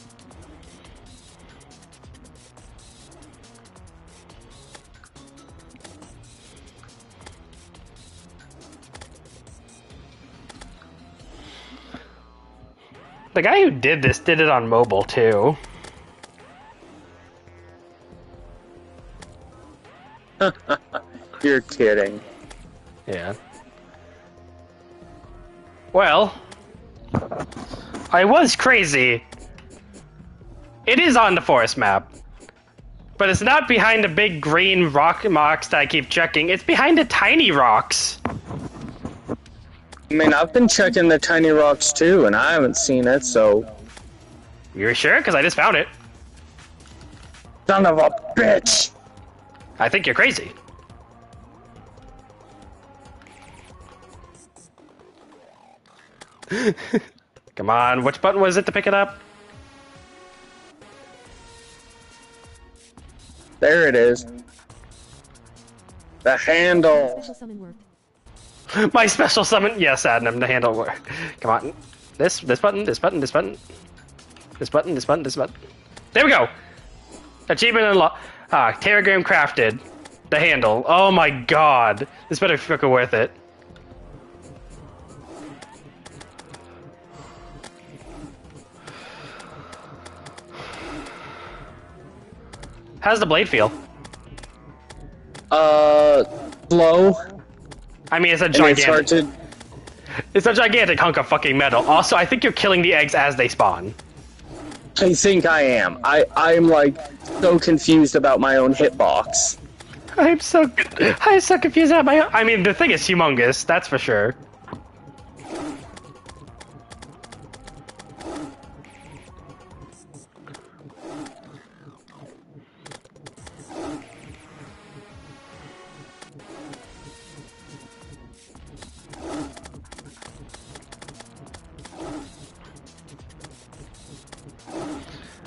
Speaker 1: The guy who did this did it on mobile, too.
Speaker 2: You're kidding.
Speaker 1: Yeah. Well, I was crazy. It is on the forest map. But it's not behind the big green rock rocks that I keep checking. It's behind the tiny rocks.
Speaker 2: I mean, I've been checking the tiny rocks too, and I haven't seen it, so...
Speaker 1: You're sure? Because I just found it.
Speaker 2: Son of a bitch!
Speaker 1: I think you're crazy. Come on, which button was it to pick it up?
Speaker 2: There it is. The handle.
Speaker 3: Special summon worked.
Speaker 1: My special summon. Yes, Adnam, the handle work. Come on. This button, this button, this button. This button, this button, this button. There we go! Achievement unlocked. Ah, Terragram crafted. The handle. Oh my god. This better be fucking worth it. How's the blade feel?
Speaker 2: Slow.
Speaker 1: I mean, it's a
Speaker 2: And it's hard
Speaker 1: gigantic...
Speaker 2: to...
Speaker 1: It's a gigantic hunk of fucking metal. Also, I think you're killing the eggs as they spawn.
Speaker 2: I think I am. I'm like so confused about my own hitbox.
Speaker 1: I'm so confused about my... I mean, the thing is humongous, that's for sure.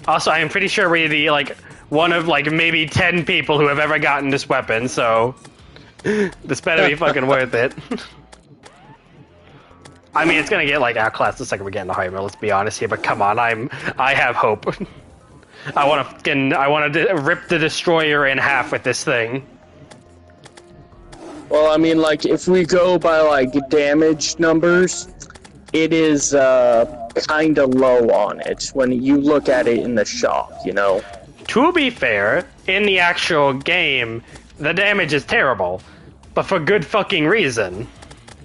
Speaker 1: Also, I am pretty sure we're the, like, one of, like, maybe 10 people who have ever gotten this weapon, so... This better be fucking worth it. I mean, it's gonna get, like, outclassed the second we get into higher, let's be honest here, but come on, I have hope. I wanna rip the Destroyer in half with this thing.
Speaker 2: Well, I mean, like, if we go by, like, damage numbers, it is, kinda low on it when you look at it in the shop, you know?
Speaker 1: To be fair, in the actual game, the damage is terrible, but for good fucking reason.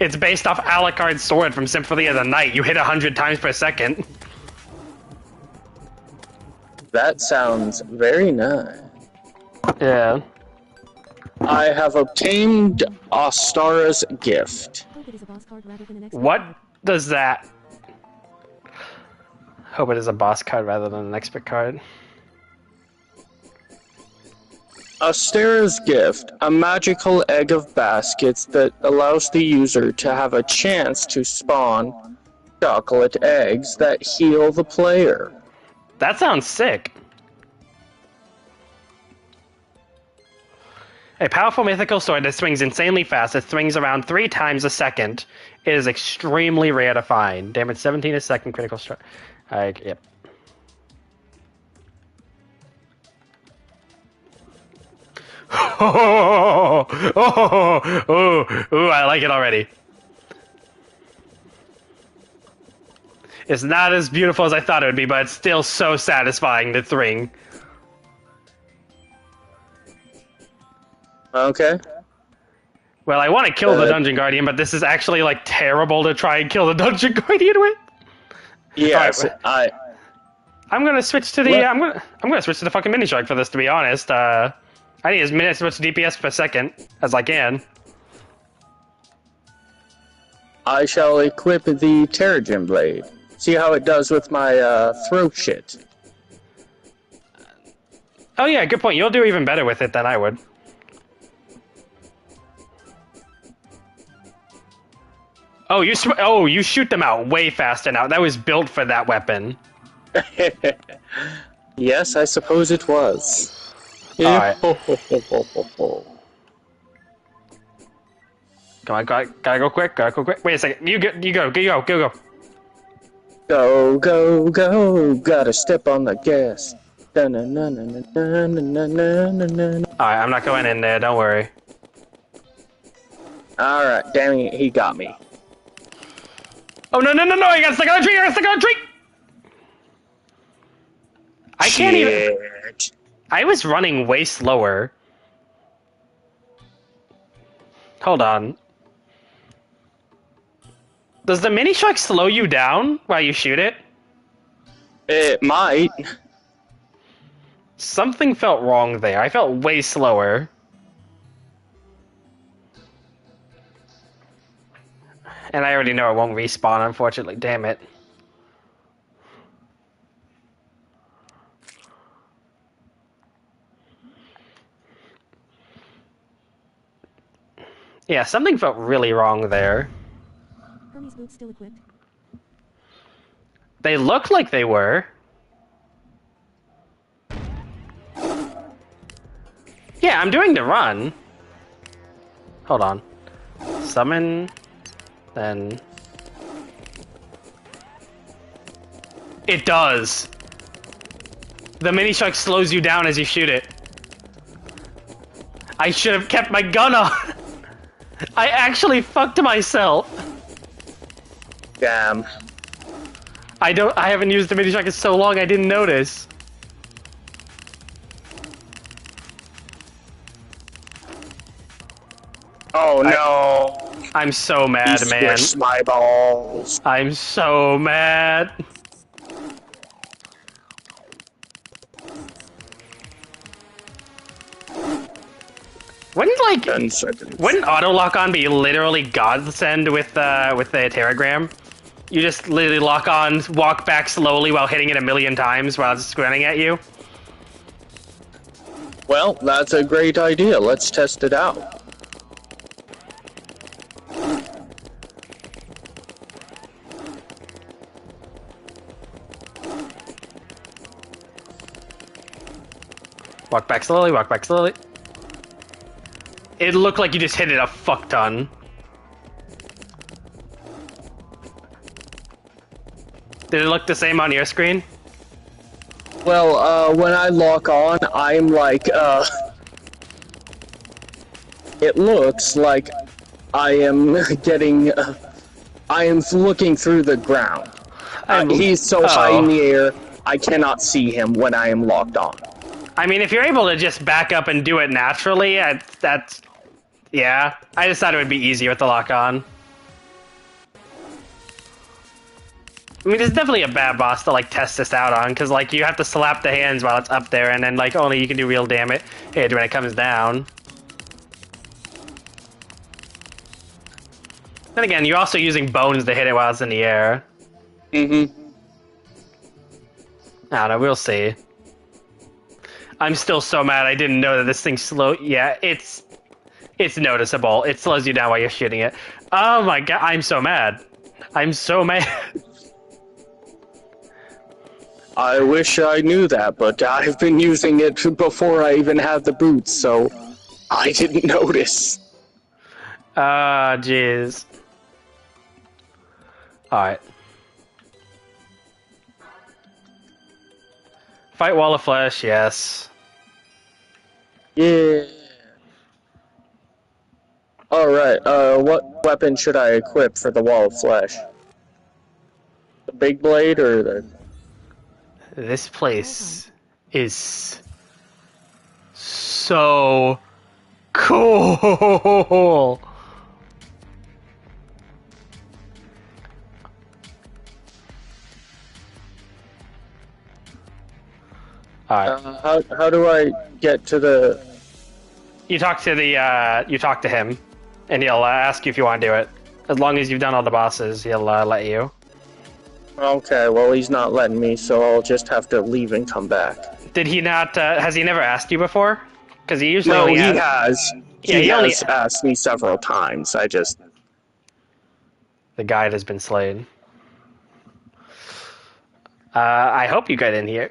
Speaker 1: It's based off Alucard's sword from Symphony of the Night. You hit 100 times per second.
Speaker 2: That sounds very nice.
Speaker 1: Yeah.
Speaker 2: I have obtained Ostara's gift.
Speaker 3: Hope it is a boss card rather than an expert.
Speaker 1: What does that... Hope it is a boss card rather than an expert card.
Speaker 2: Ostara's gift, a magical egg of baskets that allows the user to have a chance to spawn chocolate eggs that heal the player.
Speaker 1: That sounds sick. A powerful mythical sword that swings insanely fast. It swings around 3 times a second. It is extremely rare to find. Damage 17 a second, critical strike. Yep. Oh, I like it already. It's not as beautiful as I thought it would be, but it's still so satisfying to ring.
Speaker 2: Okay.
Speaker 1: Well, I want to kill the Dungeon Guardian, but this is actually, like, terrible to try and kill the Dungeon Guardian with.
Speaker 2: Yes,
Speaker 1: Right. I'm gonna switch to the.
Speaker 2: What?
Speaker 1: I'm gonna switch to the fucking mini shark for this. To be honest, I need as many as much DPS per second as I can.
Speaker 2: I shall equip the Terraria blade. See how it does with my throat shit.
Speaker 1: Oh yeah, good point. You'll do even better with it than I would. Oh, you shoot them out way faster now. That was built for that weapon.
Speaker 2: Yes, I suppose it was.
Speaker 1: Alright. Come on, gotta go quick, Wait a second. You go.
Speaker 2: Go, go, go, gotta step on the gas.
Speaker 1: Alright, I'm not going in there, don't worry.
Speaker 2: Alright, damn it, he got me.
Speaker 1: Oh, no, I got stuck on a tree, I can't even... I was running way slower. Hold on. Does the mini shark slow you down while you shoot it?
Speaker 2: It might.
Speaker 1: Something felt wrong there. I felt way slower. And I already know it won't respawn, unfortunately. Damn it. Yeah, something felt really wrong there.
Speaker 3: Hermes boots still equipped.
Speaker 1: They looked like they were. Yeah, I'm doing the run. Hold on. Summon... Then... It does! The mini shark slows you down as you shoot it. I should have kept my gun on! I actually fucked myself!
Speaker 2: Damn.
Speaker 1: I haven't used the mini shark in so long I didn't notice.
Speaker 2: Oh no.
Speaker 1: I'm so mad,
Speaker 2: He
Speaker 1: man.
Speaker 2: squished my balls.
Speaker 1: I'm so mad. Wouldn't
Speaker 2: 10 seconds.
Speaker 1: wouldn't auto lock on be literally godsend with the Terragram? You just literally lock on, walk back slowly while hitting it a million times while it's running at you.
Speaker 2: Well, that's a great idea. Let's test it out.
Speaker 1: Walk back slowly, walk back slowly. It looked like you just hit it a fuck ton. Did it look the same on your screen?
Speaker 2: Well, when I lock on, I'm like, it looks like I am getting, I am looking through the ground. He's so high in the air, I cannot see him when I am locked on.
Speaker 1: I mean, if you're able to just back up and do it naturally, that's... Yeah, I just thought it would be easier with the lock-on. I mean, it's definitely a bad boss to, like, test this out on, because, like, you have to slap the hands while it's up there, and then, like, only you can do real damage when it comes down. Then again, you're also using bones to hit it while it's in the air.
Speaker 2: Mm-hmm.
Speaker 1: I don't know, we'll see. I'm still so mad I didn't know that this thing's slow. Yeah, it's noticeable. It slows you down while you're shooting it. Oh my god, I'm so mad. I'm so mad.
Speaker 2: I wish I knew that, but I've been using it before I even had the boots, so I didn't notice.
Speaker 1: Ah, jeez. Alright. Fight Wall of Flesh, yes.
Speaker 2: Yeah. Alright, what weapon should I equip for the Wall of Flesh? The big blade or the...
Speaker 1: This place is so cool. Alright.
Speaker 2: How do I get to the?
Speaker 1: You talk to him, and he'll ask you if you want to do it. As long as you've done all the bosses, he'll let you.
Speaker 2: Okay, well he's not letting me, so I'll just have to leave and come back.
Speaker 1: Did he not? Has he never asked you before? Because he usually
Speaker 2: No,
Speaker 1: only
Speaker 2: he
Speaker 1: asks.
Speaker 2: has.
Speaker 1: Yeah,
Speaker 2: he
Speaker 1: he
Speaker 2: has asked me several times. I just.
Speaker 1: The guide has been slain. I hope you get in here.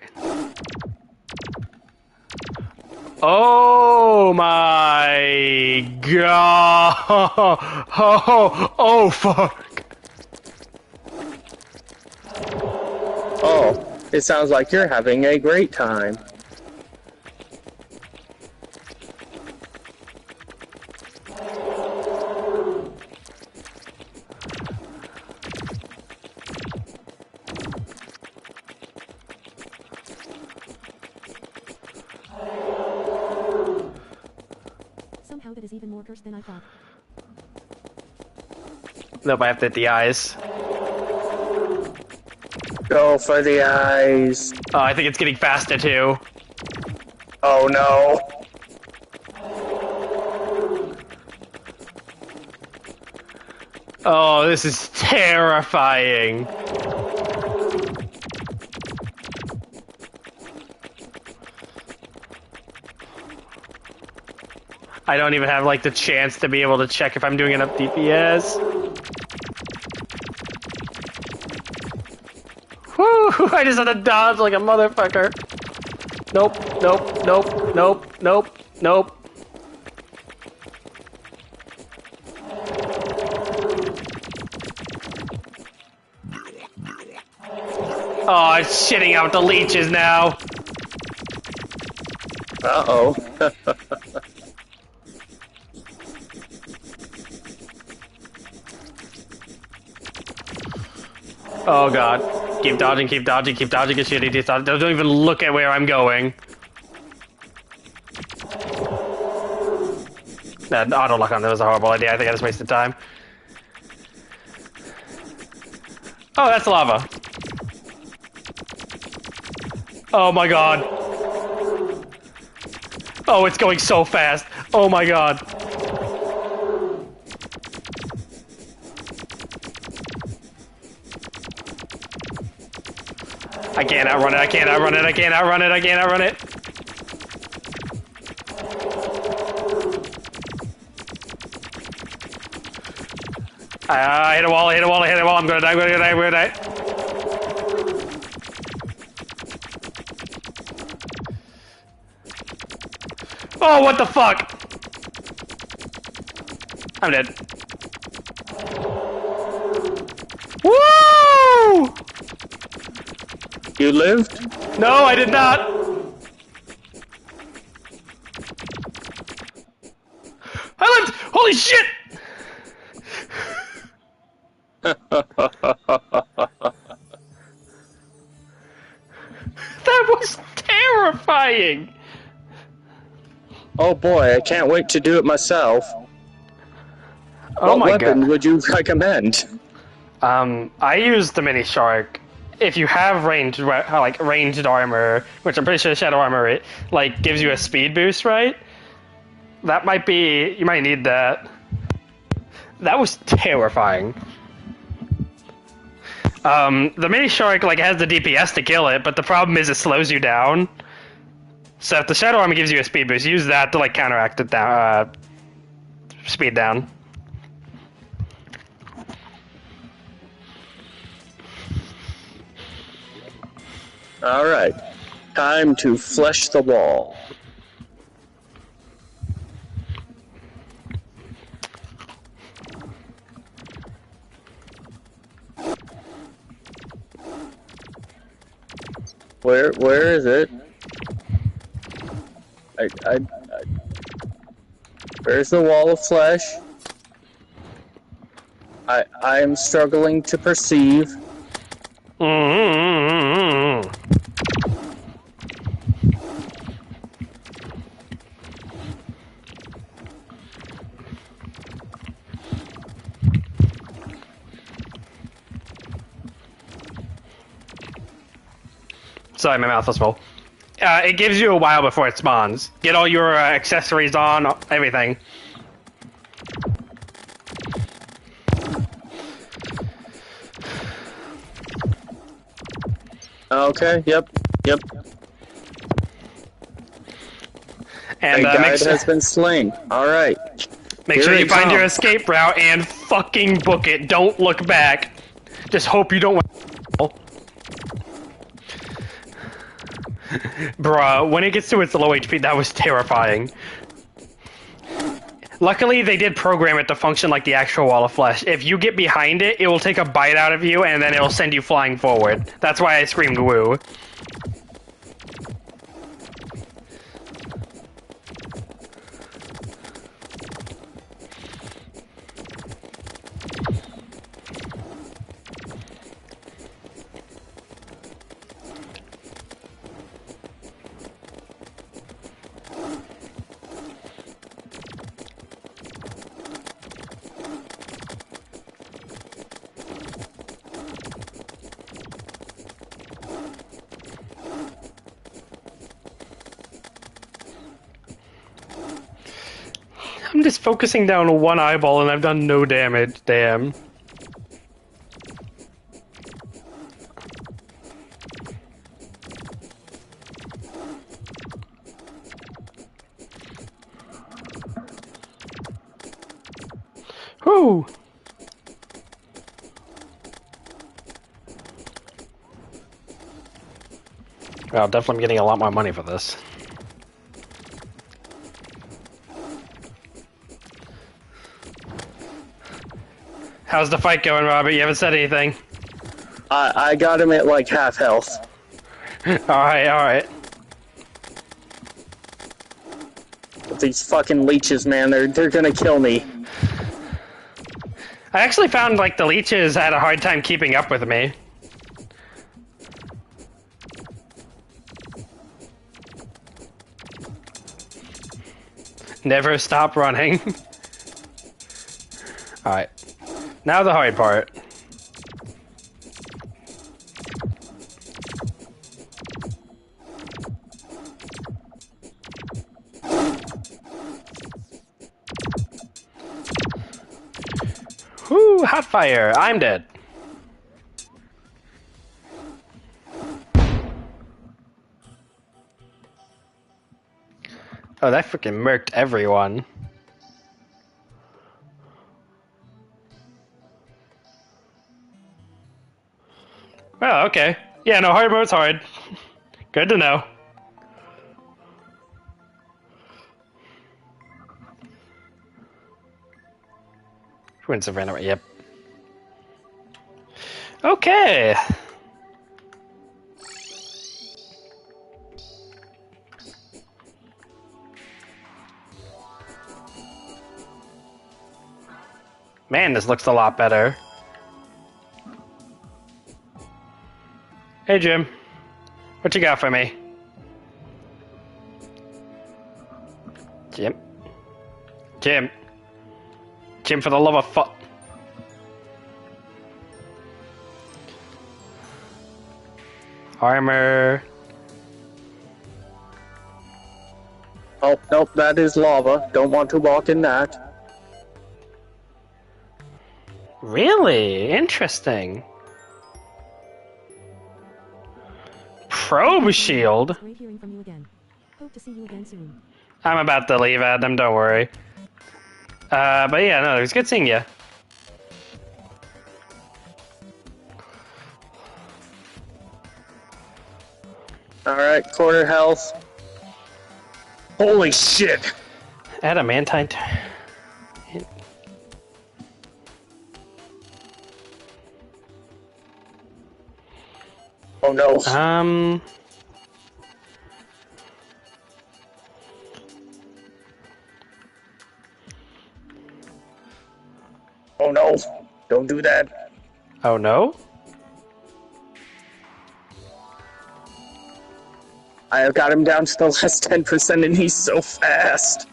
Speaker 1: Oh my god! Oh fuck!
Speaker 2: Oh, it sounds like you're having a great time.
Speaker 3: Somehow that is even more cursed than I thought.
Speaker 1: Nope, I have to hit the eyes.
Speaker 2: Go for the eyes.
Speaker 1: Oh, I think it's getting faster too.
Speaker 2: Oh no.
Speaker 1: Oh, this is terrifying. I don't even have like the chance to be able to check if I'm doing enough DPS. Whew, I just had to dodge like a motherfucker. Nope, nope, nope, nope, nope, nope. Oh, it's shitting out the leeches now.
Speaker 2: Uh-oh.
Speaker 1: Oh god. Keep dodging, keep dodging, keep dodging, get shitty, keep dodging. Don't even look at where I'm going. That auto lock on that was a horrible idea. I think I just wasted time. Oh, that's lava. Oh my god. Oh, it's going so fast. Oh my god. I can't outrun it, I can't outrun it, I can't outrun it, I can't outrun it. I hit a wall, I hit a wall, I hit a wall, I'm gonna die, I'm gonna die, I'm gonna die. Oh, what the fuck? I'm dead. Woo!
Speaker 2: You lived?
Speaker 1: No, I did not. I lived! Holy shit! That was terrifying!
Speaker 2: Oh boy, I can't wait to do it myself.
Speaker 1: Oh
Speaker 2: what
Speaker 1: my
Speaker 2: weapon
Speaker 1: god.
Speaker 2: would you recommend?
Speaker 1: I use the mini shark. If you have ranged armor, which I'm pretty sure shadow armor like gives you a speed boost, right? That might be, you might need that. That was terrifying. The mini shark like has the DPS to kill it, but the problem is it slows you down. So if the shadow armor gives you a speed boost, use that to like counteract it down, speed down.
Speaker 2: Alright, time to flesh the wall. Where is it? Where's the wall of flesh? I am struggling to perceive.
Speaker 1: Sorry, my mouth was full. It gives you a while before it spawns. Get all your accessories on, everything.
Speaker 2: Okay, yep.
Speaker 1: And
Speaker 2: The guide has been slain. Alright.
Speaker 1: make sure you find your escape route and fucking book it. Don't look back. Just hope you don't. Bruh, when it gets to its low HP, that was terrifying. Luckily, they did program it to function like the actual wall of flesh. If you get behind it, it will take a bite out of you, and then it'll send you flying forward. That's why I screamed woo. I'm just focusing down one eyeball and I've done no damage. Damn. Whew. Well, definitely getting a lot more money for this. How's the fight going, Robert? You haven't said anything.
Speaker 2: I got him at like half health.
Speaker 1: Alright.
Speaker 2: These fucking leeches, man, they're gonna kill me.
Speaker 1: I actually found, like, the leeches had a hard time keeping up with me. Never stop running. Alright. Now the hard part. Whoo, hot fire. I'm dead. Oh, that freaking murked everyone. Oh, okay. Yeah, no, hard mode's hard. Good to know. Twin Savannah, yep. Okay. Man, this looks a lot better. Hey, Jim. What you got for me? Jim? Jim? Jim, for the love of fuck. Armor.
Speaker 2: Oh, nope, that is lava. Don't want to walk in that.
Speaker 1: Really? Interesting. Probe shield?
Speaker 3: Great hearing from you again. Hope to see you again soon.
Speaker 1: I'm about to leave, Adam, don't worry. But yeah, no, it was good seeing you.
Speaker 2: Alright, quarter health. Holy shit!
Speaker 1: Adamantine.
Speaker 2: Oh no. Oh no. Don't do that.
Speaker 1: Oh no?
Speaker 2: I have got him down to the last 10% and he's so fast.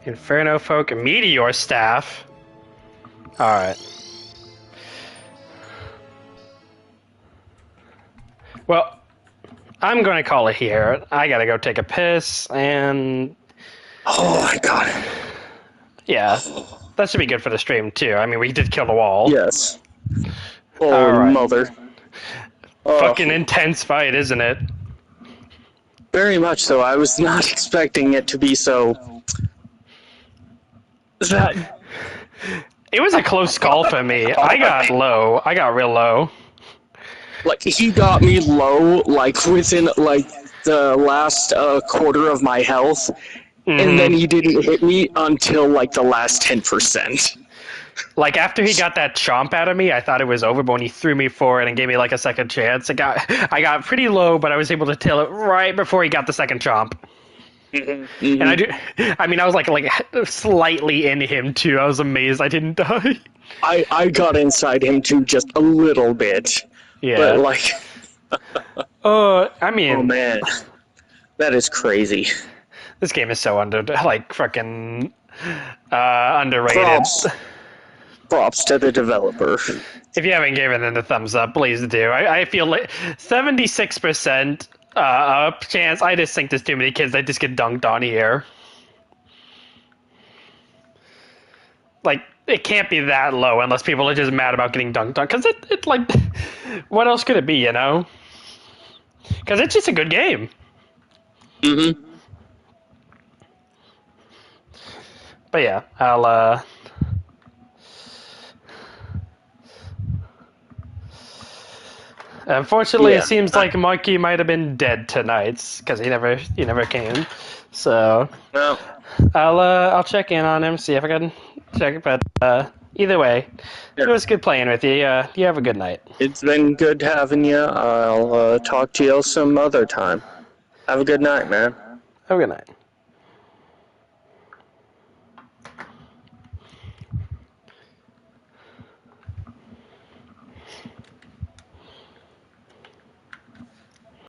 Speaker 1: Inferno Folk Meteor Staff. All right. Well, I'm going to call it here. I gotta go take a piss, and
Speaker 2: Oh my god.
Speaker 1: yeah, that should be good for the stream too. I mean, we did kill the wall.
Speaker 2: Yes. Oh,
Speaker 1: All right.
Speaker 2: mother. Oh,
Speaker 1: Fucking intense fight, isn't it?
Speaker 2: very much so. I was not expecting it to be so. That.
Speaker 1: It was a close call for me. I got low. I got real low.
Speaker 2: Like, he got me low, like, within, like, the last quarter of my health, and then he didn't hit me until, like, the last 10%.
Speaker 1: Like, after he got that chomp out of me, I thought it was over, but when he threw me forward and gave me, like, a second chance, I got pretty low, but I was able to tail it right before he got the second chomp. And I was, like, slightly in him, too. I was amazed I didn't die.
Speaker 2: I got inside him, too, just a little bit.
Speaker 1: Yeah.
Speaker 2: But, like...
Speaker 1: I mean...
Speaker 2: Oh, man. That is crazy.
Speaker 1: This game is so fucking... underrated.
Speaker 2: Props to the developer.
Speaker 1: If you haven't given it a thumbs up, please do. I feel like 76% chance. I just think there's too many kids that just get dunked on here. Like, it can't be that low unless people are just mad about getting dunked on. Because it like, what else could it be, you know? Because it's just a good game.
Speaker 2: Mm-hmm.
Speaker 1: But yeah, I'll, Unfortunately,
Speaker 2: Yeah.
Speaker 1: it seems like Monkey might have been dead tonight because he never came. So
Speaker 2: Well,
Speaker 1: I'll check in on him, see if I can check. But either way, it was good playing with you. You have a good night.
Speaker 2: it's been good having you. I'll talk to you some other time. Have a good night, man.
Speaker 1: Have a good night.